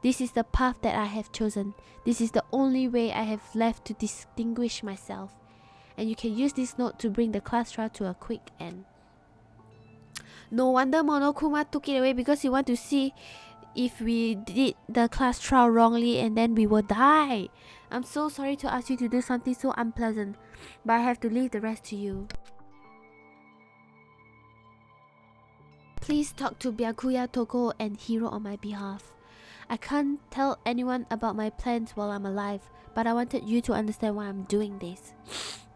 This is the path that I have chosen. This is the only way I have left to distinguish myself. And you can use this note to bring the class trial to a quick end. No wonder Monokuma took it away, because he want to see if we did the class trial wrongly and then we will die. I'm so sorry to ask you to do something so unpleasant, but I have to leave the rest to you. Please talk to Byakuya, Toko, and Hiro on my behalf. I can't tell anyone about my plans while I'm alive, but I wanted you to understand why I'm doing this.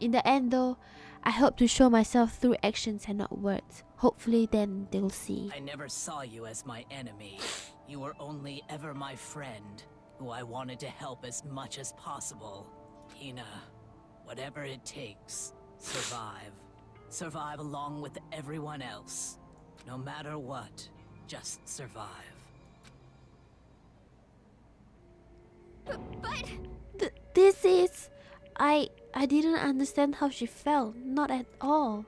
In the end though, I hope to show myself through actions and not words. Hopefully then they'll see. I never saw you as my enemy. You were only ever my friend, who I wanted to help as much as possible. Hina, whatever it takes, survive. Survive along with everyone else. No matter what, just survive. But This is... I didn't understand how she felt. Not at all.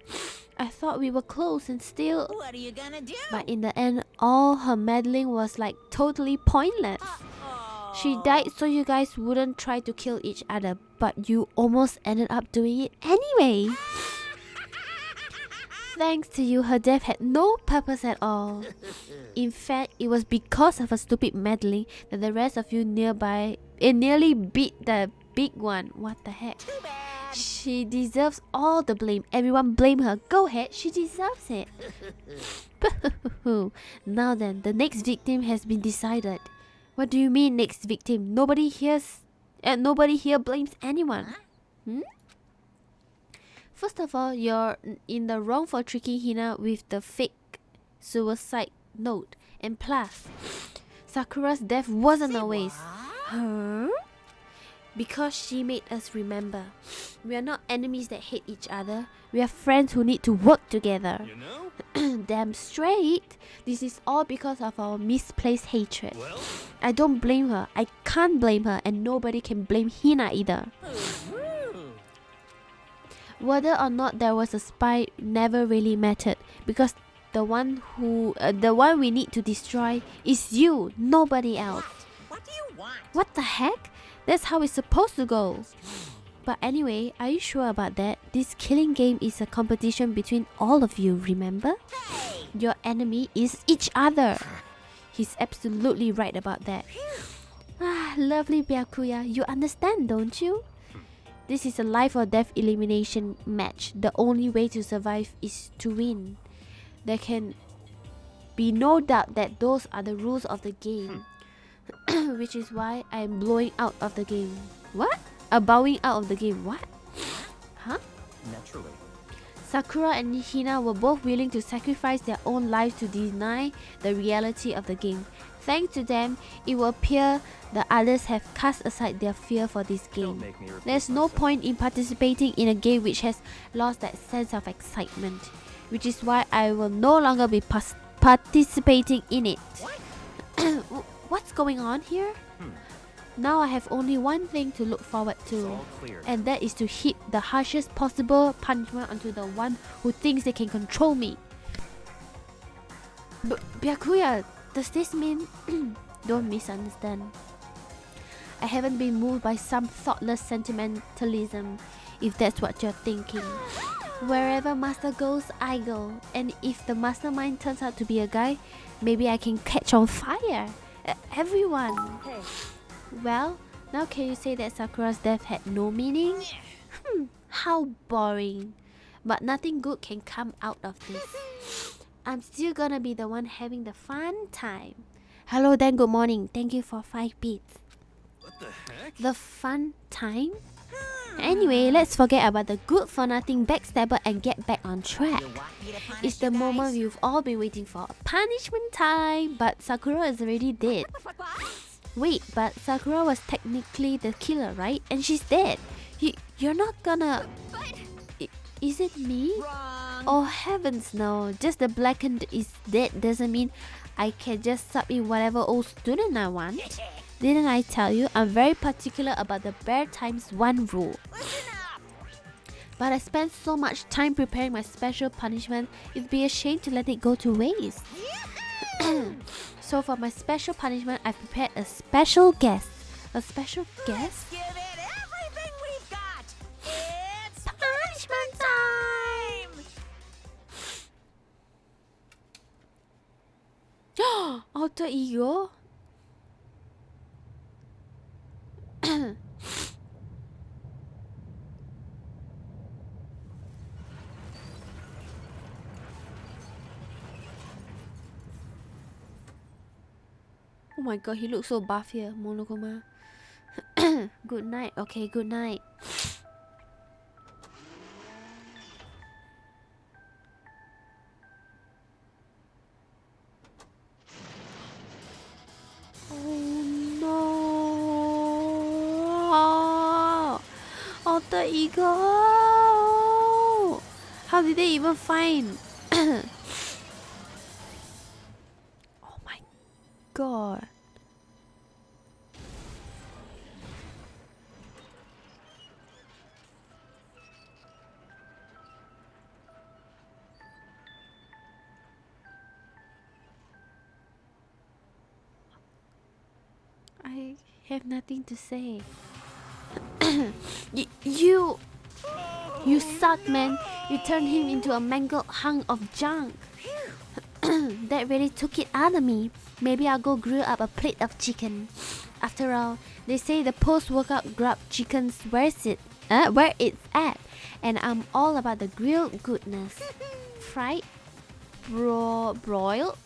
I thought we were close and still... What are you gonna do? But in the end, all her meddling was like totally pointless. She died so you guys wouldn't try to kill each other, but you almost ended up doing it anyway. Thanks to you, her death had no purpose at all. In fact, it was because of her stupid meddling that the rest of you nearby nearly beat the big one. What the heck? Too bad. She deserves all the blame. Everyone blame her. Go ahead, she deserves it. Now then, the next victim has been decided. What do you mean, next victim? Nobody here blames anyone. First of all, you're in the wrong for tricking Hina with the fake suicide note. And plus, Sakura's death wasn't a waste. Huh? Because she made us remember. We are not enemies that hate each other. We are friends who need to work together. You know? Damn straight. This is all because of our misplaced hatred. Well, I don't blame her. I can't blame her. And nobody can blame Hina either. Whether or not there was a spy never really mattered. Because the one we need to destroy is you, nobody else. What do you want? What the heck? That's how it's supposed to go. But anyway, are you sure about that? This killing game is a competition between all of you, remember? Your enemy is each other. He's absolutely right about that. Ah, lovely Byakuya, you understand, don't you? This is a life or death elimination match. The only way to survive is to win. There can be no doubt that those are the rules of the game. Which is why I am blowing out of the game. What? Bowing out of the game. What? Huh? Naturally. Sakura and Hina were both willing to sacrifice their own lives to deny the reality of the game. Thanks to them, it will appear the others have cast aside their fear for this Don't game. make me repeat There's no myself. point in participating in a game which has lost that sense of excitement. Which is why I will no longer be participating in it. What's going on here? Now I have only one thing to look forward It's to. all clear. And that is to heap the harshest possible punishment onto the one who thinks they can control me. Byakuya, does this mean... Don't misunderstand. I haven't been moved by some thoughtless sentimentalism, if that's what you're thinking. Wherever master goes, I go. And if the mastermind turns out to be a guy, maybe I can catch on fire. Everyone. Well, now can you say that Sakura's death had no meaning? How boring. But nothing good can come out of this. I'm still gonna be the one having the fun time. Hello then, good morning. Thank you for 5 bits. what the heck? The fun time? Anyway, let's forget about the good for nothing backstabber and get back on track. You want me to punish It's the you moment guys? we've all been waiting for. Punishment time! But Sakura is already dead. Wait, but Sakura was technically the killer, right? And she's dead. You're not gonna... Is it me? Wrong. Oh heavens no. Just the blackened is dead doesn't mean I can just sub in whatever old student I want. Didn't I tell you? I'm very particular about the bare times 1 rule. But I spent so much time preparing my special punishment, it'd be a shame to let it go to waste. So for my special punishment, I've prepared a special guest. A special guest? Give it everything we've got. It's Punishment time! Alter ego? Oh my god, he looks so buff here, Monokuma. Good night. Okay, good night. Oh no! Alter ego! How did they even find? Oh my god. I have nothing to say. You suck, man. You turned him into a mangled hunk of junk. That really took it out of me. Maybe I'll go grill up a plate of chicken. After all, they say the post-workout grub chickens, where is it? where it's at. And I'm all about the grilled goodness. Fried, broiled.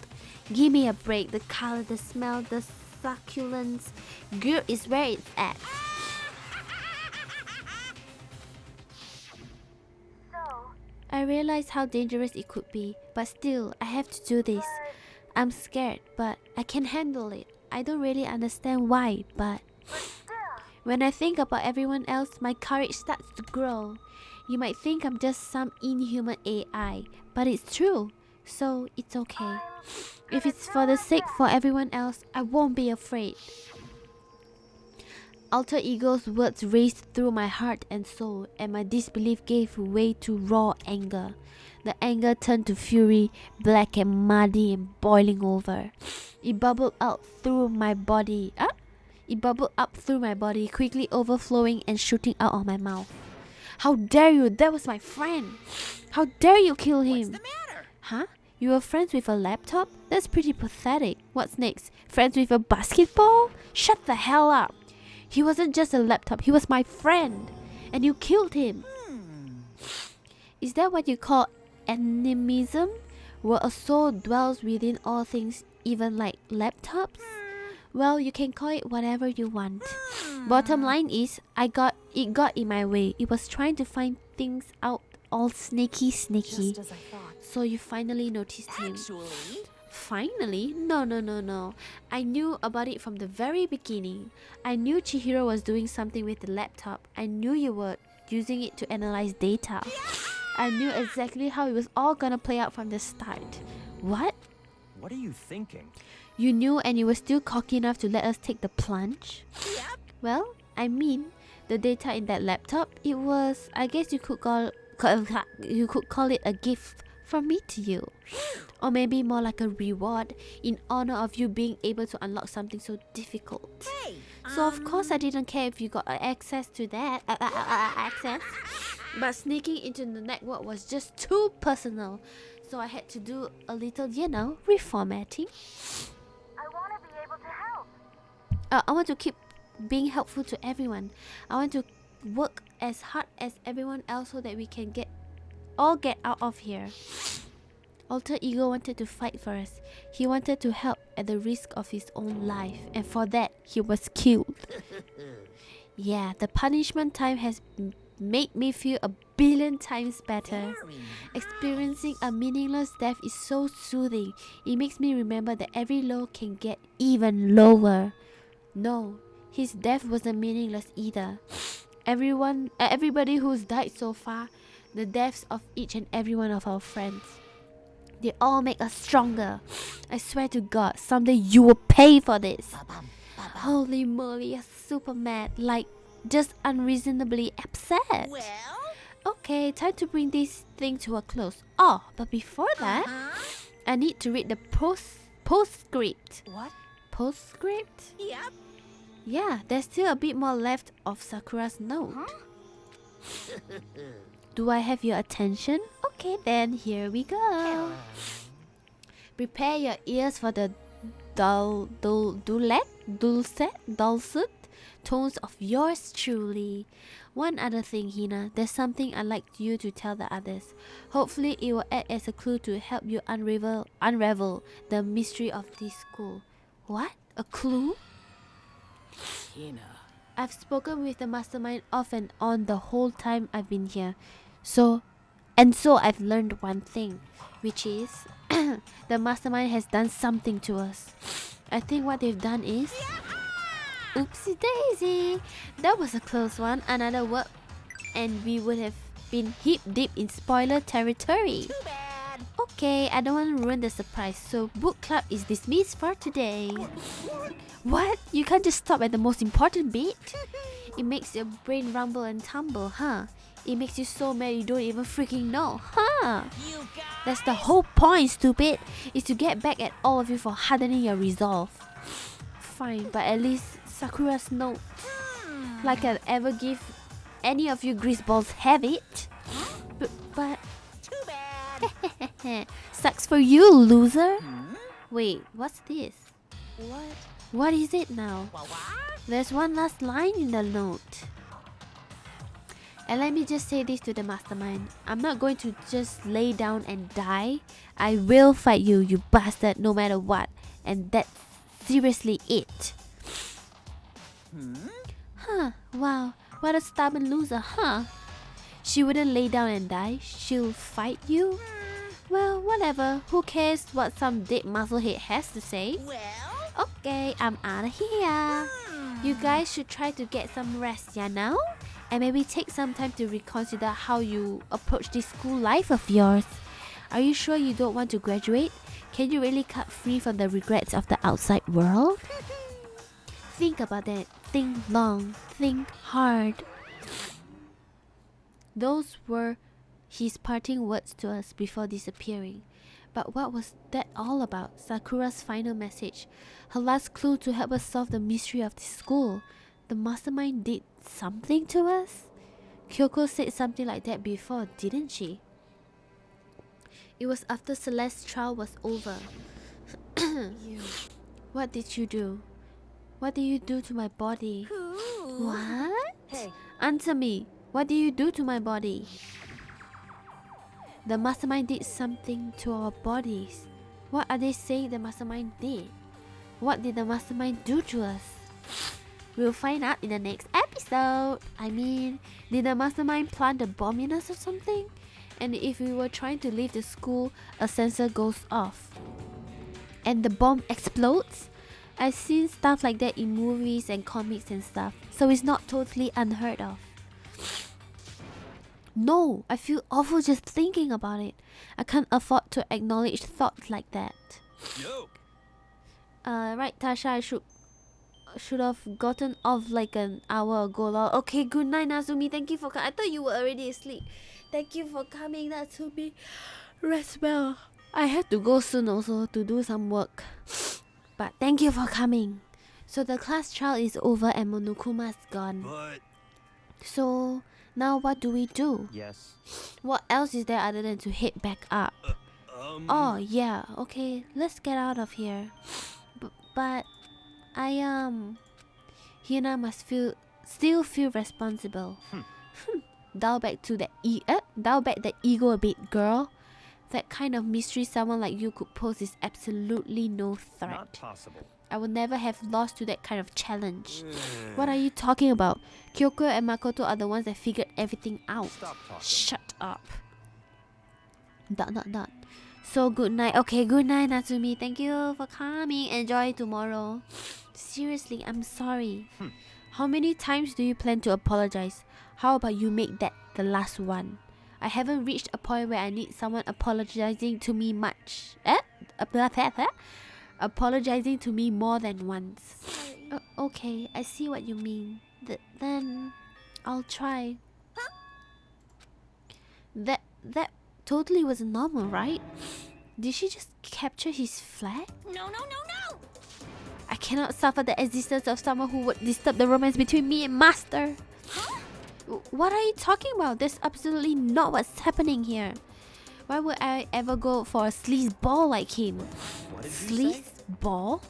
Give me a break. The color, the smell, the succulence. Grilled is where it's at. I realize how dangerous it could be, but still, I have to do this. I'm scared, but I can handle it. I don't really understand why, but when I think about everyone else, my courage starts to grow. You might think I'm just some inhuman AI, but it's true, so it's okay. If it's for the sake for everyone else, I won't be afraid. Alter Ego's words raced through my heart and soul, and my disbelief gave way to raw anger. The anger turned to fury, black and muddy and boiling over. It bubbled out through my body. It bubbled up through my body, quickly overflowing and shooting out of my mouth. How dare you? That was my friend. How dare you kill him? What's the matter? Huh? You were friends with a laptop? That's pretty pathetic. What's next? Friends with a basketball? Shut the hell up. He wasn't just a laptop, he was my friend. And you killed him. Is that what you call animism? Where a soul dwells within all things, even like laptops? Well, you can call it whatever you want. Bottom line is, it got in my way. It was trying to find things out all sneaky. Just as I thought. So you finally noticed him. Actually, Finally? No. I knew about it from the very beginning. I knew Chihiro was doing something with the laptop. I knew you were using it to analyze data. I knew exactly how it was all gonna play out from the start. What? What are you thinking? You knew and you were still cocky enough to let us take the plunge? yep. Well, I mean, the data in that laptop, it was, I guess you could call it a gift from me to you. Or maybe more like a reward in honor of you being able to unlock something so difficult. Hey, So of course I didn't care if you got access to that. Access. But sneaking into the network was just too personal. So I had to do a little, reformatting. I want to be able to help. I want to keep being helpful to everyone. I want to work as hard as everyone else so that we can all get out of here. Alter Ego wanted to fight for us. He wanted to help at the risk of his own life, and for that, he was killed. Yeah, the punishment time has made me feel a billion times better. Experiencing a meaningless death is so soothing. It makes me remember that every low can get even lower. No, his death wasn't meaningless either. Everybody who's died so far, the deaths of each and every one of our friends, they all make us stronger. I swear to God, someday you will pay for this. Holy moly, you're super mad, like just unreasonably upset. Well, Okay, time to bring this thing to a close. Oh, but before that, I need to read the postscript. What? Postscript? yep. Yeah, there's still a bit more left of Sakura's note. Do I have your attention? Okay then, here we go. Prepare your ears for the dulcet tones of yours truly. One other thing, Hina, there's something I'd like you to tell the others. Hopefully it will act as a clue to help you unravel the mystery of this school. What? A clue? Hina. I've spoken with the mastermind off and on the whole time I've been here. So I've learned one thing, which is the mastermind has done something to us. I think what they've done is... Oopsie daisy! That was a close one. Another word and we would have been hip deep in spoiler territory. Too bad. Okay, I don't want to ruin the surprise, so book club is dismissed for today. What? You can't just stop at the most important bit? It makes your brain rumble and tumble, huh? It makes you so mad you don't even freaking know, huh? You guys. That's the whole point, stupid! Is to get back at all of you for hardening your resolve. Fine, but at least Sakura's note. Like I'll ever give any of you greaseballs have it. But Too bad. sucks for you, loser. Wait, what's this? What is it now? What? There's one last line in the note. And let me just say this to the mastermind. I'm not going to just lay down and die. I will fight you, you bastard, no matter what. And that's seriously it. Huh, wow. What a stubborn loser, huh? She wouldn't lay down and die. She'll fight you? Well, whatever. Who cares what some dead musclehead has to say? Well, Okay, I'm out of here. You guys should try to get some rest, yeah, now? And maybe take some time to reconsider how you approach this school life of yours. Are you sure you don't want to graduate? Can you really cut free from the regrets of the outside world? Think about it. Think long. Think hard. Those were his parting words to us before disappearing. But what was that all about? Sakura's final message. Her last clue to help us solve the mystery of the school. The mastermind did something to us? Kyoko said something like that before, didn't she? It was after Celeste's trial was over. What did you do? What did you do to my body? What? Hey. Answer me. What did you do to my body? The mastermind did something to our bodies. What are they saying the mastermind did? What did the mastermind do to us? We'll find out in the next episode. I mean, did the mastermind plant a bomb in us or something? And if we were trying to leave the school, a sensor goes off and the bomb explodes? I've seen stuff like that in movies and comics and stuff, so it's not totally unheard of. No, I feel awful just thinking about it. I can't afford to acknowledge thoughts like that. Yo. Right, Tasha, I should have gotten off like an hour ago. Okay, good night, Nazumi. Thank you for coming. I thought you were already asleep. Thank you for coming, Nazumi. Rest well. I have to go soon also to do some work. But thank you for coming. So the class trial is over and Monokuma's gone. But So now what do we do? Yes. What else is there other than to head back up? Oh yeah, okay, let's get out of here. But Hina must still feel responsible. Dial back that ego a bit, girl. That kind of mystery someone like you could pose is absolutely no threat. Not possible. I would never have lost to that kind of challenge. What are you talking about? Kyoko and Makoto are the ones that figured everything out. Stop talking. Shut up. ... So good night. Okay, good night, Natsumi. Thank you for coming. Enjoy tomorrow. Seriously, I'm sorry. How many times do you plan to apologize? How about you make that the last one? I haven't reached a point where I need someone apologizing to me much. Apologizing to me more than once. Okay, I see what you mean. Then I'll try. That totally was normal, right? Did she just capture his flag? No. I cannot suffer the existence of someone who would disturb the romance between me and Master. What are you talking about? That's absolutely not what's happening here. Why would I ever go for a sleazeball like him? What did you say? Sleazeball?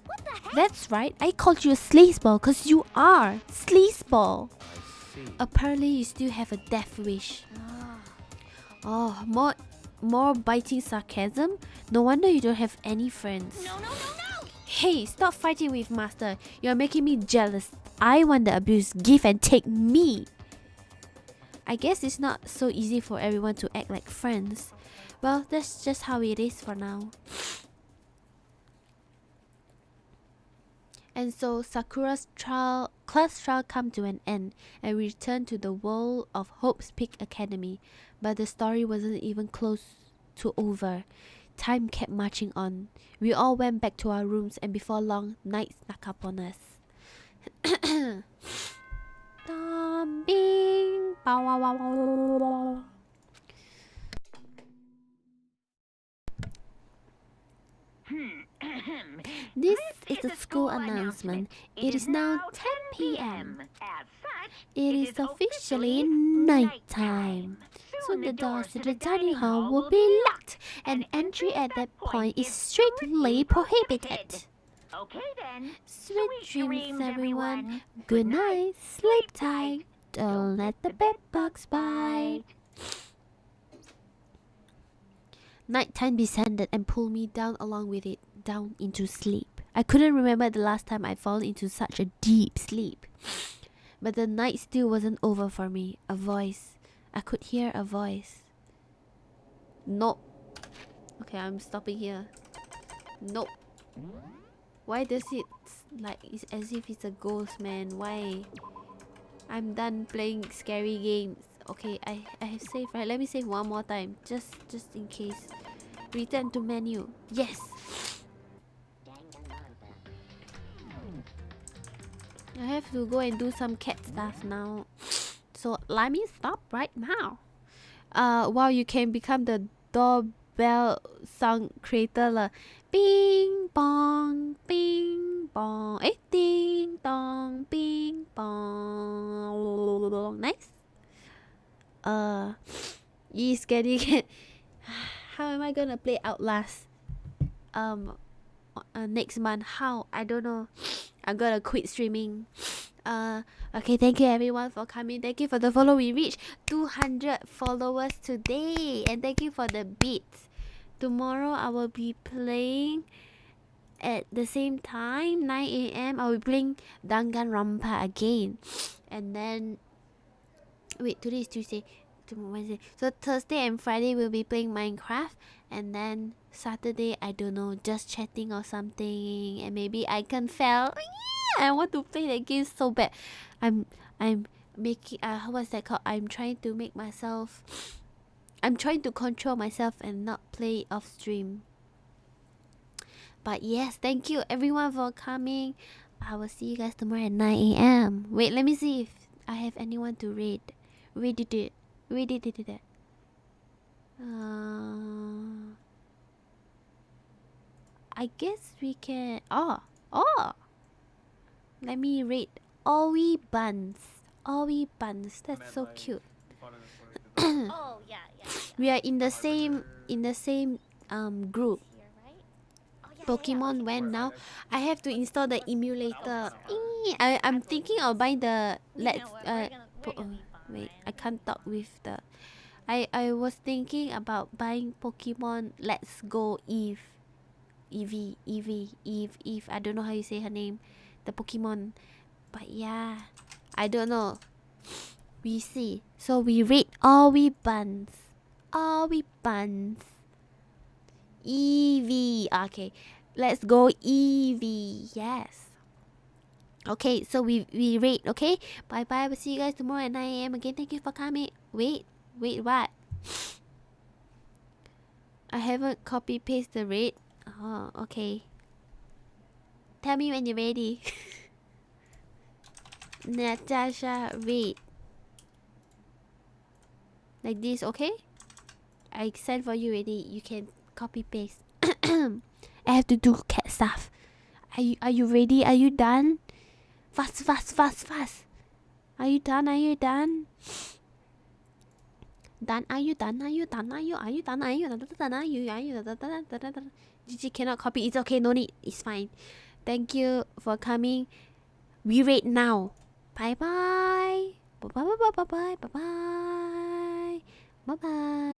What the heck? That's right. I called you a sleazeball because you are. Sleazeball. I see. Apparently you still have a death wish. Oh, more biting sarcasm? No wonder you don't have any friends. No. Hey, stop fighting with Master. You're making me jealous. I want the abuse. Give and take me. I guess it's not so easy for everyone to act like friends. Well, that's just how it is for now. And so Sakura's class trial come to an end and we returned to the world of Hope's Peak Academy. But the story wasn't even close to over. Time kept marching on. We all went back to our rooms and before long, night snuck up on us. Bing. Bow, wow, wow, wow. This is the school announcement. It is now 10 p.m. As such, It is officially nighttime. Soon the doors to the dining hall will be locked and entry at that point is strictly prohibited. Okay then. Sweet dreams, everyone. Good night. Sleep tight. Don't let the bed bugs bite. Nighttime descended and pulled me down along with it, down into sleep. I couldn't remember the last time I'd fallen into such a deep sleep. But the night still wasn't over for me. A voice. I could hear a voice. Nope. Okay, I'm stopping here. Nope. Why does it like it's as if it's a ghost, man? Why? I'm done playing scary games. Okay, I have saved, right? Let me save one more time. Just in case. Return to menu. Yes! I have to go and do some cat stuff now. So let me stop right now. Wow, you can become the doorbell sound creator lah. Bing bong, bing bong, ding dong, bing bong. Nice. Yes, getting. How am I gonna play Outlast? Next month. How? I don't know. I'm gonna quit streaming. Okay, thank you everyone for coming. Thank you for the follow. We reached 200 followers today, and thank you for the beats. Tomorrow I will be playing at the same time, 9 a.m. I will be playing Danganronpa again, and then wait, today is Tuesday. Wednesday. So Thursday and Friday we'll be playing Minecraft, and then Saturday I don't know, just chatting or something, and maybe I can fail. I want to play that game so bad. I'm making what's that called? I'm trying to control myself and not play off stream. But yes, thank you everyone for coming. I will see you guys tomorrow at 9 a.m. Wait, let me see if I have anyone to raid. Raid it. I guess we can. Oh. Let me rate Owie Buns. That's so cute. Oh, yeah. We are in the same group. Pokemon when now? I have to install the emulator. I'm thinking of buying the wait, I can't talk with the. I was thinking about buying Pokemon Let's Go Eve. I don't know how you say her name. The Pokemon. But yeah, I don't know. We see. So we rate Owie Buns. Eevee. Okay. Let's go Eevee. Yes. Okay, so we rate, okay? Bye bye. We'll see you guys tomorrow at 9 a.m. again. Thank you for coming. Wait, what? I haven't copy paste the rate. Oh, okay. Tell me when you're ready. Nyatasha rate. Like this, okay? I sent for you already. You can copy paste. I have to do cat stuff. Are you ready? Are you done? Fast. Are you done? Are you done? Gigi cannot copy. It's okay. No need. It's fine. Thank you for coming. We rate now. Bye bye. Bye bye.